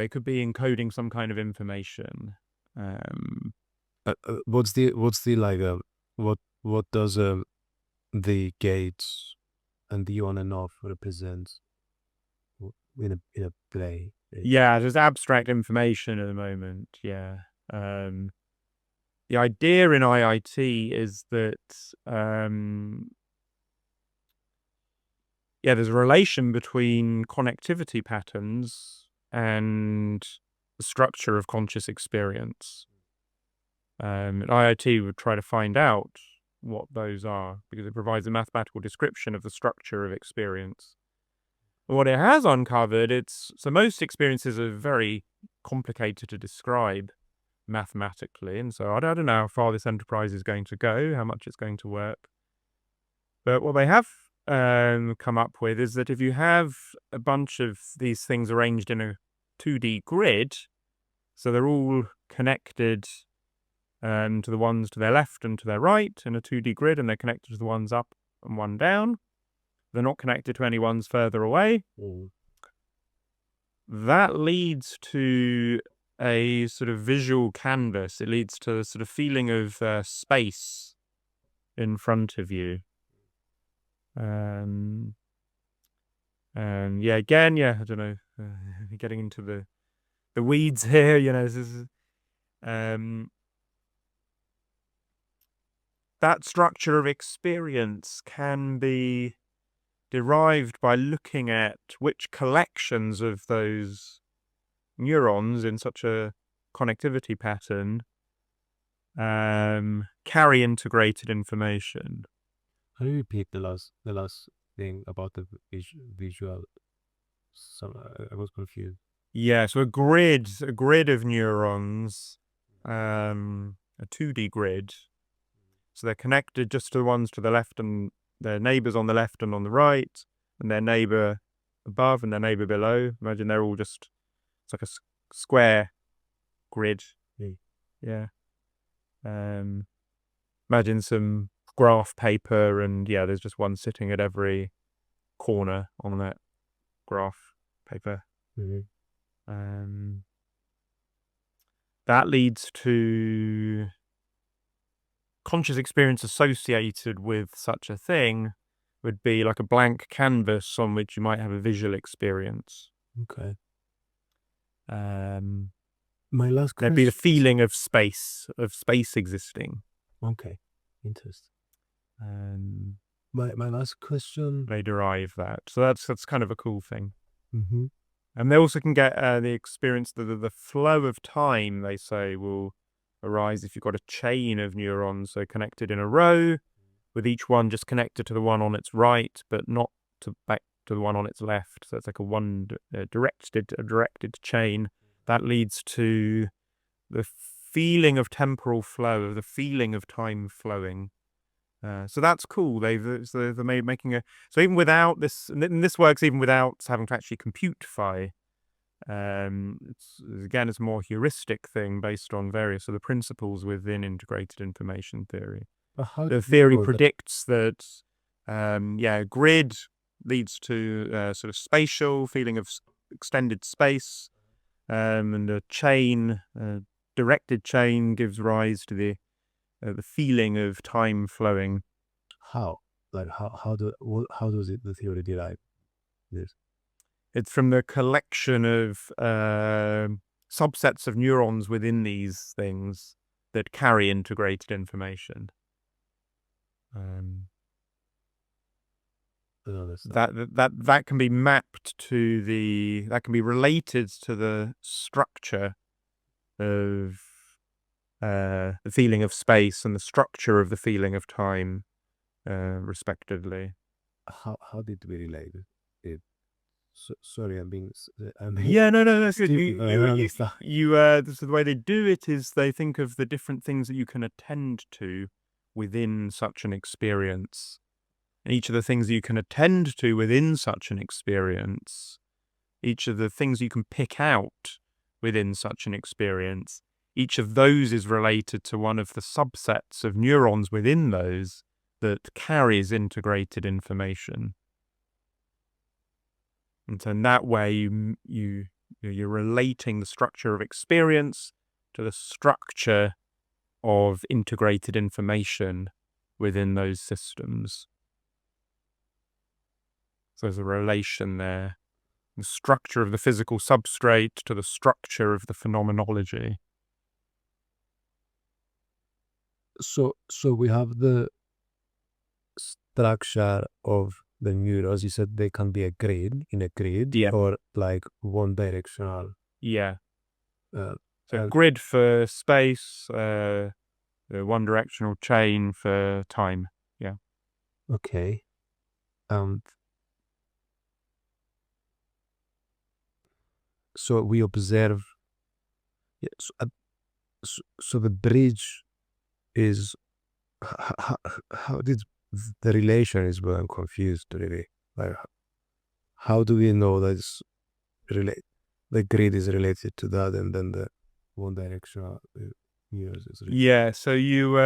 could be encoding some kind of information. What's the like? What does the gates and the on and off represent in a play? Yeah, there's abstract information at the moment. Yeah. The idea in IIT is that there's a relation between connectivity patterns and the structure of conscious experience. At IIT would try to find out what those are because it provides a mathematical description of the structure of experience. And what it has uncovered, so most experiences are very complicated to describe mathematically, and so I don't know how far this enterprise is going to go, how much it's going to work. But what they have come up with is that if you have a bunch of these things arranged in a 2D grid, so they're all connected to the ones to their left and to their right in a 2D grid, and they're connected to the ones up and one down. They're not connected to any ones further away. That leads to a sort of visual canvas. It leads to a sort of feeling of space in front of you. And yeah, again, yeah, I don't know, getting into the weeds here, you know, this is, that structure of experience can be derived by looking at which collections of those neurons in such a connectivity pattern carry integrated information. How do you repeat the last thing about the visual? I was confused. Yeah, so a grid of neurons, a 2D grid. So they're connected just to the ones to the left and their neighbors on the left and on the right, and their neighbor above and their neighbor below. Imagine they're all just, it's like a square grid. Yeah. Imagine some graph paper, and yeah, there's just one sitting at every corner on that graph paper. That leads to conscious experience associated with such a thing would be like a blank canvas on which you might have a visual experience. Okay. My last question. There'd be the feeling of space existing. Okay, interesting. My last question. They derive that, so that's kind of a cool thing. Mm-hmm. And they also can get the experience that the flow of time, they say, will arise if you've got a chain of neurons, so connected in a row, with each one just connected to the one on its right, but not back to the one on its left. So it's like a directed chain. That leads to the feeling of temporal flow, the feeling of time flowing. So that's cool. They're making a, so even without this, and this works even without having to actually compute phi. It's a more heuristic thing based on various of the principles within integrated information theory. The theory predicts that, grid leads to sort of spatial feeling of extended space, and a chain, directed chain, gives rise to the feeling of time flowing. How? Like how does the theory derive this? It's from the collection of subsets of neurons within these things that carry integrated information. That can be mapped to that can be related to the structure of the feeling of space and the structure of the feeling of time, respectively. How did we relate it? Sorry, I'm being yeah, no, that's good. So the way they do it is they think of the different things that you can attend to within such an experience. And each of the things you can attend to within such an experience, each of the things you can pick out within such an experience, each of those is related to one of the subsets of neurons within those that carries integrated information. And so in that way, you're relating the structure of experience to the structure of integrated information within those systems. So there's a relation there. The structure of the physical substrate to the structure of the phenomenology. So we have the structure of the neurons. You said they can be a grid, yeah, or like one directional. Yeah. So a grid for space, a one directional chain for time. Yeah. Okay. So we observe. Yeah, so the bridge is how did the relation is where I'm confused, really. Like, how do we know that the grid is related to that, and then the one direction mirrors is related? Yeah, so you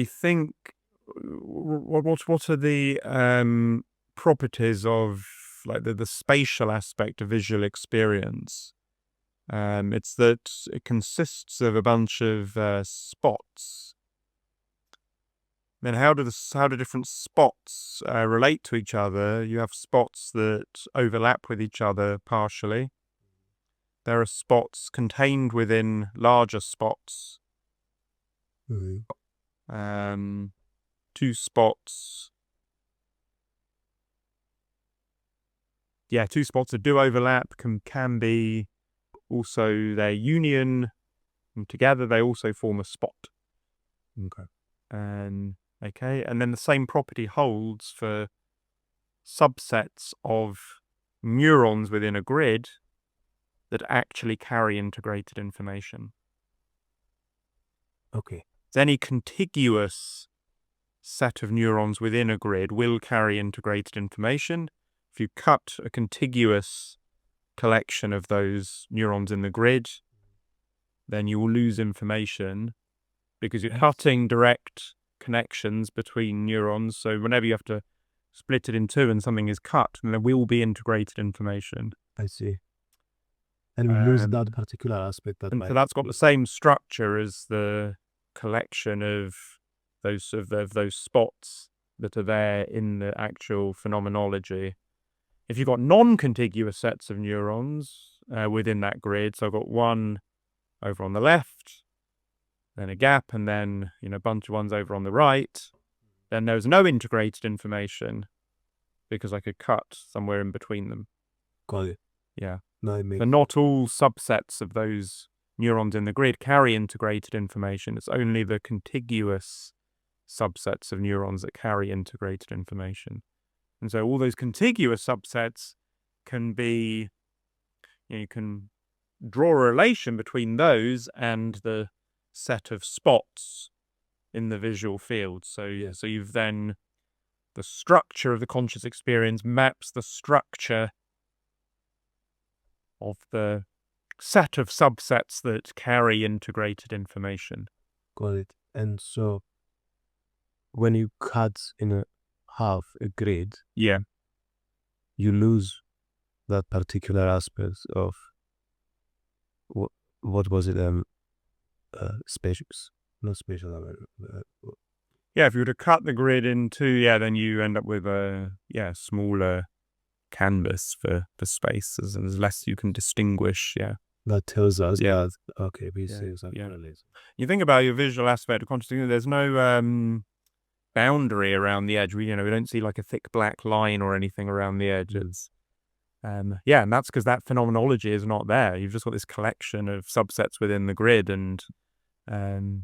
think what are the properties of like the spatial aspect of visual experience? It's that it consists of a bunch of spots. Then how do different spots relate to each other? You have spots that overlap with each other partially. There are spots contained within larger spots. Mm-hmm. Two spots. Yeah, two spots that do overlap can be also their union, and together they also form a spot. Okay. And then the same property holds for subsets of neurons within a grid that actually carry integrated information. Okay. So any contiguous set of neurons within a grid will carry integrated information. If you cut a contiguous collection of those neurons in the grid, then you will lose information because you're cutting direct connections between neurons. So whenever you have to split it in two and something is cut, then there will be integrated information. I see. And we lose that particular aspect. So that's got the same structure as the collection of those spots that are there in the actual phenomenology. If you've got non-contiguous sets of neurons within that grid, so I've got one over on the left, then a gap, and then a bunch of ones over on the right, then there's no integrated information because I could cut somewhere in between them. Got it. Yeah. No, But not all subsets of those neurons in the grid carry integrated information. It's only the contiguous subsets of neurons that carry integrated information. And so all those contiguous subsets can be, you can draw a relation between those and the set of spots in the visual field. So you've then, the structure of the conscious experience maps the structure of the set of subsets that carry integrated information. Got it. And so when you cut in half a grid, you lose that particular aspect of what was it? Spacious, not spatial. If you were to cut the grid in two, then you end up with a smaller canvas for spaces, and there's less you can distinguish. That tells us, okay, we see Eternalism. You think about your visual aspect of consciousness, there's no boundary around the edge. We don't see like a thick black line or anything around the edges. And that's because that phenomenology is not there. You've just got this collection of subsets within the grid, and no,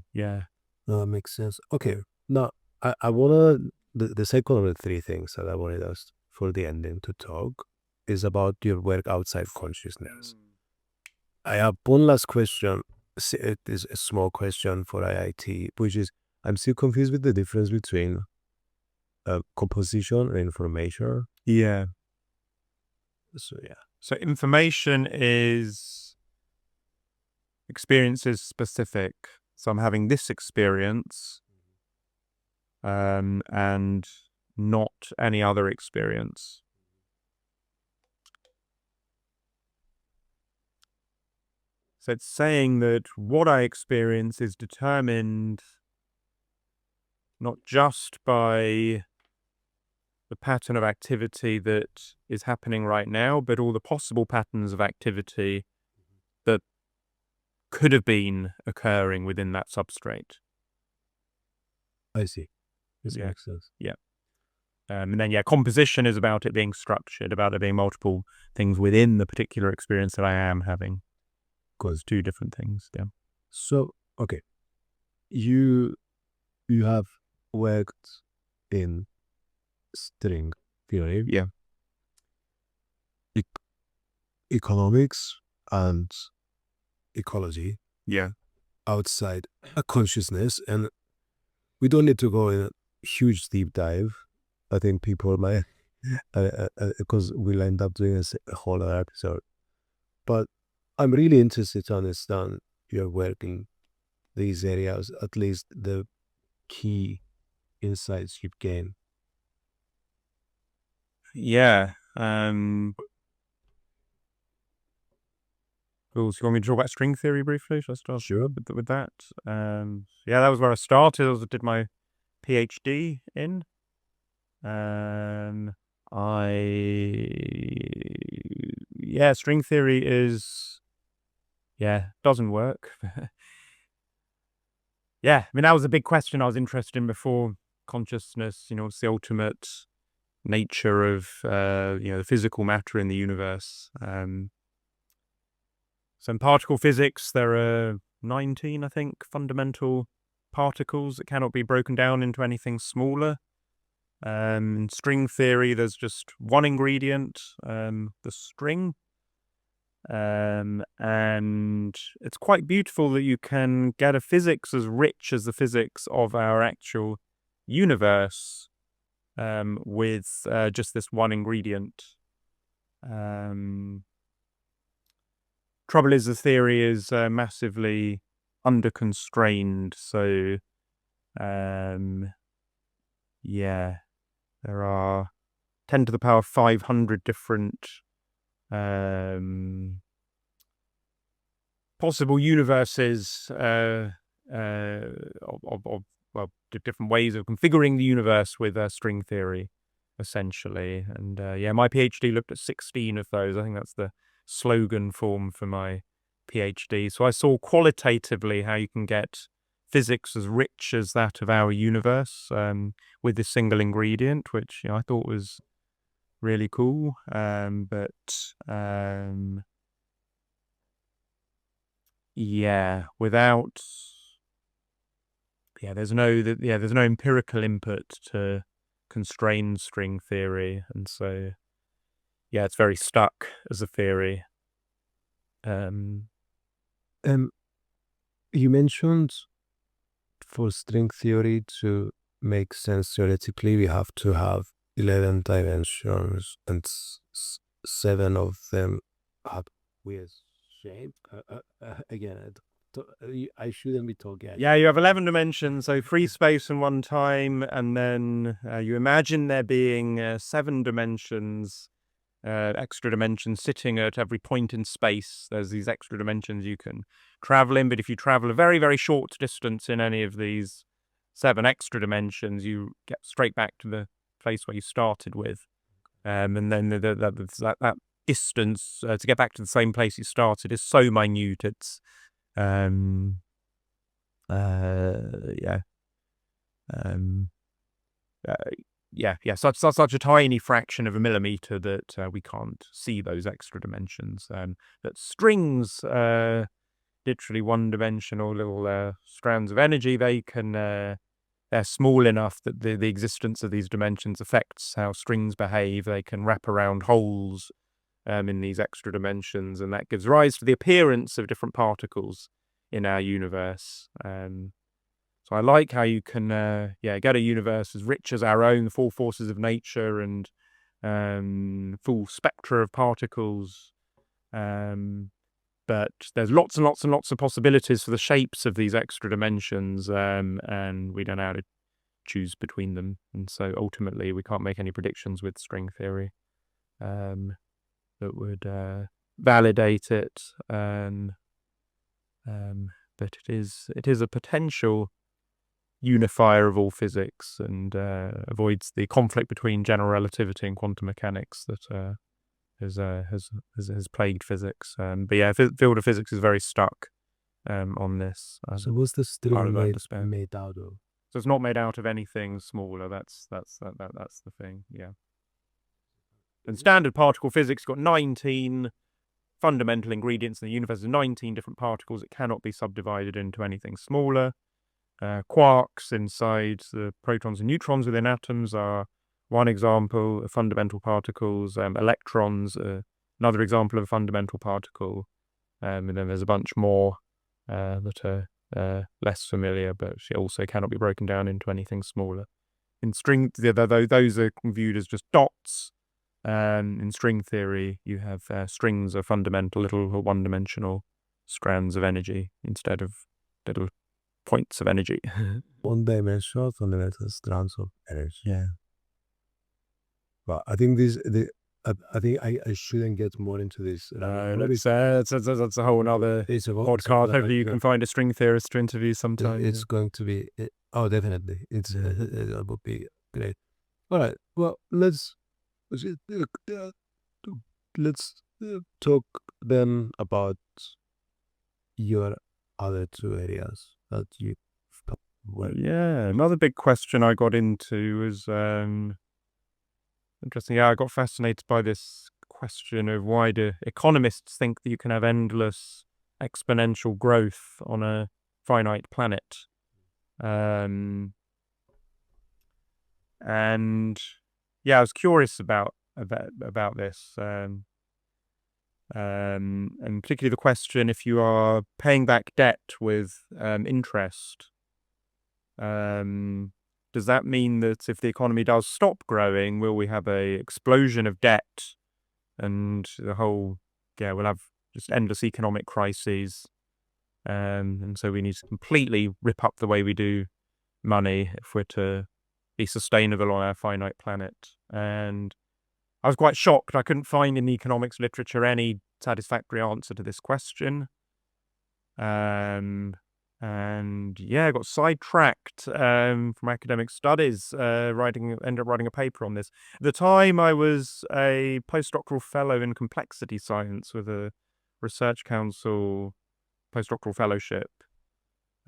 that makes sense. Okay, now I wanna the second of the three things that I wanted us for the ending to talk is about your work outside consciousness. I have one last question. It is a small question for IIT, which is, I'm still confused with the difference between composition and information. So information is experiences specific. So I'm having this experience, and not any other experience. So it's saying that what I experience is determined not just by the pattern of activity that is happening right now, but all the possible patterns of activity that could have been occurring within that substrate. I see. This makes sense. And then, composition is about it being structured, about there being multiple things within the particular experience that I am having. Because two different things. So, okay, you have worked in string theory, economics and ecology, outside a consciousness, and we don't need to go in a huge deep dive. I think people might, because we'll end up doing a whole other episode. But I'm really interested to understand your work in these areas, at least the key insights you've gained. Yeah. Cool. So you want me to talk about string theory briefly? Should I start Sure. with that? Yeah, that was where I started. I did my PhD in. String theory doesn't work. Yeah, I mean, that was a big question I was interested in before consciousness. It's the ultimate nature of, the physical matter in the universe. So in particle physics, there are 19, I think, fundamental particles that cannot be broken down into anything smaller. In string theory, there's just one ingredient, the string. And it's quite beautiful that you can get a physics as rich as the physics of our actual universe with just this one ingredient. Trouble is, the theory is massively under-constrained, so there are 10 to the power 500 different possible universes of different ways of configuring the universe with string theory, essentially. And my PhD looked at 16 of those. I think that's the slogan form for my PhD. So I saw qualitatively how you can get physics as rich as that of our universe with this single ingredient, which I thought was really cool. There's no empirical input to constrain string theory, and so it's very stuck as a theory. You mentioned for string theory to make sense theoretically, we have to have 11 dimensions and 7 of them have weird shape. Again, I shouldn't be talking. Yeah, you have 11 dimensions, so free space and one time, and then you imagine there being 7 dimensions, extra dimensions sitting at every point in space. There's these extra dimensions you can travel in, but if you travel a very, very short distance in any of these 7 extra dimensions, you get straight back to the place where you started with. And then that distance to get back to the same place you started is so minute. It's such a tiny fraction of a millimeter that we can't see those extra dimensions. That strings, literally one-dimensional little strands of energy, they're small enough that the existence of these dimensions affects how strings behave. They can wrap around holes in these extra dimensions, and that gives rise to the appearance of different particles in our universe. So I like how you can get a universe as rich as our own, the full forces of nature and full spectra of particles. But there's lots and lots and lots of possibilities for the shapes of these extra dimensions, and we don't know how to choose between them. And so ultimately we can't make any predictions with string theory that would validate it. But it is a potential unifier of all physics, and avoids the conflict between general relativity and quantum mechanics that has plagued physics. The field of physics is very stuck on this. So what's the string made out of? So it's not made out of anything smaller. That's the thing. Yeah. In standard particle physics, you've got 19 fundamental ingredients in the universe. There's 19 different particles that cannot be subdivided into anything smaller. Quarks inside the protons and neutrons within atoms are one example of fundamental particles. Electrons, another example of a fundamental particle. And then there's a bunch more that are less familiar, but it also cannot be broken down into anything smaller. In string, those are viewed as just dots. In string theory, you have strings are fundamental little one-dimensional strands of energy instead of little points of energy. One-dimensional fundamental strands of energy. Yeah. But I think I think I shouldn't get more into this. That's a whole other podcast. Hopefully you can find a string theorist to interview sometime. It's going to be, definitely. It would be great. All right. Well, let's talk then about your other two areas that you. Well, yeah, another big question I got into was interesting. Yeah, I got fascinated by this question of why do economists think that you can have endless exponential growth on a finite planet? And yeah, I was curious about this, and particularly the question: if you are paying back debt with interest, does that mean that if the economy does stop growing, will we have a explosion of debt, and we'll have just endless economic crises, and so we need to completely rip up the way we do money if we're to be sustainable on our finite planet? And I was quite shocked. I couldn't find in the economics literature any satisfactory answer to this question. And yeah, I got sidetracked from academic studies, ended up writing a paper on this. At the time, I was a postdoctoral fellow in complexity science with a research council postdoctoral fellowship.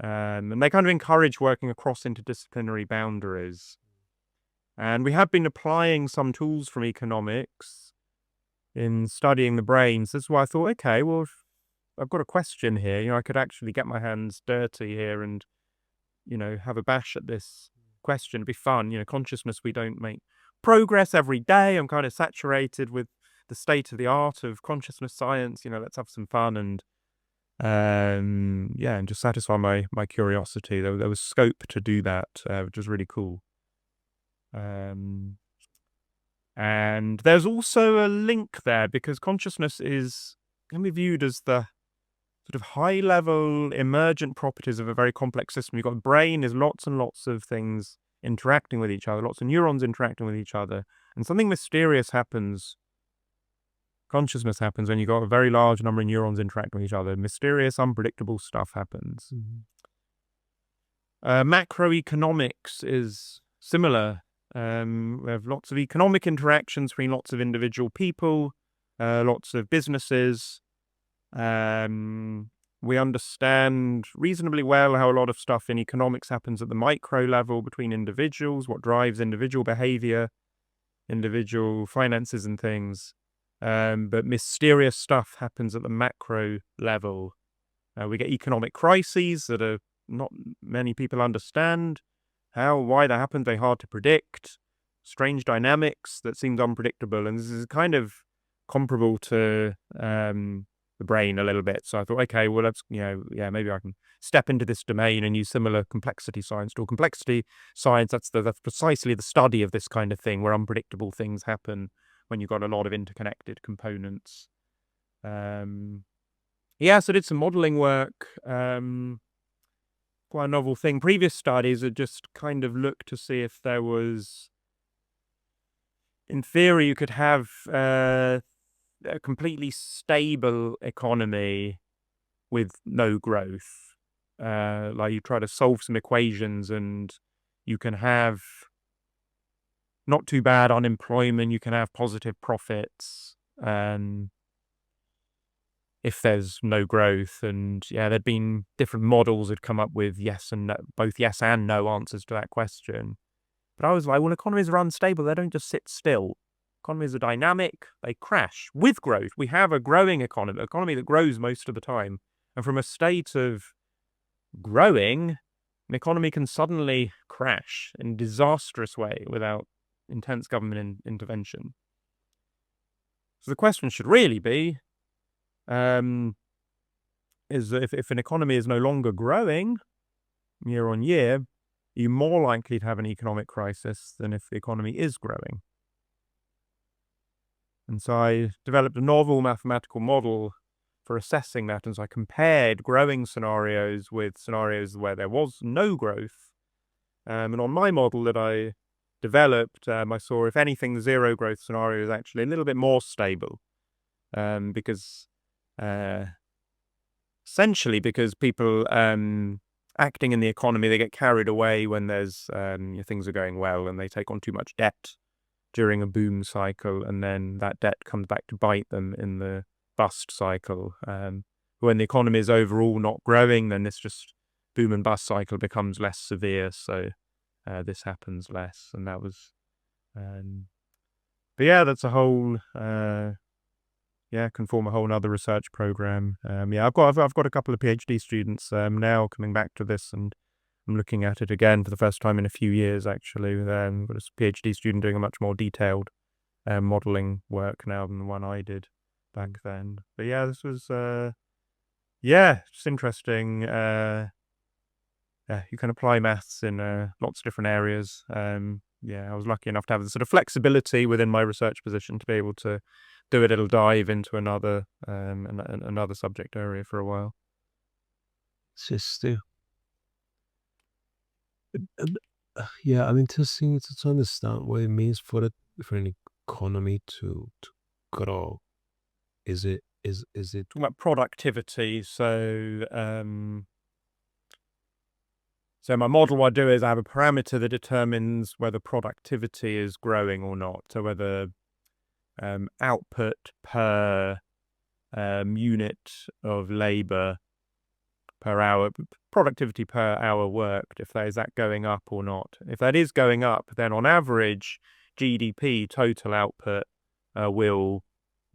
And they kind of encourage working across interdisciplinary boundaries. And we have been applying some tools from economics in studying the brain. So that's why I thought, okay, well, I've got a question here. I could actually get my hands dirty here and, have a bash at this question. It'd be fun. Consciousness, we don't make progress every day. I'm kind of saturated with the state of the art of consciousness science. Let's have some fun and just satisfy my curiosity. There was scope to do that, which was really cool. And there's also a link there because consciousness can be viewed as the sort of high-level emergent properties of a very complex system. You've got the brain, there's lots and lots of things interacting with each other, lots of neurons interacting with each other, and something mysterious happens. Consciousness happens when you've got a very large number of neurons interacting with each other. Mysterious, unpredictable stuff happens. Macroeconomics is similar. We have lots of economic interactions between lots of individual people, lots of businesses. We understand reasonably well how a lot of stuff in economics happens at the micro level between individuals, what drives individual behavior, individual finances and things. But mysterious stuff happens at the macro level. We get economic crises that not many people understand. Why that happens, very hard to predict. Strange dynamics that seemed unpredictable. And this is kind of comparable to the brain a little bit. So I thought, okay, well, let's, maybe I can step into this domain and use similar complexity science to complexity science. That's precisely the study of this kind of thing where unpredictable things happen when you've got a lot of interconnected components. So I did some modeling work. Quite a novel thing. Previous studies had just kind of looked to see if there was, in theory, you could have a completely stable economy with no growth. Like you try to solve some equations and you can have not too bad unemployment, you can have positive profits, if there's no growth. And there'd been different models that come up with yes and no, both yes and no answers to that question. But I was like, well, economies are unstable. They don't just sit still. Economies are dynamic. They crash with growth. We have a growing economy that grows most of the time. And from a state of growing, an economy can suddenly crash in a disastrous way without intense government intervention. So the question should really be, is that if an economy is no longer growing year on year, you're more likely to have an economic crisis than if the economy is growing. And so I developed a novel mathematical model for assessing that, and so I compared growing scenarios with scenarios where there was no growth. And on my model that I developed, I saw, if anything, the zero growth scenario is actually a little bit more stable, because essentially because people acting in the economy, they get carried away when there's things are going well, and they take on too much debt during a boom cycle, and then that debt comes back to bite them in the bust cycle. When the economy is overall not growing, then this just boom and bust cycle becomes less severe, so this happens less. And that was but yeah, that's a whole can form a whole other research program. I've got a couple of PhD students now coming back to this, and I'm looking at it again for the first time in a few years, actually. Got a PhD student doing a much more detailed modelling work now than the one I did back then. But yeah, this was just interesting. You can apply maths in lots of different areas. I was lucky enough to have the sort of flexibility within my research position to be able to do a little dive into another subject area for a while. Interesting. I'm interested to understand what it means for an economy to grow. Is it Talking about productivity, so my model, what I do is I have a parameter that determines whether productivity is growing or not. So whether output per unit of labor per hour, productivity per hour worked, if that going up or not. If that is going up, then on average, GDP, total output, will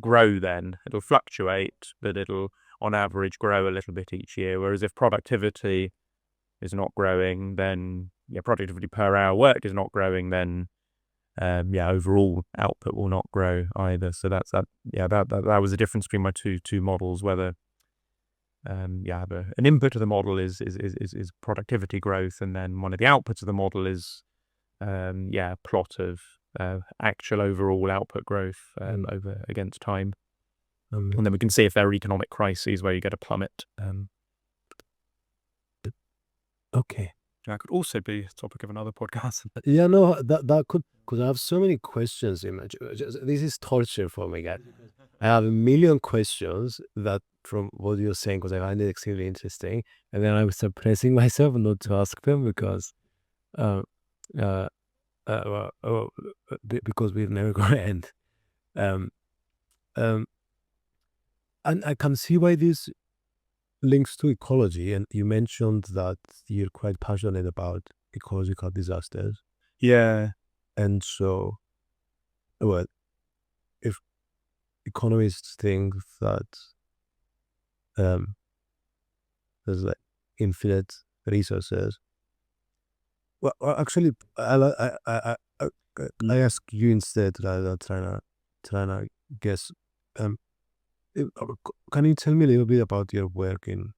grow then. It'll fluctuate, but it'll on average grow a little bit each year. Whereas if productivity is not growing, then productivity per hour worked is not growing, then overall output will not grow either. So that was the difference between my two models, whether an input of the model is productivity growth, and then one of the outputs of the model is a plot of actual overall output growth over against time. And then we can see if there are economic crises where you get a plummet. Okay. That could also be a topic of another podcast. Yeah, no, that could, because I have so many questions. This is torture for me, guys. I have a million questions that from what you're saying, because I find it extremely interesting, and then I was suppressing myself not to ask them because we're never going to end. And I can see why this links to ecology, and you mentioned that you're quite passionate about ecological disasters. Yeah. And so, well, if economists think that there's like infinite resources, well, actually, I ask you instead rather than trying to guess. Can you tell me a little bit about your work in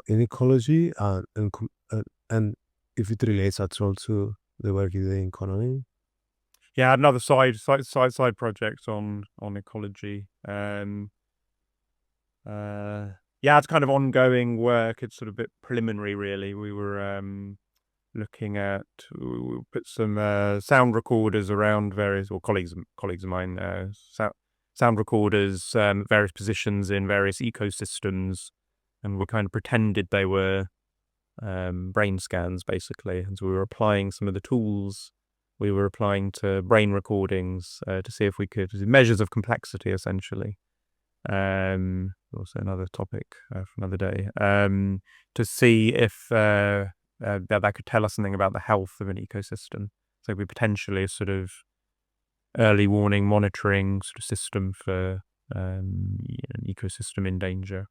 ecology, and if it relates at all to the work you do in economy? Yeah, another side project on ecology. It's kind of ongoing work. It's sort of a bit preliminary, really. We were we put some sound recorders around various, or colleagues of mine, sound recorders, various positions in various ecosystems, and we kind of pretended they were brain scans, basically. And so we were applying some of the tools we were applying to brain recordings to see if we could, measures of complexity, essentially. Also another topic for another day, to see if that could tell us something about the health of an ecosystem. So we potentially a sort of early warning monitoring sort of system for an ecosystem in danger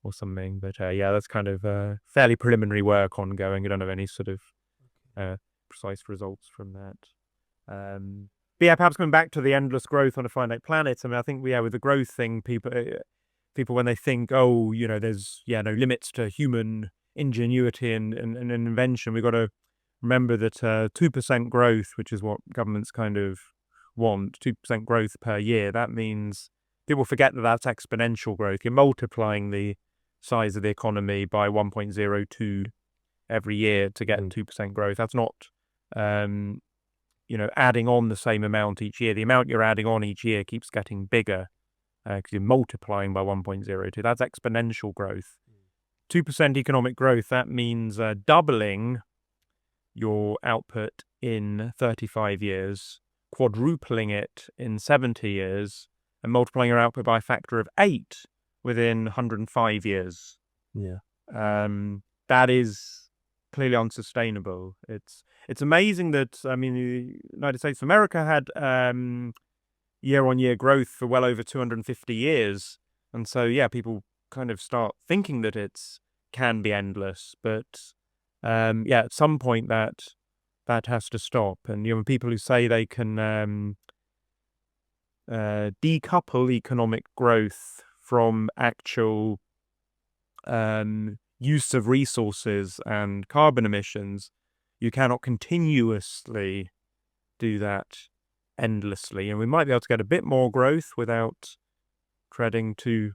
or something. But that's kind of fairly preliminary work ongoing. I don't have any sort of precise results from that. But perhaps coming back to the endless growth on a finite planet. I mean, I think with the growth thing, people people when they think, oh, there's no limits to human ingenuity and invention. We've got to remember that 2% growth, which is what governments kind of want, 2% growth per year, that means people forget that that's exponential growth. You're multiplying the size of the economy by 1.02 every year to get 2% growth. That's not, adding on the same amount each year. The amount you're adding on each year keeps getting bigger because you're multiplying by 1.02. That's exponential growth. 2% economic growth, that means doubling your output in 35 years, quadrupling it in 70 years, and multiplying your output by a factor of 8 within 105 years. Yeah. That is clearly unsustainable. It's amazing that, the United States of America had year-on-year growth for well over 250 years. And so, people kind of start thinking that it can be endless. But, at some point that has to stop. And, people who say they can decouple economic growth from actual use of resources and carbon emissions, you cannot continuously do that endlessly. And we might be able to get a bit more growth without treading too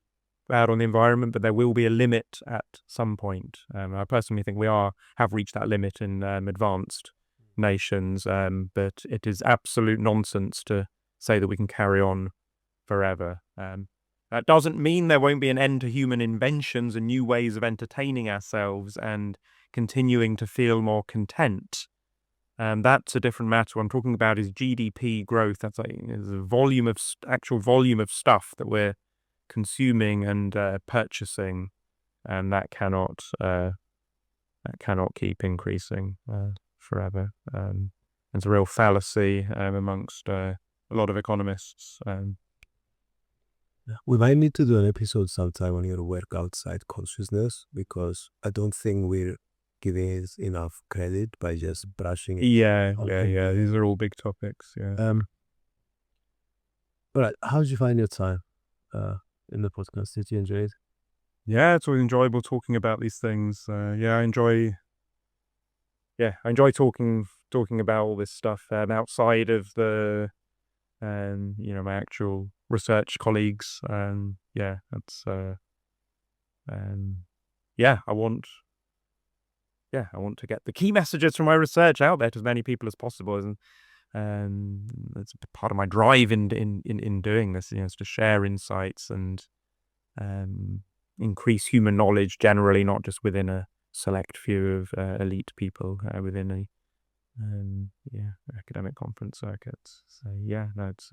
bad on the environment, but there will be a limit at some point. I personally think we have reached that limit in advanced nations, but it is absolute nonsense to say that we can carry on forever. That doesn't mean there won't be an end to human inventions and new ways of entertaining ourselves and continuing to feel more content. That's a different matter. What I'm talking about is GDP growth. That's the actual volume of stuff that we're consuming and purchasing, and that cannot keep increasing forever. It's a real fallacy amongst a lot of economists. We might need to do an episode sometime on your work outside consciousness, because I don't think we're giving it enough credit by just brushing it. Yeah. These are all big topics. Yeah. All right. How did you find your time in the podcast? Did you enjoy it? Yeah, it's always enjoyable talking about these things. I enjoy talking about all this stuff outside of the my actual research colleagues. That's I want to get the key messages from my research out there to as many people as possible, and that's part of my drive in doing this. Is to share insights and increase human knowledge generally, not just within a select few of elite people within a academic conference circuits. So it's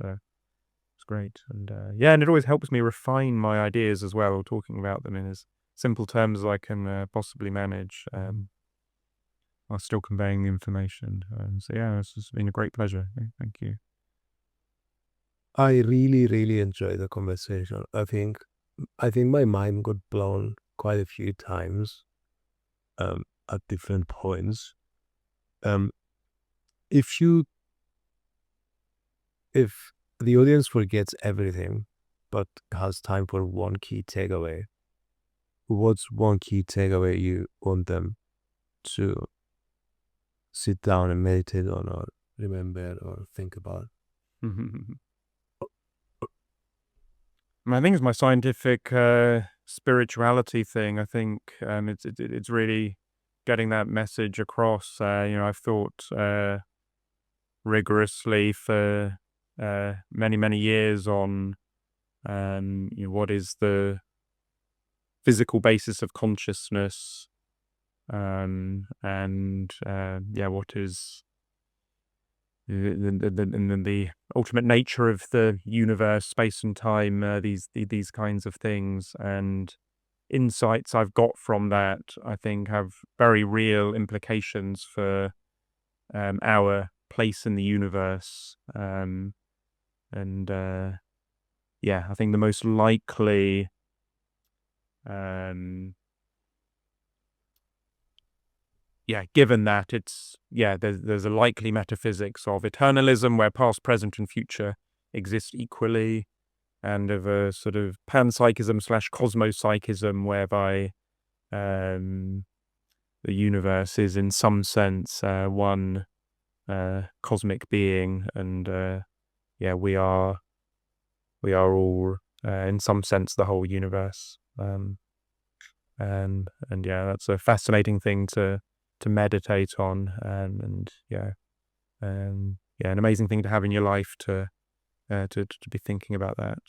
great, and and it always helps me refine my ideas as well, talking about them in as simple terms as I can possibly manage, while still conveying the information. It's just been a great pleasure. Thank you. I really, really enjoyed the conversation. I think my mind got blown quite a few times at different points. If the audience forgets everything but has time for one key takeaway, what's one key takeaway you want them to sit down and meditate on, or remember, or think about? I think it's my scientific spirituality thing. I think it's really getting that message across. I've thought rigorously for many years on what is the physical basis of consciousness, and what is the ultimate nature of the universe, space and time, these kinds of things, and insights I've got from that, I think, have very real implications for our place in the universe. I think the most likely given that there's a likely metaphysics of eternalism where past, present, and future exist equally, and of a sort of panpsychism / cosmopsychism, whereby the universe is in some sense one cosmic being, and we are all in some sense the whole universe. And that's a fascinating thing to meditate on, and an amazing thing to have in your life to be thinking about that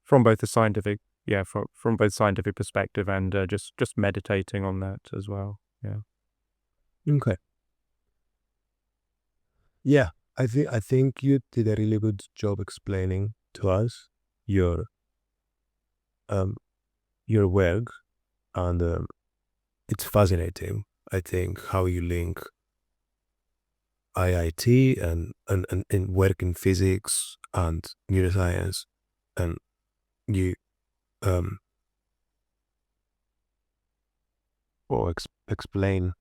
from both the scientific from both scientific perspective and just meditating on that as well. Okay. Yeah, I think you did a really good job explaining to us your work, and it's fascinating. I think how you link IIT and work in physics and neuroscience, and you explain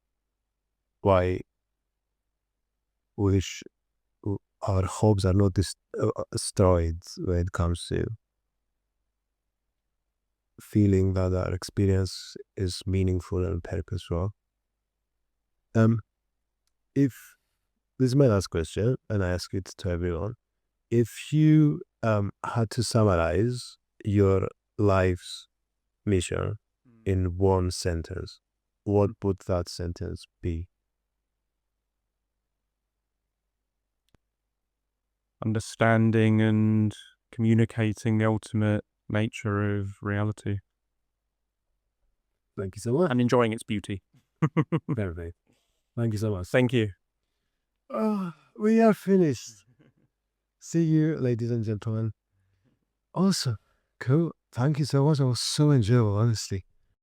why our hopes are not destroyed when it comes to feeling that our experience is meaningful and purposeful. If this is my last question, and I ask it to everyone, if you had to summarize your life's mission in one sentence, what would that sentence be? Understanding and communicating the ultimate nature of reality. Thank you so much. And enjoying its beauty. Perfect. Thank you so much. Thank you. We are finished. See you, ladies and gentlemen. Also, cool. Thank you so much. It was so enjoyable, honestly.